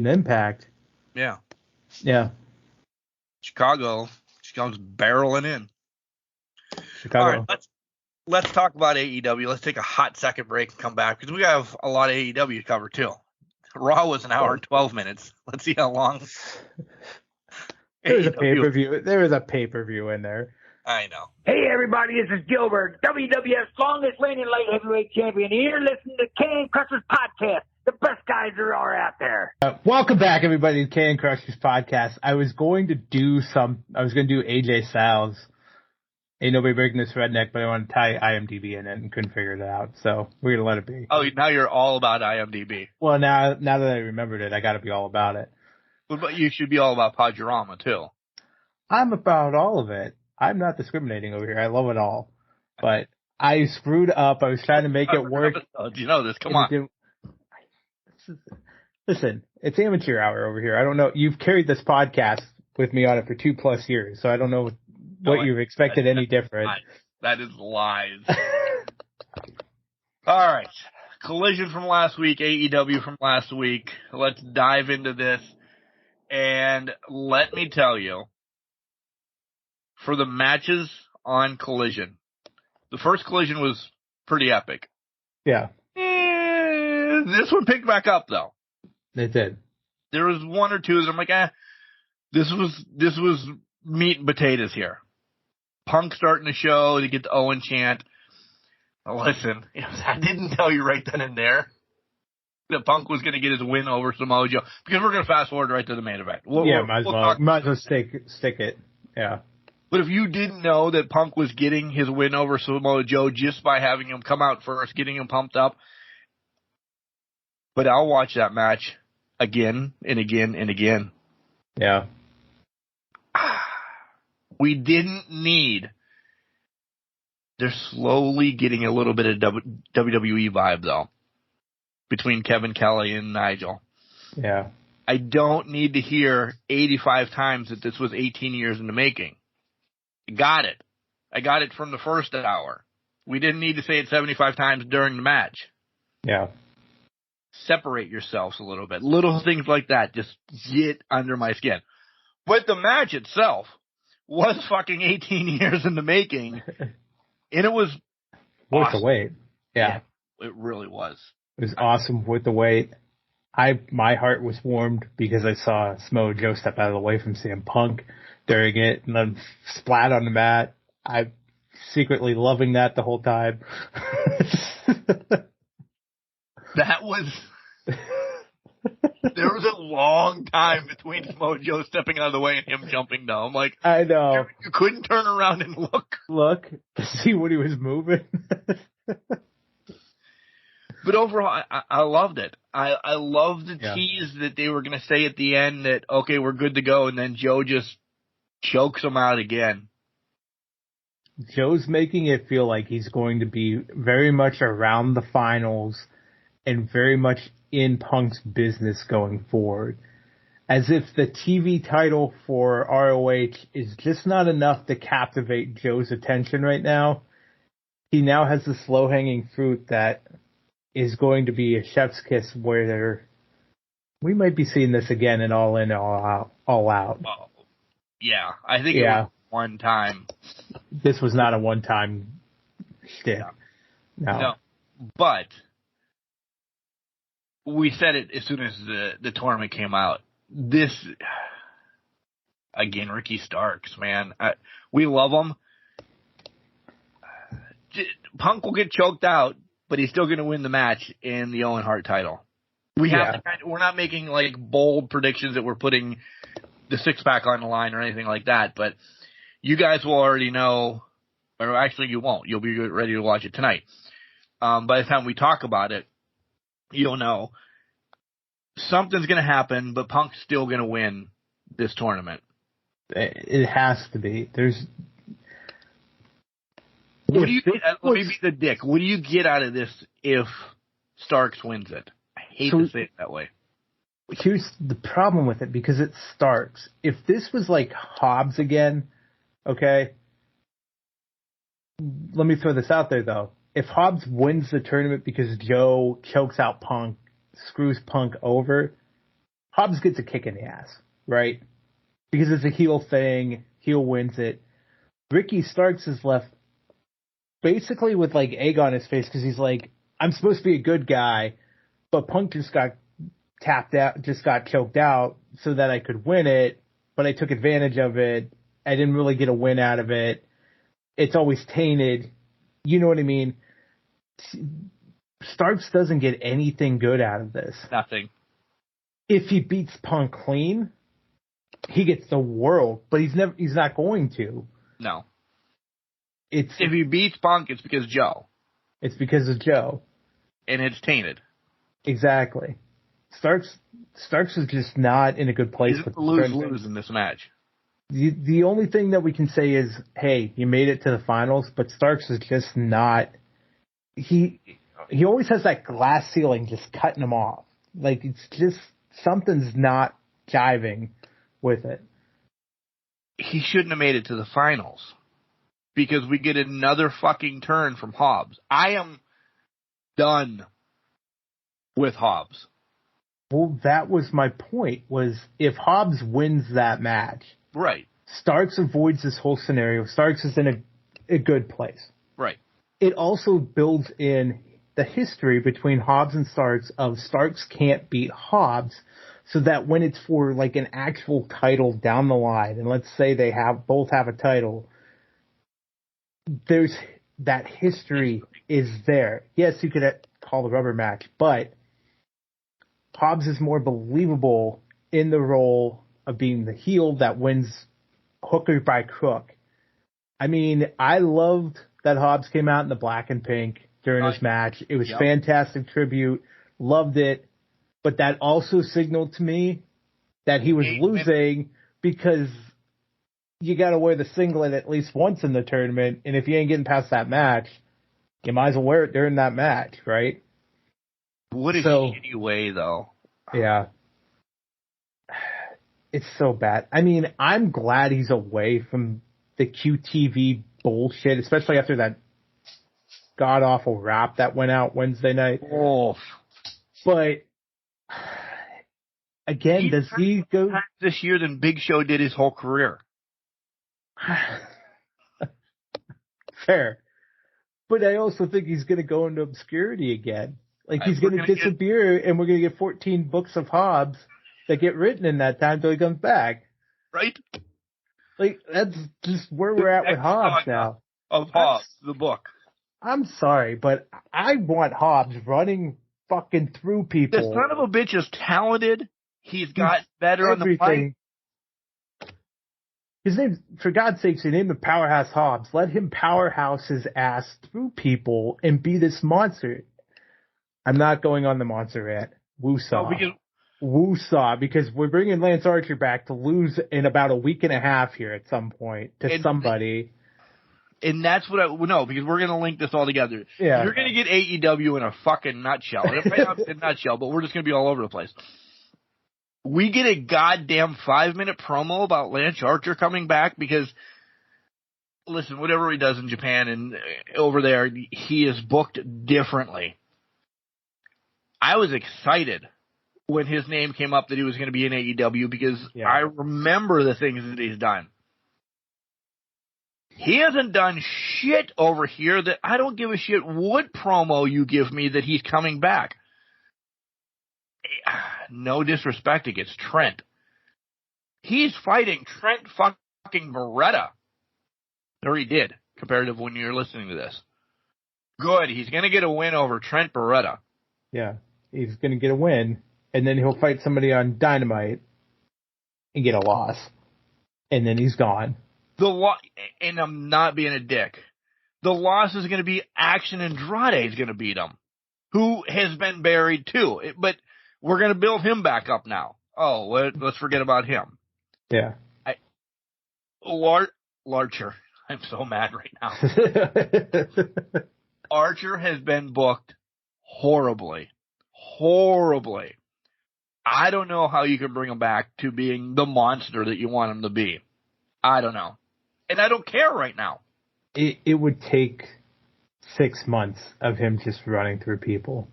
Impact. Yeah. Yeah. Chicago's barreling in. Chicago. All right, let's talk about AEW. Let's take a hot second break and come back because we have a lot of AEW to cover too. Raw was an hour and 12 minutes. Let's see how long. There was a pay-per-view. There was a pay-per-view in there. I know. Hey, everybody, this is Gilbert, WWF's longest reigning light heavyweight champion. You're listening to Can Crushers Podcast, the best guys there are out there. Welcome back, everybody, to Can Crushers Podcast. I was going to do AJ Styles. Ain't nobody breaking this redneck, but I want to tie IMDb in it and couldn't figure it out. So we're going to let it be. Oh, now you're all about IMDb. Well, now that I remembered it, I got to be all about it. But you should be all about Podurama, too. I'm about all of it. I'm not discriminating over here. I love it all. But I screwed up. I was trying to make it work. You know this. Come on. Listen, it's amateur hour over here. I don't know. You've carried this podcast with me on it for 2+ years, so I don't know what you've expected any different. That is lies. All right. Collision from last week, AEW from last week. Let's dive into this. And let me tell you, for the matches on Collision, the first Collision was pretty epic. Yeah. This one picked back up, though. It did. There was one or two that I'm like, this was meat and potatoes here. Punk starting the show to get the Owen chant. Listen, I didn't tell you right then and there that Punk was going to get his win over Samoa Joe, because we're going to fast forward right to the main event. Might as well stick it. Yeah. But if you didn't know that Punk was getting his win over Samoa Joe just by having him come out first, getting him pumped up, but I'll watch that match again and again and again. Yeah. We didn't need. They're slowly getting a little bit of WWE vibe, though, between Kevin Kelly and Nigel. Yeah. I don't need to hear 85 times that this was 18 years in the making. I got it. I got it from the first hour. We didn't need to say it 75 times during the match. Yeah. Separate yourselves a little bit. Little things like that just get under my skin. But the match itself was fucking 18 years in the making, and it was worth awesome. The wait. Yeah. It really was. It was awesome with the wait. My heart was warmed because I saw Samoa Joe step out of the way from CM Punk during it and then splat on the mat. I'm secretly loving that the whole time. That was... There was a long time between Samoa Joe stepping out of the way and him jumping down. Like, I know. You couldn't turn around and look to see what he was moving. But overall, I loved it. I loved the tease that they were going to say at the end that, okay, we're good to go, and then Joe just chokes him out again. Joe's making it feel like he's going to be very much around the finals and very much in Punk's business going forward. As if the TV title for ROH is just not enough to captivate Joe's attention right now. He now has this low-hanging fruit that is going to be a chef's kiss where we might be seeing this again in All In, All Out. Well, yeah, I think it was one time. This was not a one-time shtick. No. But we said it as soon as the tournament came out. This, again, Ricky Starks, man. We love him. Punk will get choked out, but he's still going to win the match in the Owen Hart title. We're not making like bold predictions that we're putting the six-pack on the line or anything like that, but you guys will already know, or actually you won't. You'll be ready to watch it tonight. By the time we talk about it, you'll know something's going to happen, but Punk's still going to win this tournament. It has to be. Let me be the dick. What do you get out of this if Starks wins it? I hate to say it that way. Here's the problem with it, because it's Starks. If this was like Hobbs again, okay? Let me throw this out there, though. If Hobbs wins the tournament because Joe chokes out Punk, screws Punk over, Hobbs gets a kick in the ass, right? Because it's a heel thing. Heel wins it. Ricky Starks is left basically with like egg on his face because he's like, I'm supposed to be a good guy, but Punk just got tapped out, just got choked out so that I could win it, but I took advantage of it. I didn't really get a win out of it. It's always tainted. You know what I mean? Starks doesn't get anything good out of this. Nothing. If he beats Punk clean, he gets the world, but he's not going to. No. If he beats Punk, it's because Joe. It's because of Joe. And it's tainted. Exactly. Starks is just not in a good place. He's lose in this match. The only thing that we can say is, hey, you made it to the finals, but Starks is just not. He always has that glass ceiling just cutting him off. Like, it's just something's not jiving with it. He shouldn't have made it to the finals because we get another fucking turn from Hobbs. I am done with Hobbs. Well, that was my point, was if Hobbs wins that match, right, Starks avoids this whole scenario. Starks is in a good place. Right. It also builds in the history between Hobbs and Starks of Starks can't beat Hobbs, so that when it's for like an actual title down the line, and let's say they both have a title, there's that history is there. Yes, you could call the rubber match, but Hobbs is more believable in the role of being the heel that wins hook or by crook. I mean, I loved that Hobbs came out in the black and pink during this match. It was fantastic tribute. Loved it. But that also signaled to me that he was losing because you got to wear the singlet at least once in the tournament. And if you ain't getting past that match, you might as well wear it during that match, right? What a shitty way, though. Yeah. It's so bad. I mean, I'm glad he's away from the QTV bullshit, especially after that god-awful rap that went out Wednesday night. Oh. But, again, does he go... this year than Big Show did his whole career. Fair. But I also think he's going to go into obscurity again. Like, he's going to disappear, and we're going to get 14 books of Hobbs that get written in that time till he comes back. Right? Like, that's just where we're at with Hobbs now. Of Hobbs, the book. I'm sorry, but I want Hobbs running fucking through people. The son of a bitch is talented. He's got better everything. On the fight. His name, for God's sakes, he named him Powerhouse Hobbs. Let him powerhouse his ass through people and be this monster. I'm not going on the monster rant. Woosah. Woosah, because we're bringing Lance Archer back to lose in about a week and a half here at some point to somebody. And that's what because we're going to link this all together. Yeah. You're going to get AEW in a fucking nutshell. It might not be a nutshell, but we're just going to be all over the place. We get a goddamn 5-minute promo about Lance Archer coming back because, listen, whatever he does in Japan and over there, he is booked differently. I was excited when his name came up that he was going to be in AEW because I remember the things that he's done. He hasn't done shit over here that I don't give a shit what promo you give me that he's coming back. No disrespect against Trent. He's fighting Trent fucking Beretta. Or he did, compared to when you're listening to this. Good. He's going to get a win over Trent Beretta. Yeah. He's going to get a win, and then he'll fight somebody on Dynamite and get a loss. And then he's gone. And I'm not being a dick. The loss is going to be Action Andrade is going to beat him, who has been buried too. But we're going to build him back up now. Oh, let's forget about him. Yeah. Larcher. I'm so mad right now. Archer has been booked horribly. Horribly. I don't know how you can bring him back to being the monster that you want him to be. I don't know. And I don't care right now. It would take 6 months of him just running through people.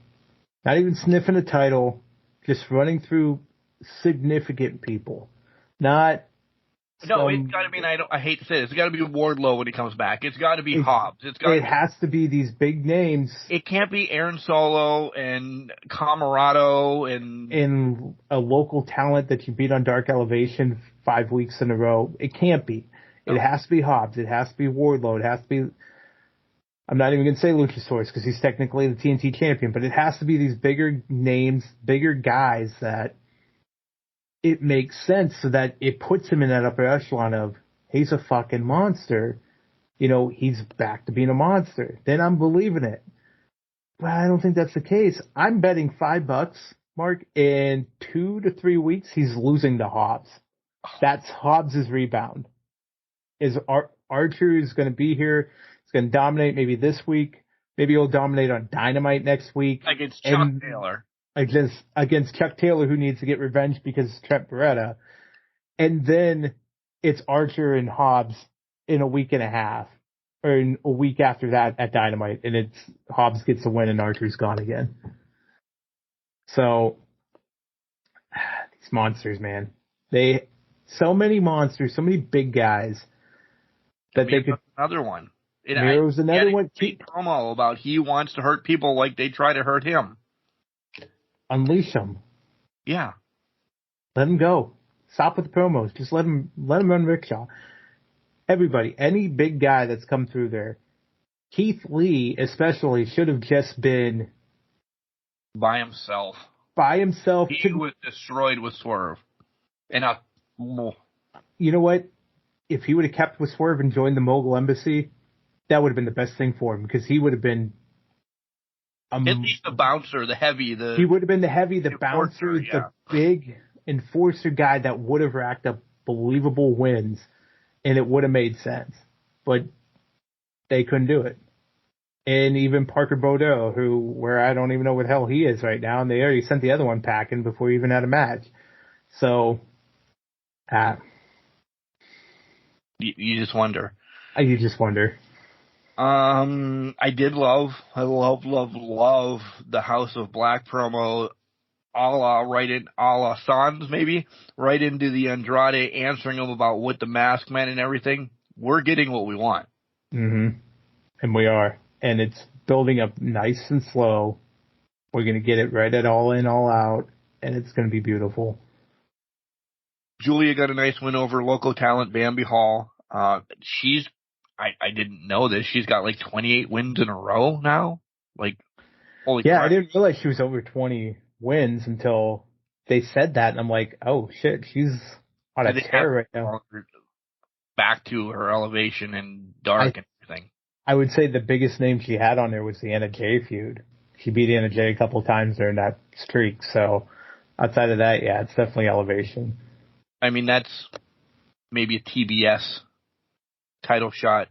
Not even sniffing a title, just running through significant people. Not... No, it's got to be, I hate to say this, it's got to be Wardlow when he comes back. It's got to be Hobbs. It has to be these big names. It can't be Aaron Solo and Camarado and... In a local talent that you beat on Dark Elevation 5 weeks in a row. It can't be. No. It has to be Hobbs. It has to be Wardlow. It has to be... I'm not even going to say Luchasaurus because he's technically the TNT champion, but it has to be these bigger names, bigger guys that it makes sense so that it puts him in that upper echelon of, he's a fucking monster. You know, he's back to being a monster. Then I'm believing it. But I don't think that's the case. I'm betting $5, Mark, in 2 to 3 weeks, he's losing to Hobbs. That's Hobbs' rebound. Archer is going to be here. He's going to dominate maybe this week. Maybe he'll dominate on Dynamite next week. Against Chuck Taylor. Against Chuck Taylor, who needs to get revenge because of Trent Beretta. And then it's Archer and Hobbs in a week and a half. Or in a week after that at Dynamite. And it's Hobbs gets a win and Archer's gone again. So, these monsters, man. So many monsters, so many big guys. That they could. Another one. Miro's another one. Keep promo about he wants to hurt people like they try to hurt him. Unleash him. Yeah. Let him go. Stop with the promos. Just let him run rickshaw. Everybody, any big guy that's come through there, Keith Lee especially should have just been by himself. He was destroyed with Swerve. And you know what? If he would have kept with Swerve and joined the Mogul Embassy, that would have been the best thing for him because he would have been at least the bouncer, the heavy, he would have been the heavy, the bouncer, yeah. The big enforcer guy that would have racked up believable wins, and it would have made sense. But they couldn't do it. And even Parker Boudreaux, where I don't even know where the hell he is right now, and they already sent the other one packing before he even had a match. So, you just wonder. You just wonder. I love the House of Black promo, a la Sans maybe, right into the Andrade answering him about what the mask meant and everything. We're getting what we want. Mm-hmm. And we are. And it's building up nice and slow. We're going to get it right at All In, All Out, and it's going to be beautiful. Julia got a nice win over local talent Bambi Hall. I didn't know this. She's got like 28 wins in a row now. Like, holy crap. I didn't realize she was over 20 wins until they said that, and I'm like, oh shit, she's on a tear right now. Back to her elevation and dark and everything. I would say the biggest name she had on there was the Anna Jay feud. She beat Anna Jay a couple times during that streak. So outside of that, yeah, it's definitely elevation. I mean, that's maybe a TBS title shot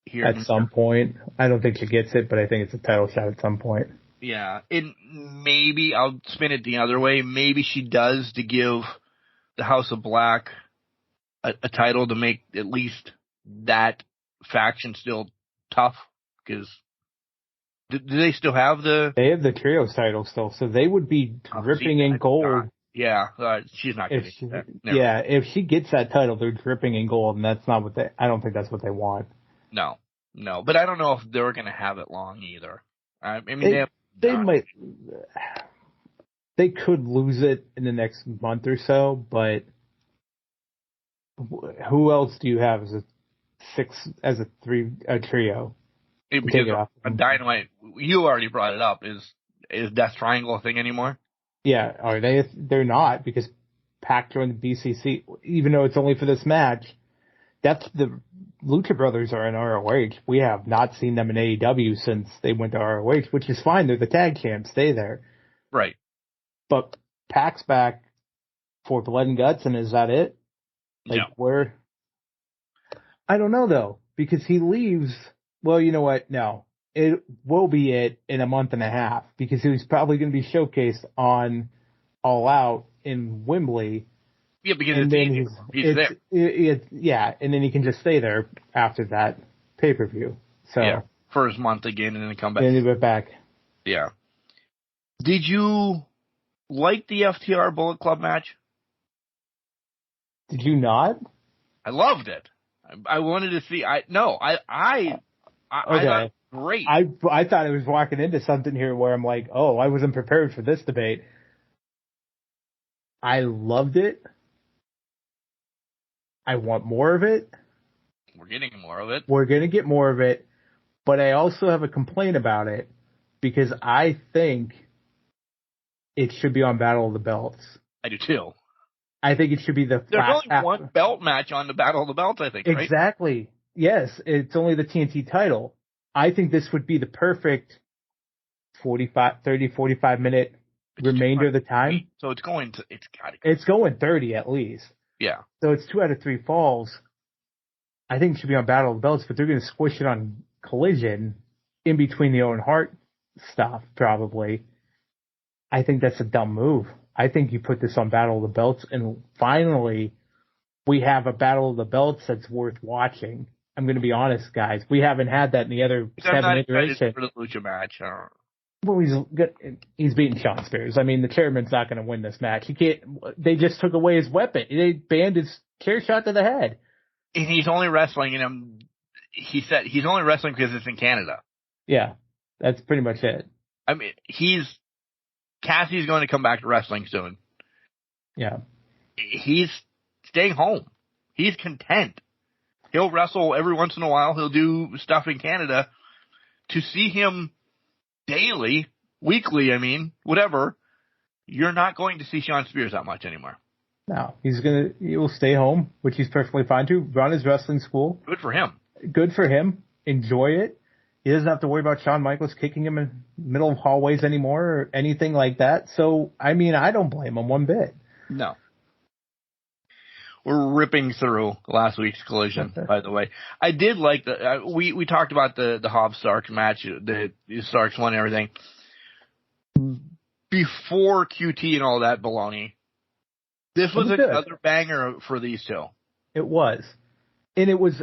here. At some point. I don't think she gets it, but I think it's a title shot at some point. Yeah. And maybe I'll spin it the other way. Maybe she does to give the House of Black a title to make at least that faction still tough, because do they still have They have the trios title still, so they would be dripping in gold. Yeah, she's not going to that. Yeah, if she gets that title, they're dripping in gold, and that's not what I don't think that's what they want. No, but I don't know if they're going to have it long either. I mean, they could lose it in the next month or so, but who else do you have as a trio? Because on Dynamite, you already brought it up. Is Death Triangle a thing anymore? Yeah, are they? They're not, because Pac joined the BCC, even though it's only for this match. That's the Lucha Brothers are in ROH. We have not seen them in AEW since they went to ROH, which is fine. They're the tag champs. Stay there. Right. But Pac's back for Blood and Guts, and is that it? Where? I don't know, though, because he leaves. Well, you know what? No. It will be it in a month and a half, because he was probably going to be showcased on All Out in Wembley. Yeah, because he's there. Yeah, and then he can just stay there after that pay-per-view. So yeah, for his month again, and then come back. And then get back. Yeah. Did you like the FTR Bullet Club match? Did you not? I loved it. I wanted to see. I thought it was great. I thought I was walking into something here where I'm like, oh, I wasn't prepared for this debate. I loved it. I want more of it. We're getting more of it. We're going to get more of it. But I also have a complaint about it because I think it should be on Battle of the Belts. I do too. I think it should be the There's only one belt match on the Battle of the Belts, I think, right? Exactly. Yes, it's only the TNT title. I think this would be the perfect 45 minute remainder of the time. So it's going 30 at least. Yeah. So it's 2 out of 3 falls. I think it should be on Battle of the Belts, but they're going to squish it on Collision in between the Owen Hart stuff, probably. I think that's a dumb move. I think you put this on Battle of the Belts, and finally we have a Battle of the Belts that's worth watching. I'm going to be honest, guys. We haven't had that in the other 7 iterations. For the Lucha match. Well, he's beating Shawn Spears. I mean, the chairman's not going to win this match. He can't. They just took away his weapon. They banned his chair shot to the head. And he's only wrestling he said he's only wrestling because it's in Canada. Yeah, that's pretty much it. I mean, Cassie's going to come back to wrestling soon. Yeah. He's staying home. He's content. He'll wrestle every once in a while. He'll do stuff in Canada. To see him daily, weekly, whatever, you're not going to see Shawn Spears that much anymore. No, he will stay home, which he's perfectly fine to. Run his wrestling school. Good for him. Good for him. Enjoy it. He doesn't have to worry about Shawn Michaels kicking him in the middle of hallways anymore or anything like that. So, I don't blame him one bit. No. We're ripping through last week's Collision, by the way. I did like we talked about the Hobbs-Starks match, the Starks won everything. Before QT and all that baloney, this was another banger for these two. It was. And it was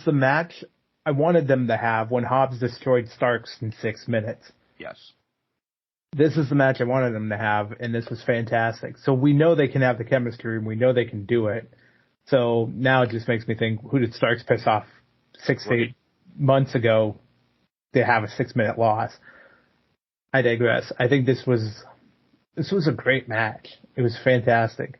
the match I wanted them to have when Hobbs destroyed Starks in 6 minutes. Yes. This is the match I wanted them to have, and this was fantastic. So we know they can have the chemistry, and we know they can do it. So now it just makes me think, who did Starks piss off 6 to 8 months ago to have a 6-minute loss? I digress. I think this was a great match. It was fantastic.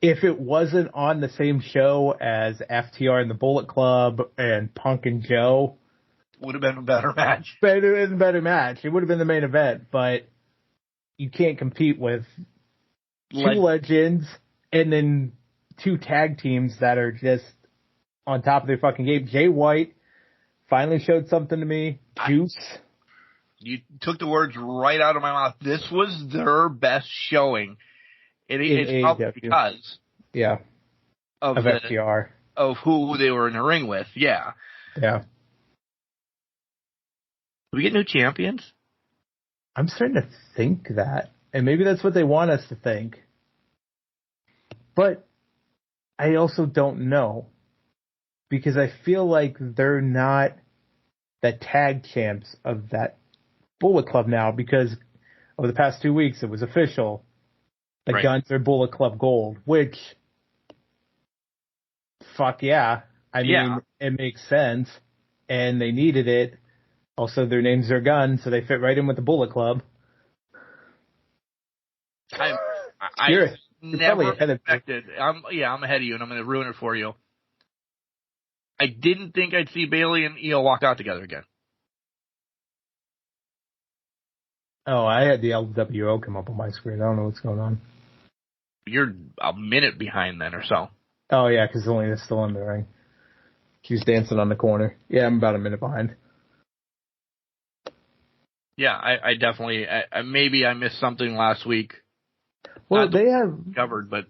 If it wasn't on the same show as FTR and the Bullet Club and Punk and Joe, would have been a better match. Better match. It would have been the main event, but you can't compete with two legends and then 2 tag teams that are just on top of their fucking game. Jay White finally showed something to me. Juice. You took the words right out of my mouth. This was their best showing. It's probably because of FTR. Of who they were in the ring with. Yeah. Yeah. Do we get new champions? I'm starting to think that. And maybe that's what they want us to think. But I also don't know. Because I feel like they're not the tag champs of that Bullet Club now. Because over the past 2 weeks, it was official. The Guns are Bullet Club Gold. Which, fuck yeah. I mean, it makes sense. And they needed it. Also, their names are Gun, so they fit right in with the Bullet Club. I never expected. I'm ahead of you, and I'm going to ruin it for you. I didn't think I'd see Bailey and Io walk out together again. Oh, I had the LWO come up on my screen. I don't know what's going on. You're a minute behind then or so. Oh, yeah, because Zelina's still in the ring. She's dancing on the corner. Yeah, I'm about a minute behind. Yeah, I definitely, maybe I missed something last week. Well, they have covered, but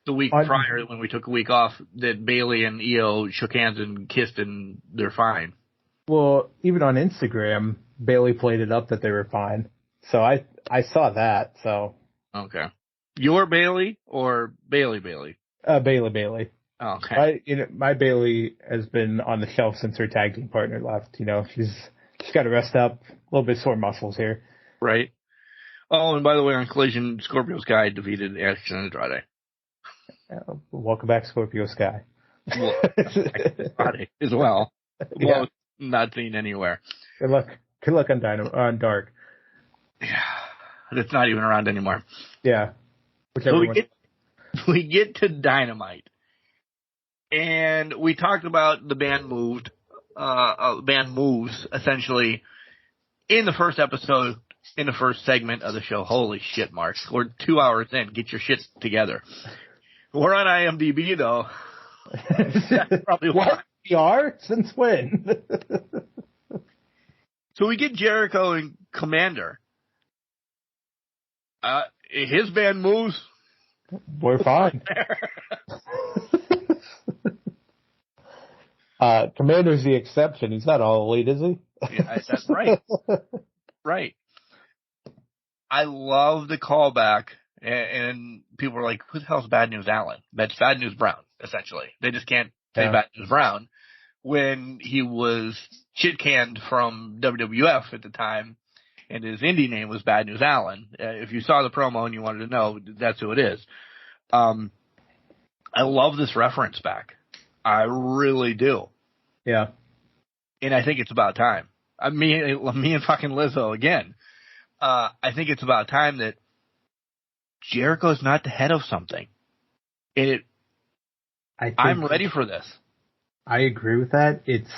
the week prior when we took a week off, that Bailey and Io shook hands and kissed and they're fine. Well, even on Instagram, Bailey played it up that they were fine. So I saw that, so. Okay. Your Bailey or Bailey? Bailey. Oh, okay. My Bailey has been on the shelf since her tag team partner left. She's got to rest up. A little bit sore muscles here. Right. Oh, and by the way, on Collision, Scorpio Sky defeated Action Andrade. Welcome back, Scorpio Sky. Well, Andrade as well. Well, not seen anywhere. Good luck on Dark. Yeah, it's not even around anymore. Yeah. So we get to Dynamite. And we talked about the band moved band moves, essentially, in the first episode, in the first segment of the show. Holy shit, Mark. We're 2 hours in. Get your shit together. We're on IMDb, though. That's probably why. What? We are? Since when? So we get Jericho and Commander. His band moves. We're fine. Commander's the exception. He's not all elite, is he? Yeah, that's right. Right. I love the callback, and people are like, who the hell's Bad News Allen? That's Bad News Brown, essentially. They just can't say Bad News Brown when he was shit-canned from WWF at the time, and his indie name was Bad News Allen. If you saw the promo and you wanted to know, that's who it is. I love this reference back. I really do. Yeah. And I think it's about time. Me and fucking Lizzo again. I think it's about time that Jericho's not the head of something. And I'm ready for this. I agree with that. It's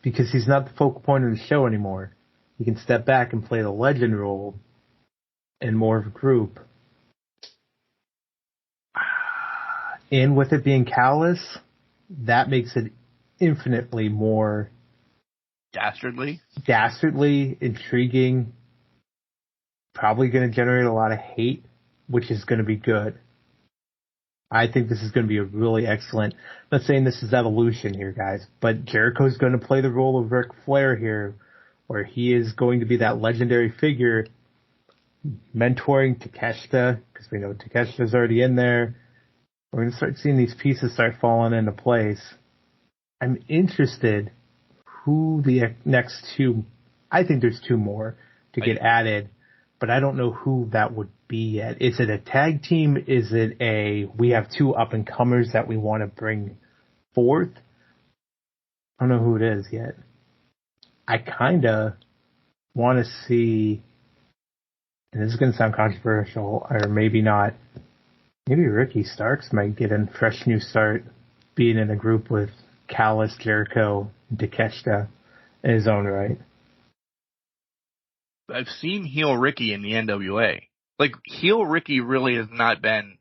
because he's not the focal point of the show anymore. He can step back and play the legend role in more of a group. And with it being Callous, that makes it infinitely more dastardly, intriguing. Probably going to generate a lot of hate, which is going to be good. I think this is going to be a really excellent. I'm not saying this is evolution here, guys, but Jericho's going to play the role of Ric Flair here, where he is going to be that legendary figure mentoring Takeshita, because we know Takeshita's already in there. We're going to start seeing these pieces start falling into place. I'm interested who the next two, I think there's two more to get added, but I don't know who that would be yet. Is it a tag team? Is it we have two up-and-comers that we want to bring forth? I don't know who it is yet. I kind of want to see, and this is going to sound controversial, or maybe not, maybe Ricky Starks might get a fresh new start being in a group with Callous, Jericho, and Takeshita in his own right. I've seen heel Ricky in the NWA. Like, heel Ricky really has not been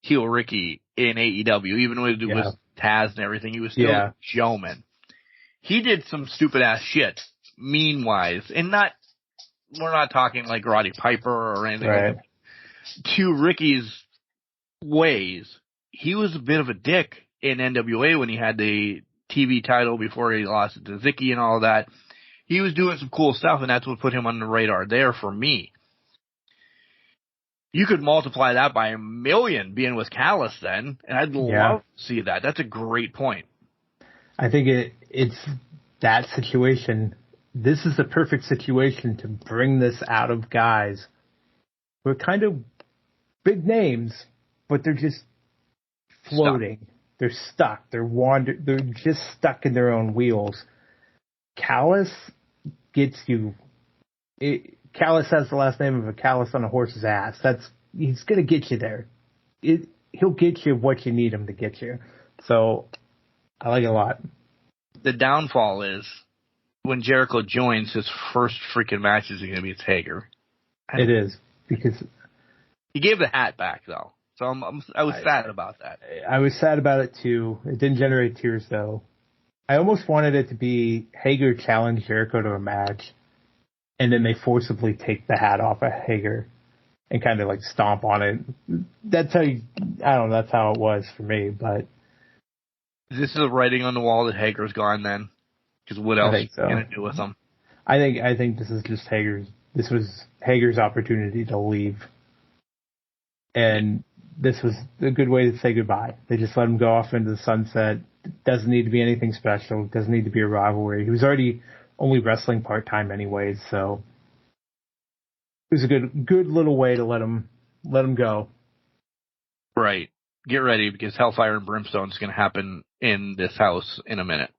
heel Ricky in AEW, even when it was Taz and everything. He was still a showman. He did some stupid ass shit, mean-wise, and we're not talking like Roddy Piper or anything like that. To Ricky's ways, he was a bit of a dick in NWA when he had the TV title before he lost it to Zicky and all that. He was doing some cool stuff, and that's what put him on the radar there for me. You could multiply that by 1 million being with Callous then, and I'd love to see that. That's a great point. I think it's that situation. This is the perfect situation to bring this out of guys who are kind of big names, but they're just floating. They're stuck. They're just stuck in their own wheels. Callous gets you. Callous has the last name of a callus on a horse's ass. He's gonna get you there. He'll get you what you need him to get you. So I like it a lot. The downfall is when Jericho joins, his first freaking match is going to be Hager. It is, because he gave the hat back though, so I was sad about that. I was sad about it too. It didn't generate tears though. I almost wanted it to be Hager challenge Jericho to a match, and then they forcibly take the hat off of Hager and kind of like stomp on it. That's how that's how it was for me. But this is a writing on the wall that Hager's gone then, because what else are you going to do with him? I think this is just this was Hager's opportunity to leave, and this was a good way to say goodbye. They just let him go off into the sunset. It doesn't need to be anything special. It doesn't need to be a rivalry. He was already only wrestling part-time anyways, so it was a good little way to let him go. Right. Get ready, because Hellfire and Brimstone is going to happen in this house in a minute.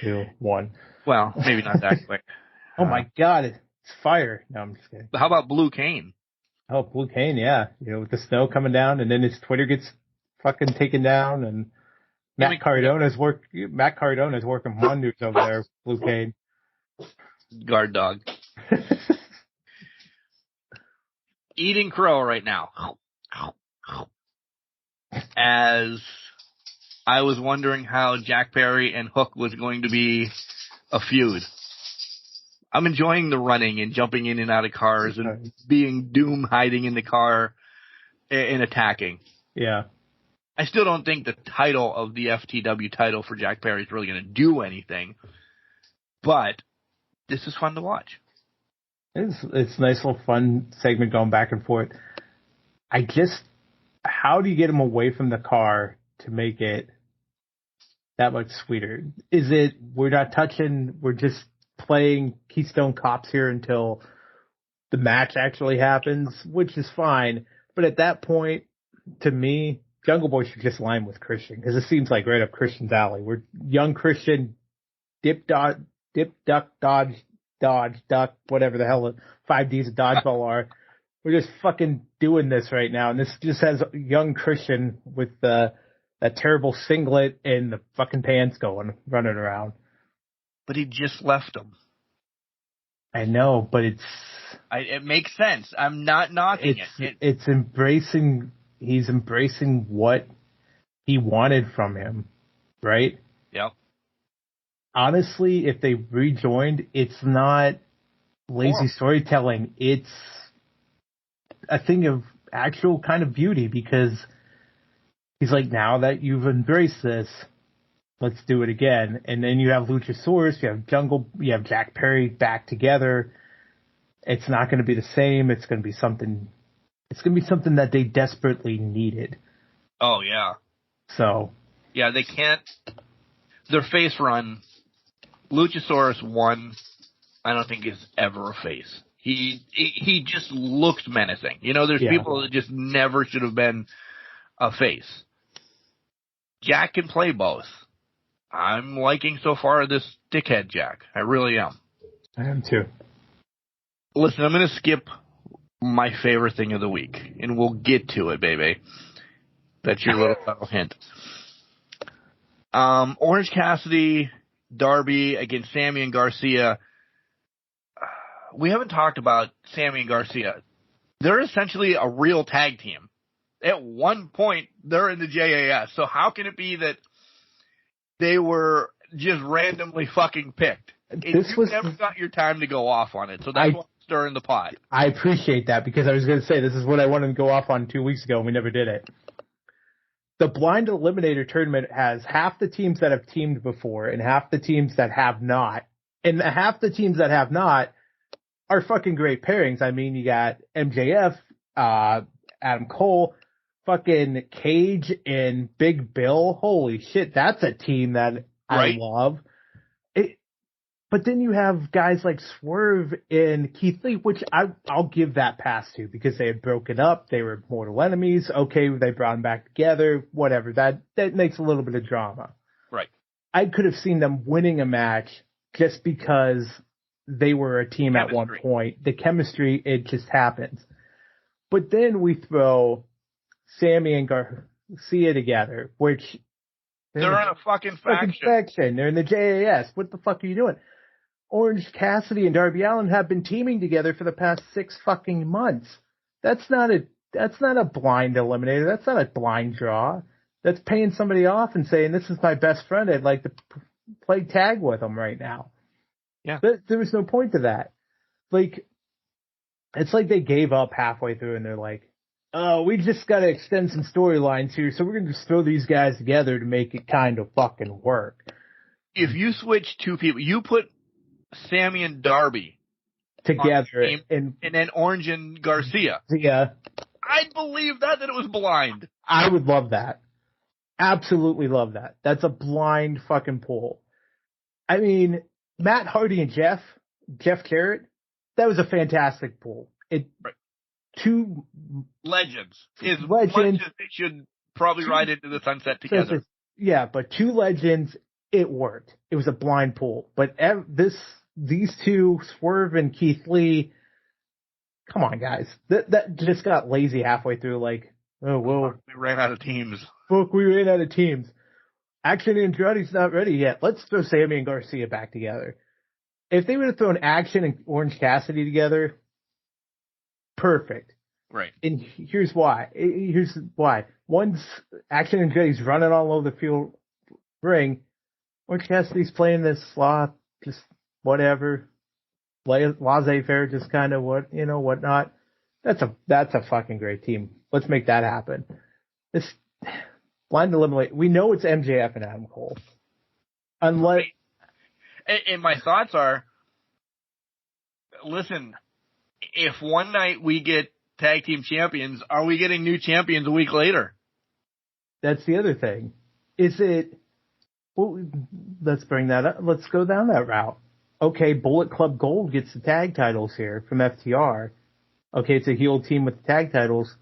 2, 1. Well, maybe not that quick. Oh my God, it's fire. No, I'm just kidding. How about Blue Cane? Oh, Blue Cane, yeah. With the snow coming down, and then his Twitter gets fucking taken down, and Matt Cardona's working wonders over there, Blue Cane. Guard dog. Eating crow right now. As I was wondering how Jack Perry and Hook was going to be a feud. I'm enjoying the running and jumping in and out of cars and being Doom hiding in the car and attacking. Yeah. I still don't think the title of the FTW title for Jack Perry is really going to do anything, but this is fun to watch. It's a nice little fun segment going back and forth. How do you get him away from the car to make it that much sweeter? Is it we're just playing Keystone Cops here until the match actually happens, which is fine. But at that point, to me, Jungle Boy should just line with Christian because it seems like right up Christian's alley. We're young Christian, dip, duck, dodge, duck, whatever the hell 5Ds of dodgeball are. We're just fucking doing this right now. And this just has young Christian with that terrible singlet and the fucking pants running around. But he just left him. I know, but it makes sense. I'm not knocking it. He's embracing what he wanted from him, right? Yep. Honestly, if they rejoined, it's not lazy storytelling. It's a thing of actual kind of beauty because he's like, now that you've embraced this, let's do it again. And then you have Luchasaurus, you have Jack Perry back together. It's not going to be the same. It's going to be something that they desperately needed. Oh, yeah. So. Yeah, they can't. Their face run, Luchasaurus 1, I don't think is ever a face. He just looks menacing. There's people that just never should have been a face. Jack can play both. I'm liking so far this dickhead Jack. I really am. I am too. Listen, I'm going to skip my favorite thing of the week, and we'll get to it, baby. That's your little subtle hint. Orange Cassidy, Darby against Sammy and Garcia. We haven't talked about Sammy and Garcia. They're essentially a real tag team. At one point, they're in the JAS. So how can it be that they were just randomly fucking picked? You never got your time to go off on it. So that's why I'm stirring the pot. I appreciate that because I was going to say this is what I wanted to go off on 2 weeks ago and we never did it. The Blind Eliminator Tournament has half the teams that have teamed before and half the teams that have not. And half the teams that have not are fucking great pairings. I mean, you got MJF, Adam Cole, fucking Cage, and Big Bill. Holy shit, that's a team that I love. But then you have guys like Swerve and Keith Lee, which I'll give that pass to because they had broken up. They were mortal enemies. Okay, they brought them back together. Whatever. That makes a little bit of drama. Right. I could have seen them winning a match just because they were a team at one point. The chemistry, it just happens. But then we throw Sammy and Garcia together, which they're in a fucking faction. They're in the JAS. What the fuck are you doing? Orange Cassidy and Darby Allin have been teaming together for the past 6 fucking months. That's not a blind eliminator. That's not a blind draw. That's paying somebody off and saying, this is my best friend. I'd like to play tag with him right now. Yeah. There was no point to that. Like, it's like they gave up halfway through and they're like, oh, we just got to extend some storylines here, so we're going to just throw these guys together to make it kind of fucking work. If you switch two people, you put Sammy and Darby together and then Orange and Garcia. Yeah. I'd believe that it was blind. I would love that. Absolutely love that. That's a blind fucking pull. I mean, Matt Hardy and Jeff Jarrett, that was a fantastic pull. Two legends. Much as they should probably ride into the sunset together. Yeah, but two legends, it worked. It was a blind pull. But these two, Swerve and Keith Lee, come on, guys. That just got lazy halfway through. Like, oh, well. We ran out of teams. Fuck, we ran out of teams. Action and Andretti's not ready yet. Let's throw Sammy and Garcia back together. If they would have thrown Action and Orange Cassidy together, perfect. Right. And here's why. Once Action and Andretti's running all over the field ring, Orange Cassidy's playing this slot, just whatever, laissez-faire, just kind of whatnot. That's a fucking great team. Let's make that happen. This blind eliminate. We know it's MJF and Adam Cole. Unless. And my thoughts are, listen, if one night we get tag team champions, are we getting new champions a week later? That's the other thing. Is it? Well, let's bring that up. Let's go down that route. Okay, Bullet Club Gold gets the tag titles here from FTR. Okay, it's a heel team with the tag titles.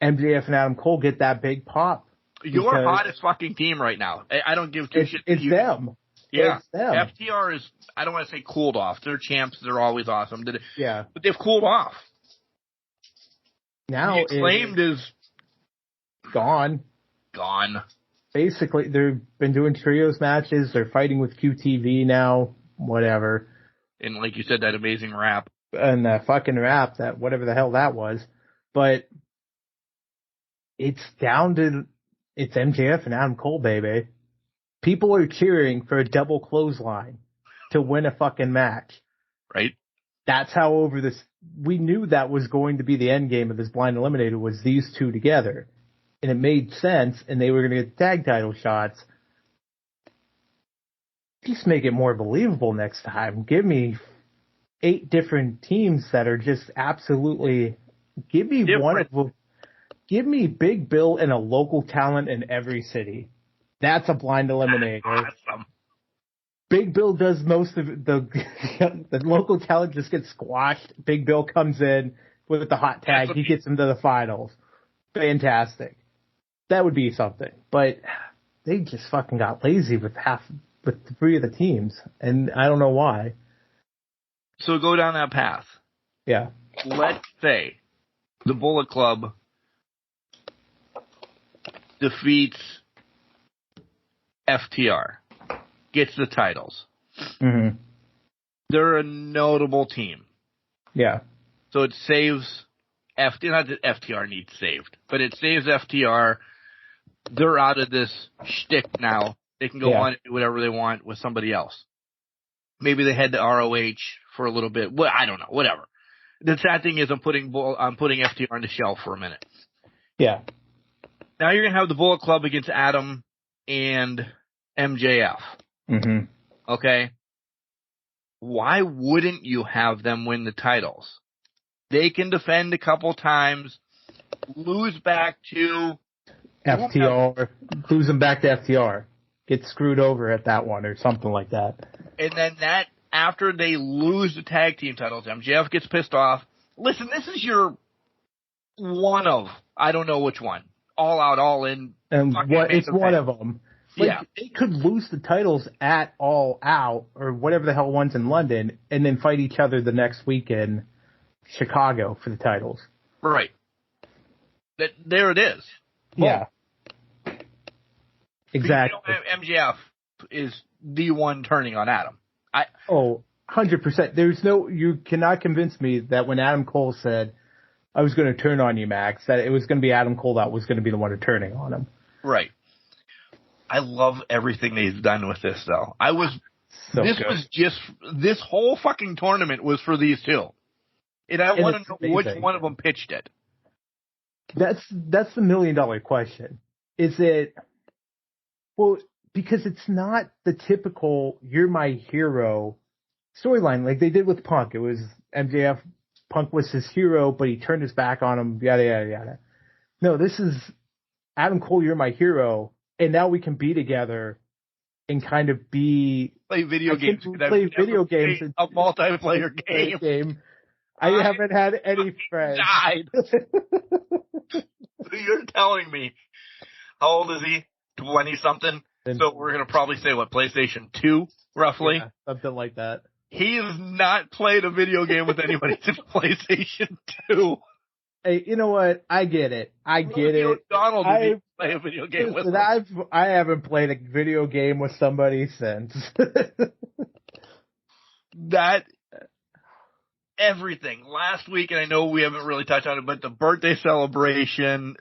MJF and Adam Cole get that big pop. Your hottest fucking team right now. I don't give two shits. It's them. Yeah. It's them. FTR is, I don't want to say cooled off. They're champs. They're always awesome. Yeah. But they've cooled off. Now the Acclaimed is gone. Gone. Basically, they've been doing trios matches. They're fighting with QTV now. Whatever. And like you said, that amazing rap. And that fucking rap, that whatever the hell that was. But it's down to, it's MJF and Adam Cole, baby. People are cheering for a double clothesline to win a fucking match. Right. That's how over this, we knew that was going to be the end game of this blind eliminator, was these two together. And it made sense, and they were going to get tag title shots. Just make it more believable next time. Give me 8 different teams that are just absolutely, give me different. One of them. Give me Big Bill and a local talent in every city. That's a blind eliminator. Awesome. Big Bill does most of it. The local talent just gets squashed. Big Bill comes in with the hot tag. He gets them to the finals. Fantastic. That would be something. But they just fucking got lazy with 3 of the teams. And I don't know why. So go down that path. Yeah. Let's say the Bullet Club defeats FTR, gets the titles. Mm-hmm. They're a notable team. Yeah. So it saves FTR, not that FTR needs saved, but it saves FTR. They're out of this shtick now. They can go on and do whatever they want with somebody else. Maybe they head to ROH for a little bit. Well, I don't know. Whatever. The sad thing is I'm putting FTR on the shelf for a minute. Yeah. Now you're going to have the Bullet Club against Adam and MJF. Mm-hmm. Okay? Why wouldn't you have them win the titles? They can defend a couple times, lose back to FTR, lose them back to FTR. Get screwed over at that one or something like that. And then after they lose the tag team titles, MJF gets pissed off. Listen, this is your one of, I don't know which one. All out, all in. And it's one of them. Like, they could lose the titles at All Out or whatever the hell one's in London and then fight each other the next week in Chicago for the titles. Right. There it is. Boom. Yeah. Exactly. MJF is the one turning on Adam. 100%. You cannot convince me that when Adam Cole said, I was going to turn on you, Max, that it was going to be Adam Cole that was going to be the one turning on him. Right. I love everything they've done with this, though. This whole fucking tournament was for these two. And I want to know which one of them pitched it. That's the $1 million question. Is it, well, because it's not the typical you're my hero storyline like they did with Punk. It was MJF, Punk was his hero, but he turned his back on him, yada, yada, yada. No, this is Adam Cole, you're my hero, and now we can be together and kind of play video games. A multiplayer game. I haven't had any friends. Died. You're telling me. How old is he? 20-something? So we're going to probably say, PlayStation 2, roughly? Yeah, something like that. He has not played a video game with anybody since PlayStation 2. Hey, you know what? I get it. Donald play a video game with him. I haven't played a video game with somebody since. That everything last week, and I know we haven't really touched on it, but the birthday celebration,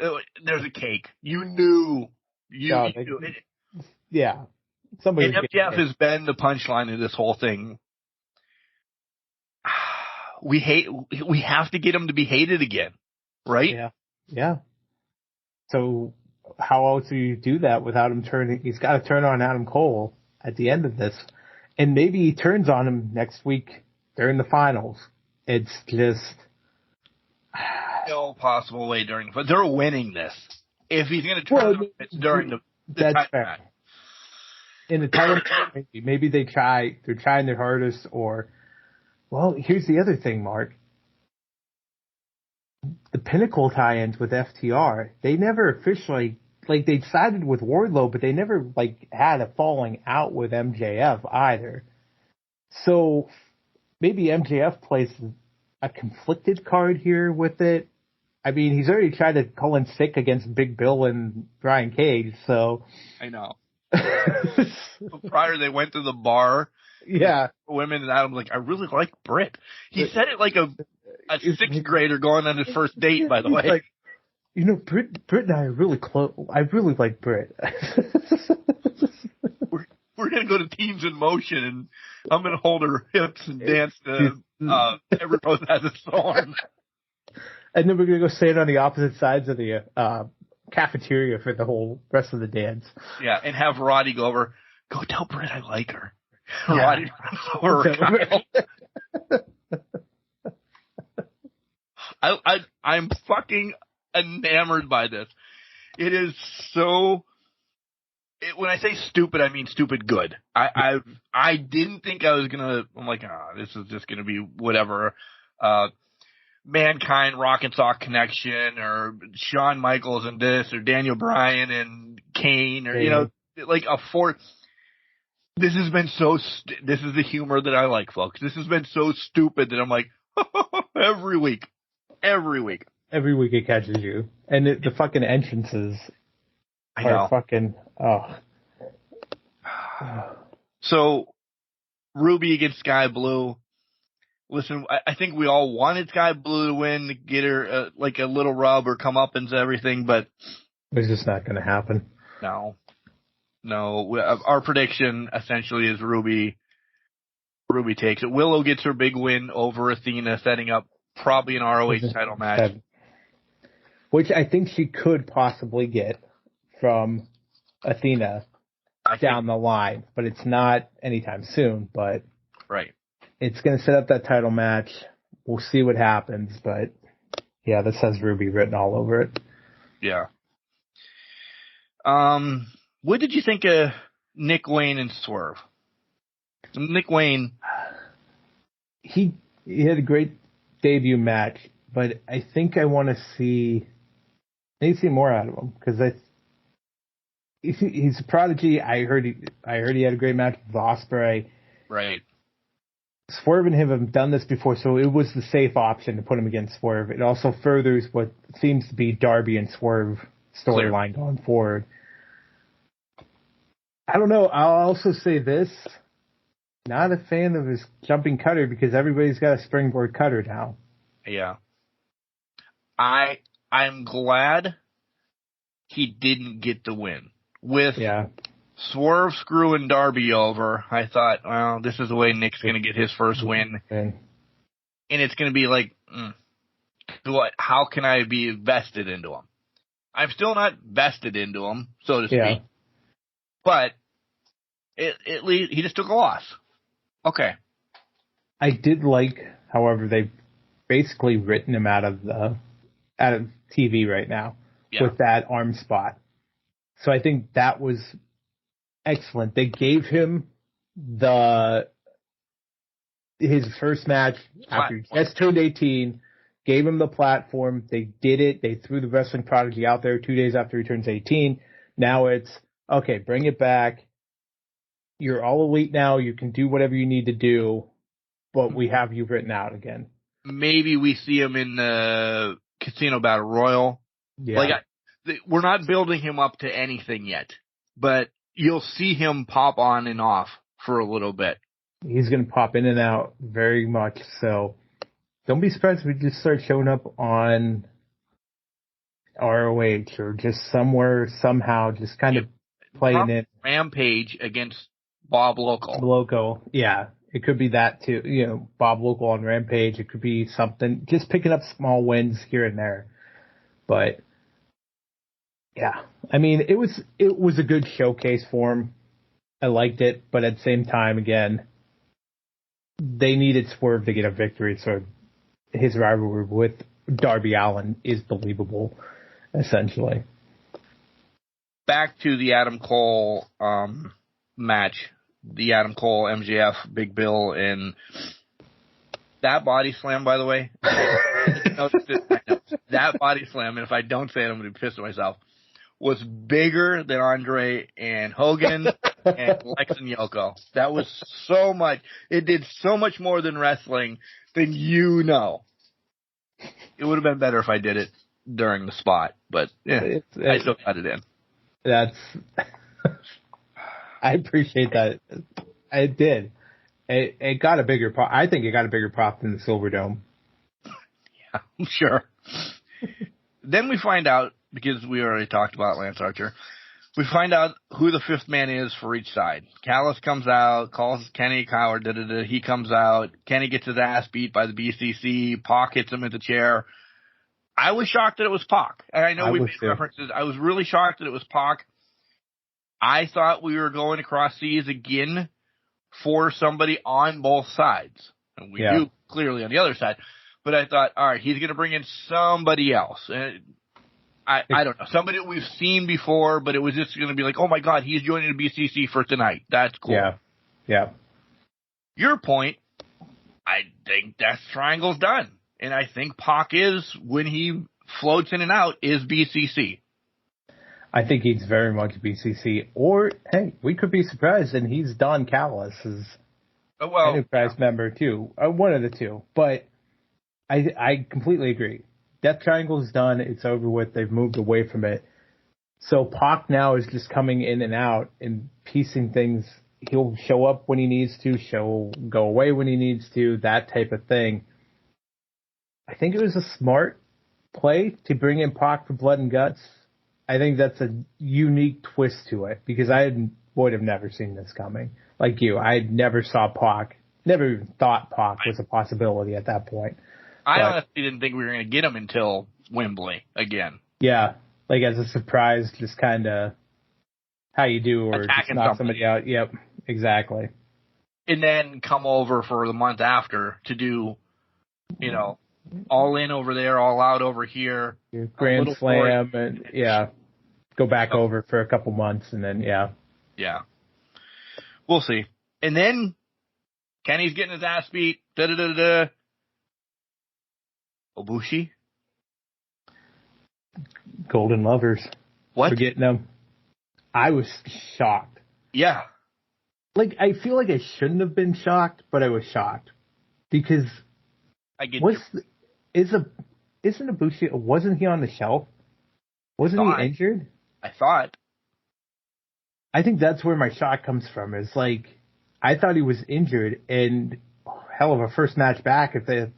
there's a cake. You knew. You knew it. Yeah. And MJF has been the punchline of this whole thing. We have to get him to be hated again, right? Yeah. Yeah. So how else do you do that without him turning? He's got to turn on Adam Cole at the end of this. And maybe he turns on him next week during the finals. It's just no possible way but they're winning this. If he's going to turn on him, it's during the that's title fair. match. In the title match, maybe they're trying their hardest, or well, here's the other thing, Mark. The Pinnacle tie-ins with FTR, they never officially, they sided with Wardlow, but they never, had a falling out with MJF either. So maybe MJF plays a conflicted card here with it. I mean, he's already tried to call in sick against Big Bill and Brian Cage, so. I know. Prior, they went to the bar. Yeah. Women, and Adam's like, I really like Britt. He said it like a sixth grader going on his first date, by the way. Britt and I are really close. I really like Britt. We're going to go to Teens in Motion, and I'm going to hold her hips and dance to Every Rose Has Its Thorn. And then we're going to go stand on the opposite sides of the cafeteria for the whole rest of the dance. Yeah, and have Roddy go over, go tell Britt I like her. Yeah. Roddy runs over. I'm fucking enamored by this. It is so. When I say stupid, I mean stupid good. I didn't think I was gonna. I'm like, this is just gonna be whatever. Mankind Rock and Sock Connection, or Shawn Michaels and this, or Daniel Bryan and Kane, or like a fourth. This has been so. This is the humor that I like, folks. This has been so stupid that I'm like, every week it catches you, and the fucking entrances are fucking. Oh. So, Ruby against Sky Blue. Listen, I think we all wanted Sky Blue to win, get her a little rub or come up and everything, but it's just not going to happen. No. Our prediction essentially is Ruby takes it. Willow gets her big win over Athena, setting up probably an ROH title match, which I think she could possibly get from Athena down the line, but it's not anytime soon. But right. It's going to set up that title match. We'll see what happens, but yeah, this has Ruby written all over it. Yeah. What did you think of Nick Wayne and Swerve? Nick Wayne, he had a great debut match, but I think I want to see more out of him because he's a prodigy. I heard he had a great match with Ospreay. Right. Swerve and him have done this before, so it was the safe option to put him against Swerve. It also furthers what seems to be Darby and Swerve storyline going forward. I don't know. I'll also say this. Not a fan of his jumping cutter because everybody's got a springboard cutter now. Yeah. I'm glad he didn't get the win. With Swerve screwing Darby over, I thought, well, this is the way Nick's going to get his first win. And it's going to be like, how can I be vested into him? I'm still not vested into him, so to speak. But at least he just took a loss. Okay. I did like, however, they've basically written him out of TV right now with that arm spot. So I think that was excellent. They gave him his first match after he just turned 18, gave him the platform. They did it. They threw the wrestling prodigy out there 2 days after he turns 18. Now it's, okay, bring it back. You're all elite now. You can do whatever you need to do, but we have you written out again. Maybe we see him in the Casino Battle Royal. Yeah. We're not building him up to anything yet, but you'll see him pop on and off for a little bit. He's going to pop in and out very much. So don't be surprised if we just start showing up on ROH or just somewhere, somehow, just kind of playing it. Rampage against Bob Local. Local, yeah. It could be that too. You know, Bob Local on Rampage. It could be something, just picking up small wins here and there. But yeah, I mean, it was a good showcase for him. I liked it, but at the same time, again, they needed Swerve to get a victory, so his rivalry with Darby Allin is believable, essentially. Back to the Adam Cole match. The Adam Cole, MJF, Big Bill, and that body slam, by the way. That body slam, and if I don't say it, I'm going to be pissed at myself, was bigger than Andre and Hogan and Lex and Yoko. That was so much. It did so much more than wrestling than you know. It would have been better if I did it during the spot, but I still got it in. That's... I appreciate that. It did. It got a bigger pop. I think it got a bigger pop than the Silverdome. Yeah, I'm sure. Then we find out, because we already talked about Lance Archer, we find out who the fifth man is for each side. Callis comes out, calls Kenny Coward, he comes out. Kenny gets his ass beat by the BCC. Pac hits him in the chair. I was shocked that it was Pac. And I know we made references. I was really shocked that it was Pac. I thought we were going across seas again for somebody on both sides. And we do clearly on the other side. But I thought, all right, he's going to bring in somebody else. I don't know, somebody that we've seen before, but it was just going to be like, oh my God, he's joining the BCC for tonight. That's cool. Yeah. Yeah. Your point, I think Death Triangle's done. And I think Pac is, when he floats in and out, is BCC. I think he's very much BCC. Or, hey, we could be surprised and he's Don Callis' Enterprise member too. One of the two. But I completely agree. Death Triangle's done. It's over with. They've moved away from it. So Pac now is just coming in and out and piecing things. He'll show up when he needs to, go away when he needs to, that type of thing. I think it was a smart play to bring in Pac for Blood and Guts. I think that's a unique twist to it because I would have never seen this coming. Like you, I never saw Pac, never even thought Pac was a possibility at that point. I honestly didn't think we were going to get him until Wembley again. Yeah, like as a surprise, just kind of how you do, or just knock somebody out. Yep, exactly. And then come over for the month after to do, all in over there, all out over here. Grand Slam, and go back over for a couple months, and then Yeah. We'll see. And then Kenny's getting his ass beat. Ibushi? Golden Lovers. What? We're getting them. I was shocked. Yeah. Like, I feel like I shouldn't have been shocked, but I was shocked. Because isn't Ibushi, wasn't he on the shelf? Wasn't he injured? I thought. I think that's where my shock comes from. Is like, I thought he was injured, and hell of a first match back if that's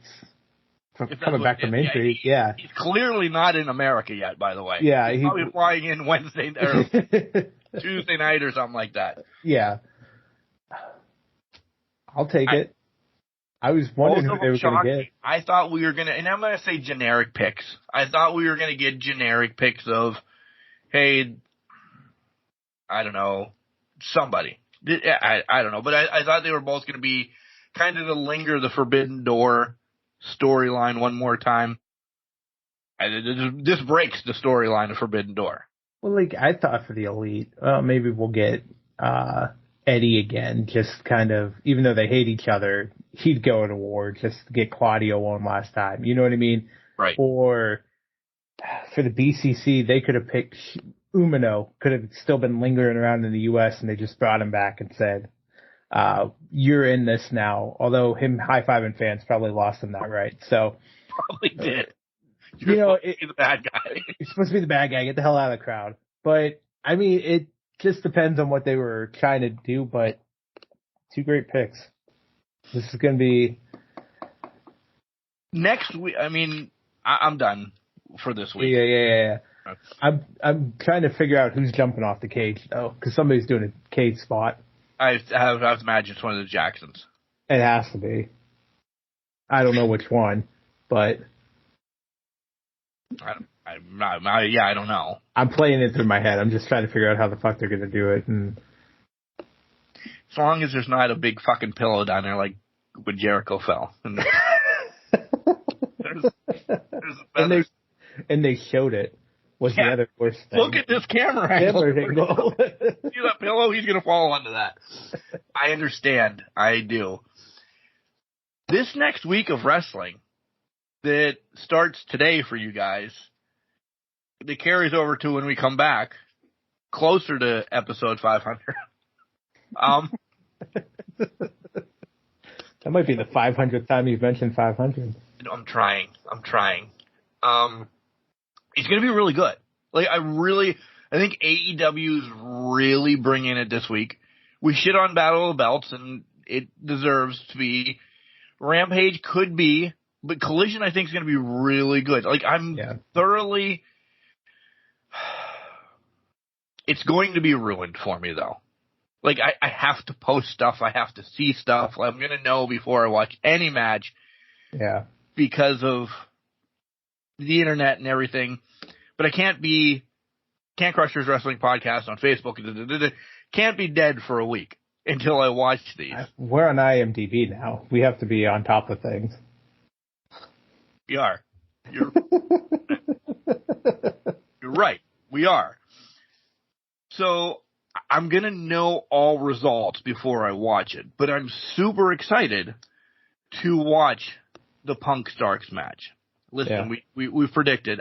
coming back from injury. Yeah. He's clearly not in America yet, by the way. Yeah. He's probably flying in Wednesday or Tuesday night or something like that. Yeah. I'll take it. I was wondering who they were going to get. I thought we were going to, and I'm going to say generic picks. I thought we were going to get generic picks of, hey, I don't know, somebody. I don't know, but I thought they were both going to be kind of to linger the Forbidden Door storyline one more time. This breaks the storyline of Forbidden Door. Well, like, I thought for the Elite, maybe we'll get Eddie again, just kind of, even though they hate each other, he'd go to war just to get Claudio one last time. You know what I mean? Right. Or for the BCC, they could have picked Umino, could have still been lingering around in the U.S., and they just brought him back and said, you're in this now. Although him high-fiving fans probably lost him that right. So probably did. You're supposed to be the bad guy. You're supposed to be the bad guy. Get the hell out of the crowd. But, I mean, it just depends on what they were trying to do, but 2 great picks. This is going to be... Next week, I mean, I'm done for this week. Yeah. I'm trying to figure out who's jumping off the cage, though, because somebody's doing a cage spot. I have to imagine it's one of the Jacksons. It has to be. I don't know which one, but... I don't know. I'm playing it through my head. I'm just trying to figure out how the fuck they're going to do it. And as long as there's not a big fucking pillow down there like when Jericho fell. And and they showed it. Was the other worst thing. Look at this camera angle. See that pillow? He's going to fall onto that. I understand. I do. This next week of wrestling that starts today for you guys, that carries over to when we come back, closer to episode 500. That might be the 500th time you've mentioned 500. I'm trying. It's going to be really good. Like, I think AEW is really bringing it this week. We shit on Battle of the Belts, and it deserves to be. Rampage could be, but Collision I think is going to be really good. Like, I'm thoroughly... It's going to be ruined for me, though. Like, I have to post stuff. I have to see stuff. I'm going to know before I watch any match. Yeah. Because of the internet and everything. But I can't Crushers Wrestling Podcast on Facebook. Can't be dead for a week until I watch these. We're on IMDb now. We have to be on top of things. We are. You're right. We are. So I'm going to know all results before I watch it. But I'm super excited to watch the Punk Starks match. Listen, we predicted.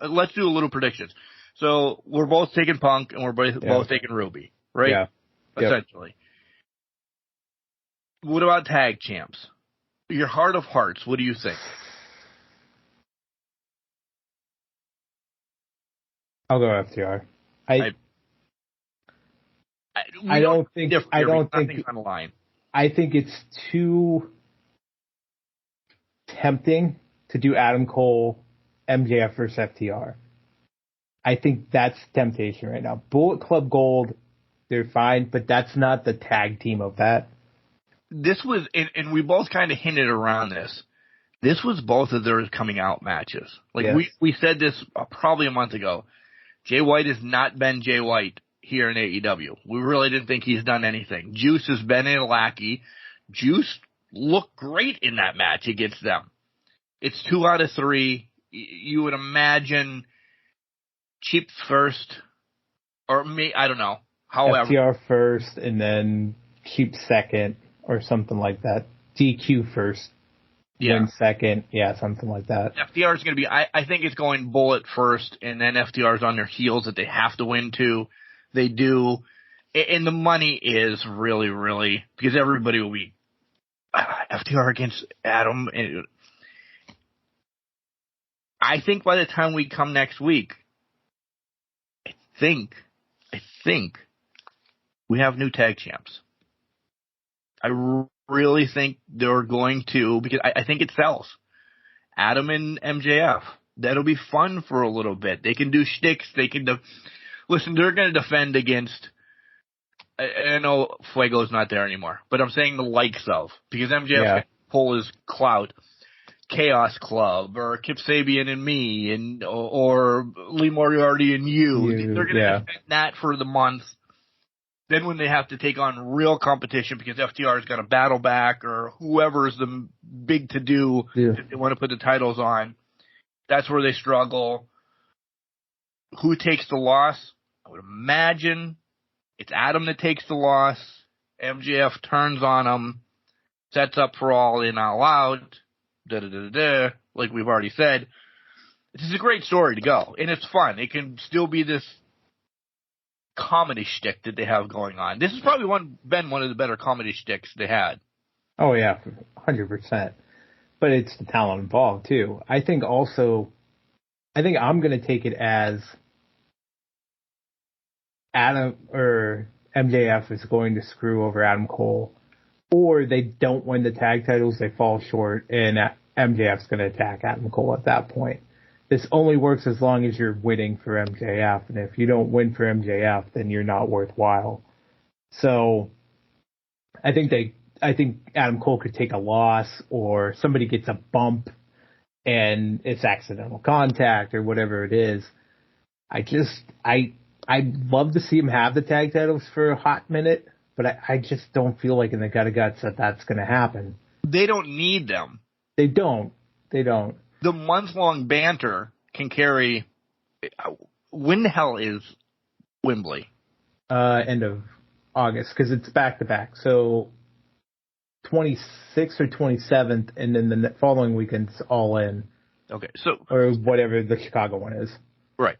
Let's do a little predictions. So we're both taking Punk and we're both taking Ruby, right? Yeah. Essentially. What about tag champs? Your heart of hearts, what do you think? I'll go FTR. I don't think on the line. I think it's too tempting to do Adam Cole, MJF versus FTR. I think that's temptation right now. Bullet Club Gold, they're fine, but that's not the tag team of that. This was, and we both kind of hinted around this. This was both of their coming out matches. Like we said this probably a month ago. Jay White has not been Jay White here in AEW. We really didn't think he's done anything. Juice has been in Lackey. Juice looked great in that match against them. It's 2 out of 3. You would imagine Cheap first, or I don't know. However, FTR first, and then Cheap second, or something like that. DQ first, win second, something like that. FTR is going to be. I think it's going Bullet first, and then FTR is on their heels that they have to win too. They do, and the money is really, really because everybody will be FTR against Adam. I think by the time we come next week, I think we have new tag champs. I really think they're going to, because I think it sells. Adam and MJF. That'll be fun for a little bit. They can do shticks. They can listen, they're going to defend against, I know Fuego's not there anymore, but I'm saying the likes of, because MJF can pull his clout. Chaos Club or Kip Sabian and me or Lee Moriarty and you. They're going to defend that for the month. Then when they have to take on real competition because FTR's got a battle back or whoever's the big to do if they want to put the titles on, that's where they struggle. Who takes the loss? I would imagine it's Adam that takes the loss. MJF turns on him, sets up for All In All Out. Like we've already said. This is a great story to go, and it's fun. It can still be this comedy shtick that they have going on. This has probably been one of the better comedy shticks they had. Oh, yeah, 100%. But it's the talent involved, too. I think also I think I'm going to take it as Adam or MJF is going to screw over Adam Cole, or they don't win the tag titles, they fall short, and MJF's going to attack Adam Cole at that point. This only works as long as you're winning for MJF, and if you don't win for MJF, then you're not worthwhile. So I think Adam Cole could take a loss, or somebody gets a bump and it's accidental contact or whatever it is. I'd love to see him have the tag titles for a hot minute, but I just don't feel like in the gut of guts that that's going to happen. They don't need them. They don't. The month-long banter can carry. When the hell is Wembley? End of August, because it's back-to-back. So 26th or 27th, and then the following weekend's All In. Okay, so or whatever the Chicago one is. Right.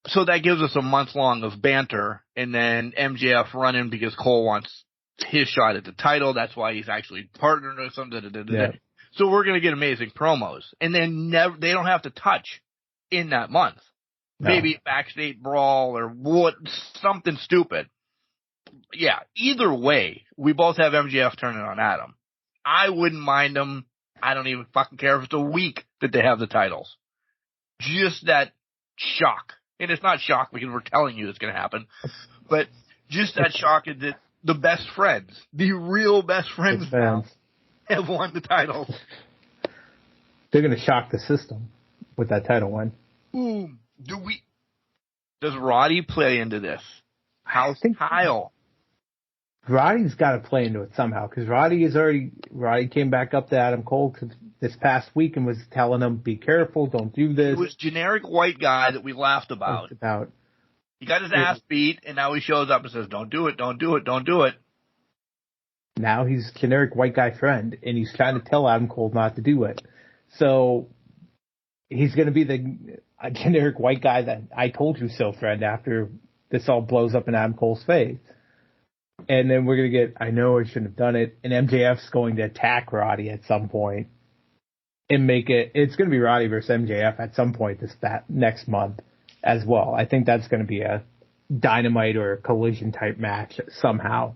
So that gives us a month long of banter, and then MJF running because Cole wants his shot at the title. That's why he's actually partnering with something. Yeah. So we're going to get amazing promos, and then they don't have to touch in that month. No. Maybe a backstage brawl or something stupid. Yeah, either way, we both have MJF turning on Adam. I wouldn't mind them. I don't even fucking care if it's a week that they have the titles. Just that shock. And it's not shock because we're telling you it's going to happen. But just that shock is that the best friends, the real best friends now, have won the titles. They're going to shock the system with that title win. Ooh, does Roddy play into this? How's Kyle? Roddy's got to play into it somehow, because Roddy came back up to Adam Cole this past week and was telling him, be careful, don't do this. He was generic white guy that we laughed about. He got his ass beat, and now he shows up and says, don't do it, don't do it, don't do it. Now he's generic white guy friend, and he's trying to tell Adam Cole not to do it. So he's going to be the generic white guy that I told you so friend after this all blows up in Adam Cole's face. And then we're going to get, I know I shouldn't have done it, and MJF's going to attack Roddy at some point and it's going to be Roddy versus MJF at some point next month as well. I think that's going to be a Dynamite or a Collision type match somehow.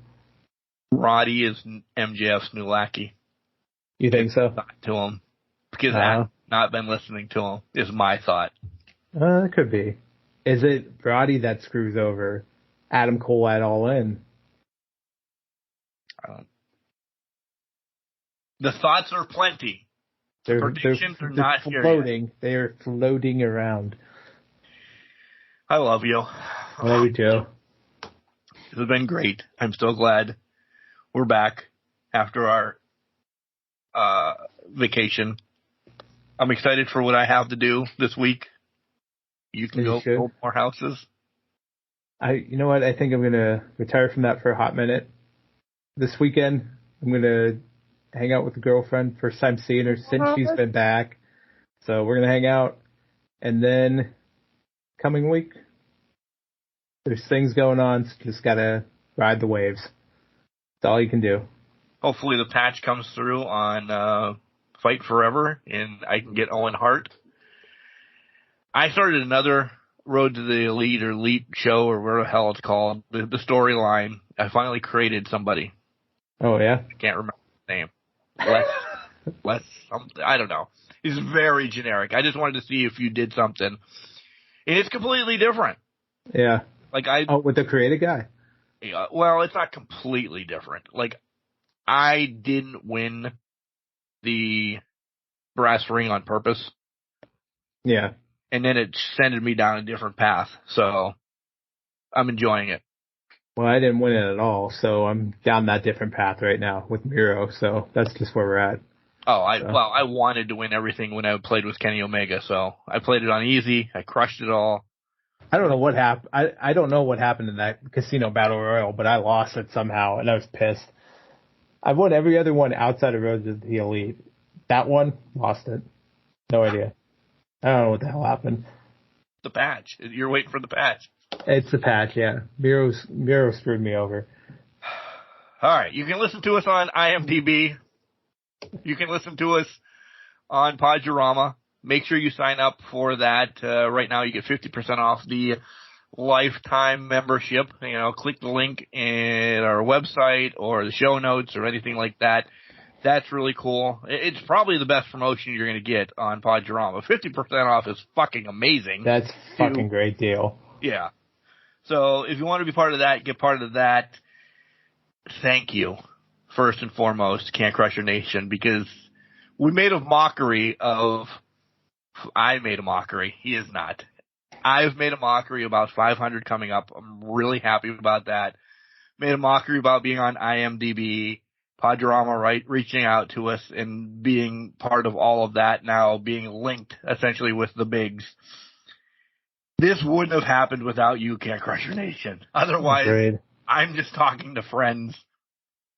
Roddy is MJF's new lackey. You think so? To him. Because I've not been listening to him, is my thought. It could be. Is it Roddy that screws over Adam Cole at All In? The thoughts are plenty. Predictions are not floating. Here yet. They are floating around. I love you. I love you too. This has been great. I'm so glad we're back after our vacation. I'm excited for what I have to do this week. You can go build more houses. You know what? I think I'm going to retire from that for a hot minute. This weekend, I'm going to hang out with a girlfriend. First time seeing her since she's been back. So we're going to hang out. And then coming week, there's things going on. So just got to ride the waves. That's all you can do. Hopefully the patch comes through on Fight Forever and I can get Owen Hart. I started another Road to the Elite or Elite show or whatever the hell it's called. The storyline. I finally created somebody. Oh, yeah? I can't remember his name. Less something. I don't know. He's very generic. I just wanted to see if you did something. And it's completely different. Yeah. With the creative guy? Yeah, well, it's not completely different. I didn't win the brass ring on purpose. Yeah. And then it sended me down a different path. So I'm enjoying it. Well, I didn't win it at all, so I'm down that different path right now with Miro, so that's just where we're at. I wanted to win everything when I played with Kenny Omega, so I played it on easy. I crushed it all. I don't know what happened. I don't know what happened in that casino battle royal, but I lost it somehow, and I was pissed. I've won every other one outside of Road to the Elite. That one, lost it. No idea. I don't know what the hell happened. The patch. You're waiting for the patch. It's the patch, yeah. Miro screwed me over. All right. You can listen to us on IMDb. You can listen to us on Podurama. make sure you sign up for that. Right now you get 50% off the lifetime membership. Click the link in our website or the show notes or anything like that. That's really cool. It's probably the best promotion you're going to get on Podurama. 50% off is fucking amazing. That's fucking great deal. Yeah. So if you want to be part of that, get part of that. Thank you, first and foremost, Can Crusher Nation, because we made a mockery of – I made a mockery. He is not. I've made a mockery about 500 coming up. I'm really happy about that. Made a mockery about being on IMDb, Podurama reaching out to us and being part of all of that now, being linked essentially with the bigs. This wouldn't have happened without you, Can Crusher Nation. Otherwise, Agreed. I'm just talking to friends,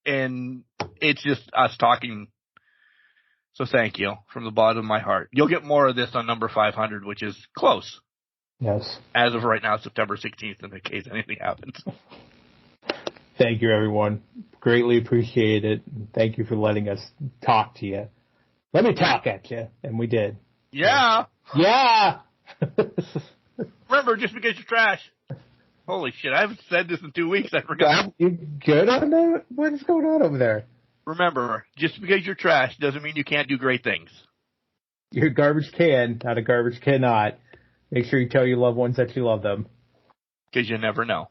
and it's just us talking. So thank you from the bottom of my heart. You'll get more of this on number 500, which is close. Yes. As of right now, September 16th, in case anything happens. Thank you, everyone. Greatly appreciate it. Thank you for letting us talk to you. Let me talk at you. And we did. Yeah. Yeah. Remember, just because you're trash. Holy shit, I haven't said this in 2 weeks. I forgot. You good on that? What is going on over there? Remember, just because you're trash doesn't mean you can't do great things. You're a garbage can, not a garbage cannot. Make sure you tell your loved ones that you love them. Because you never know.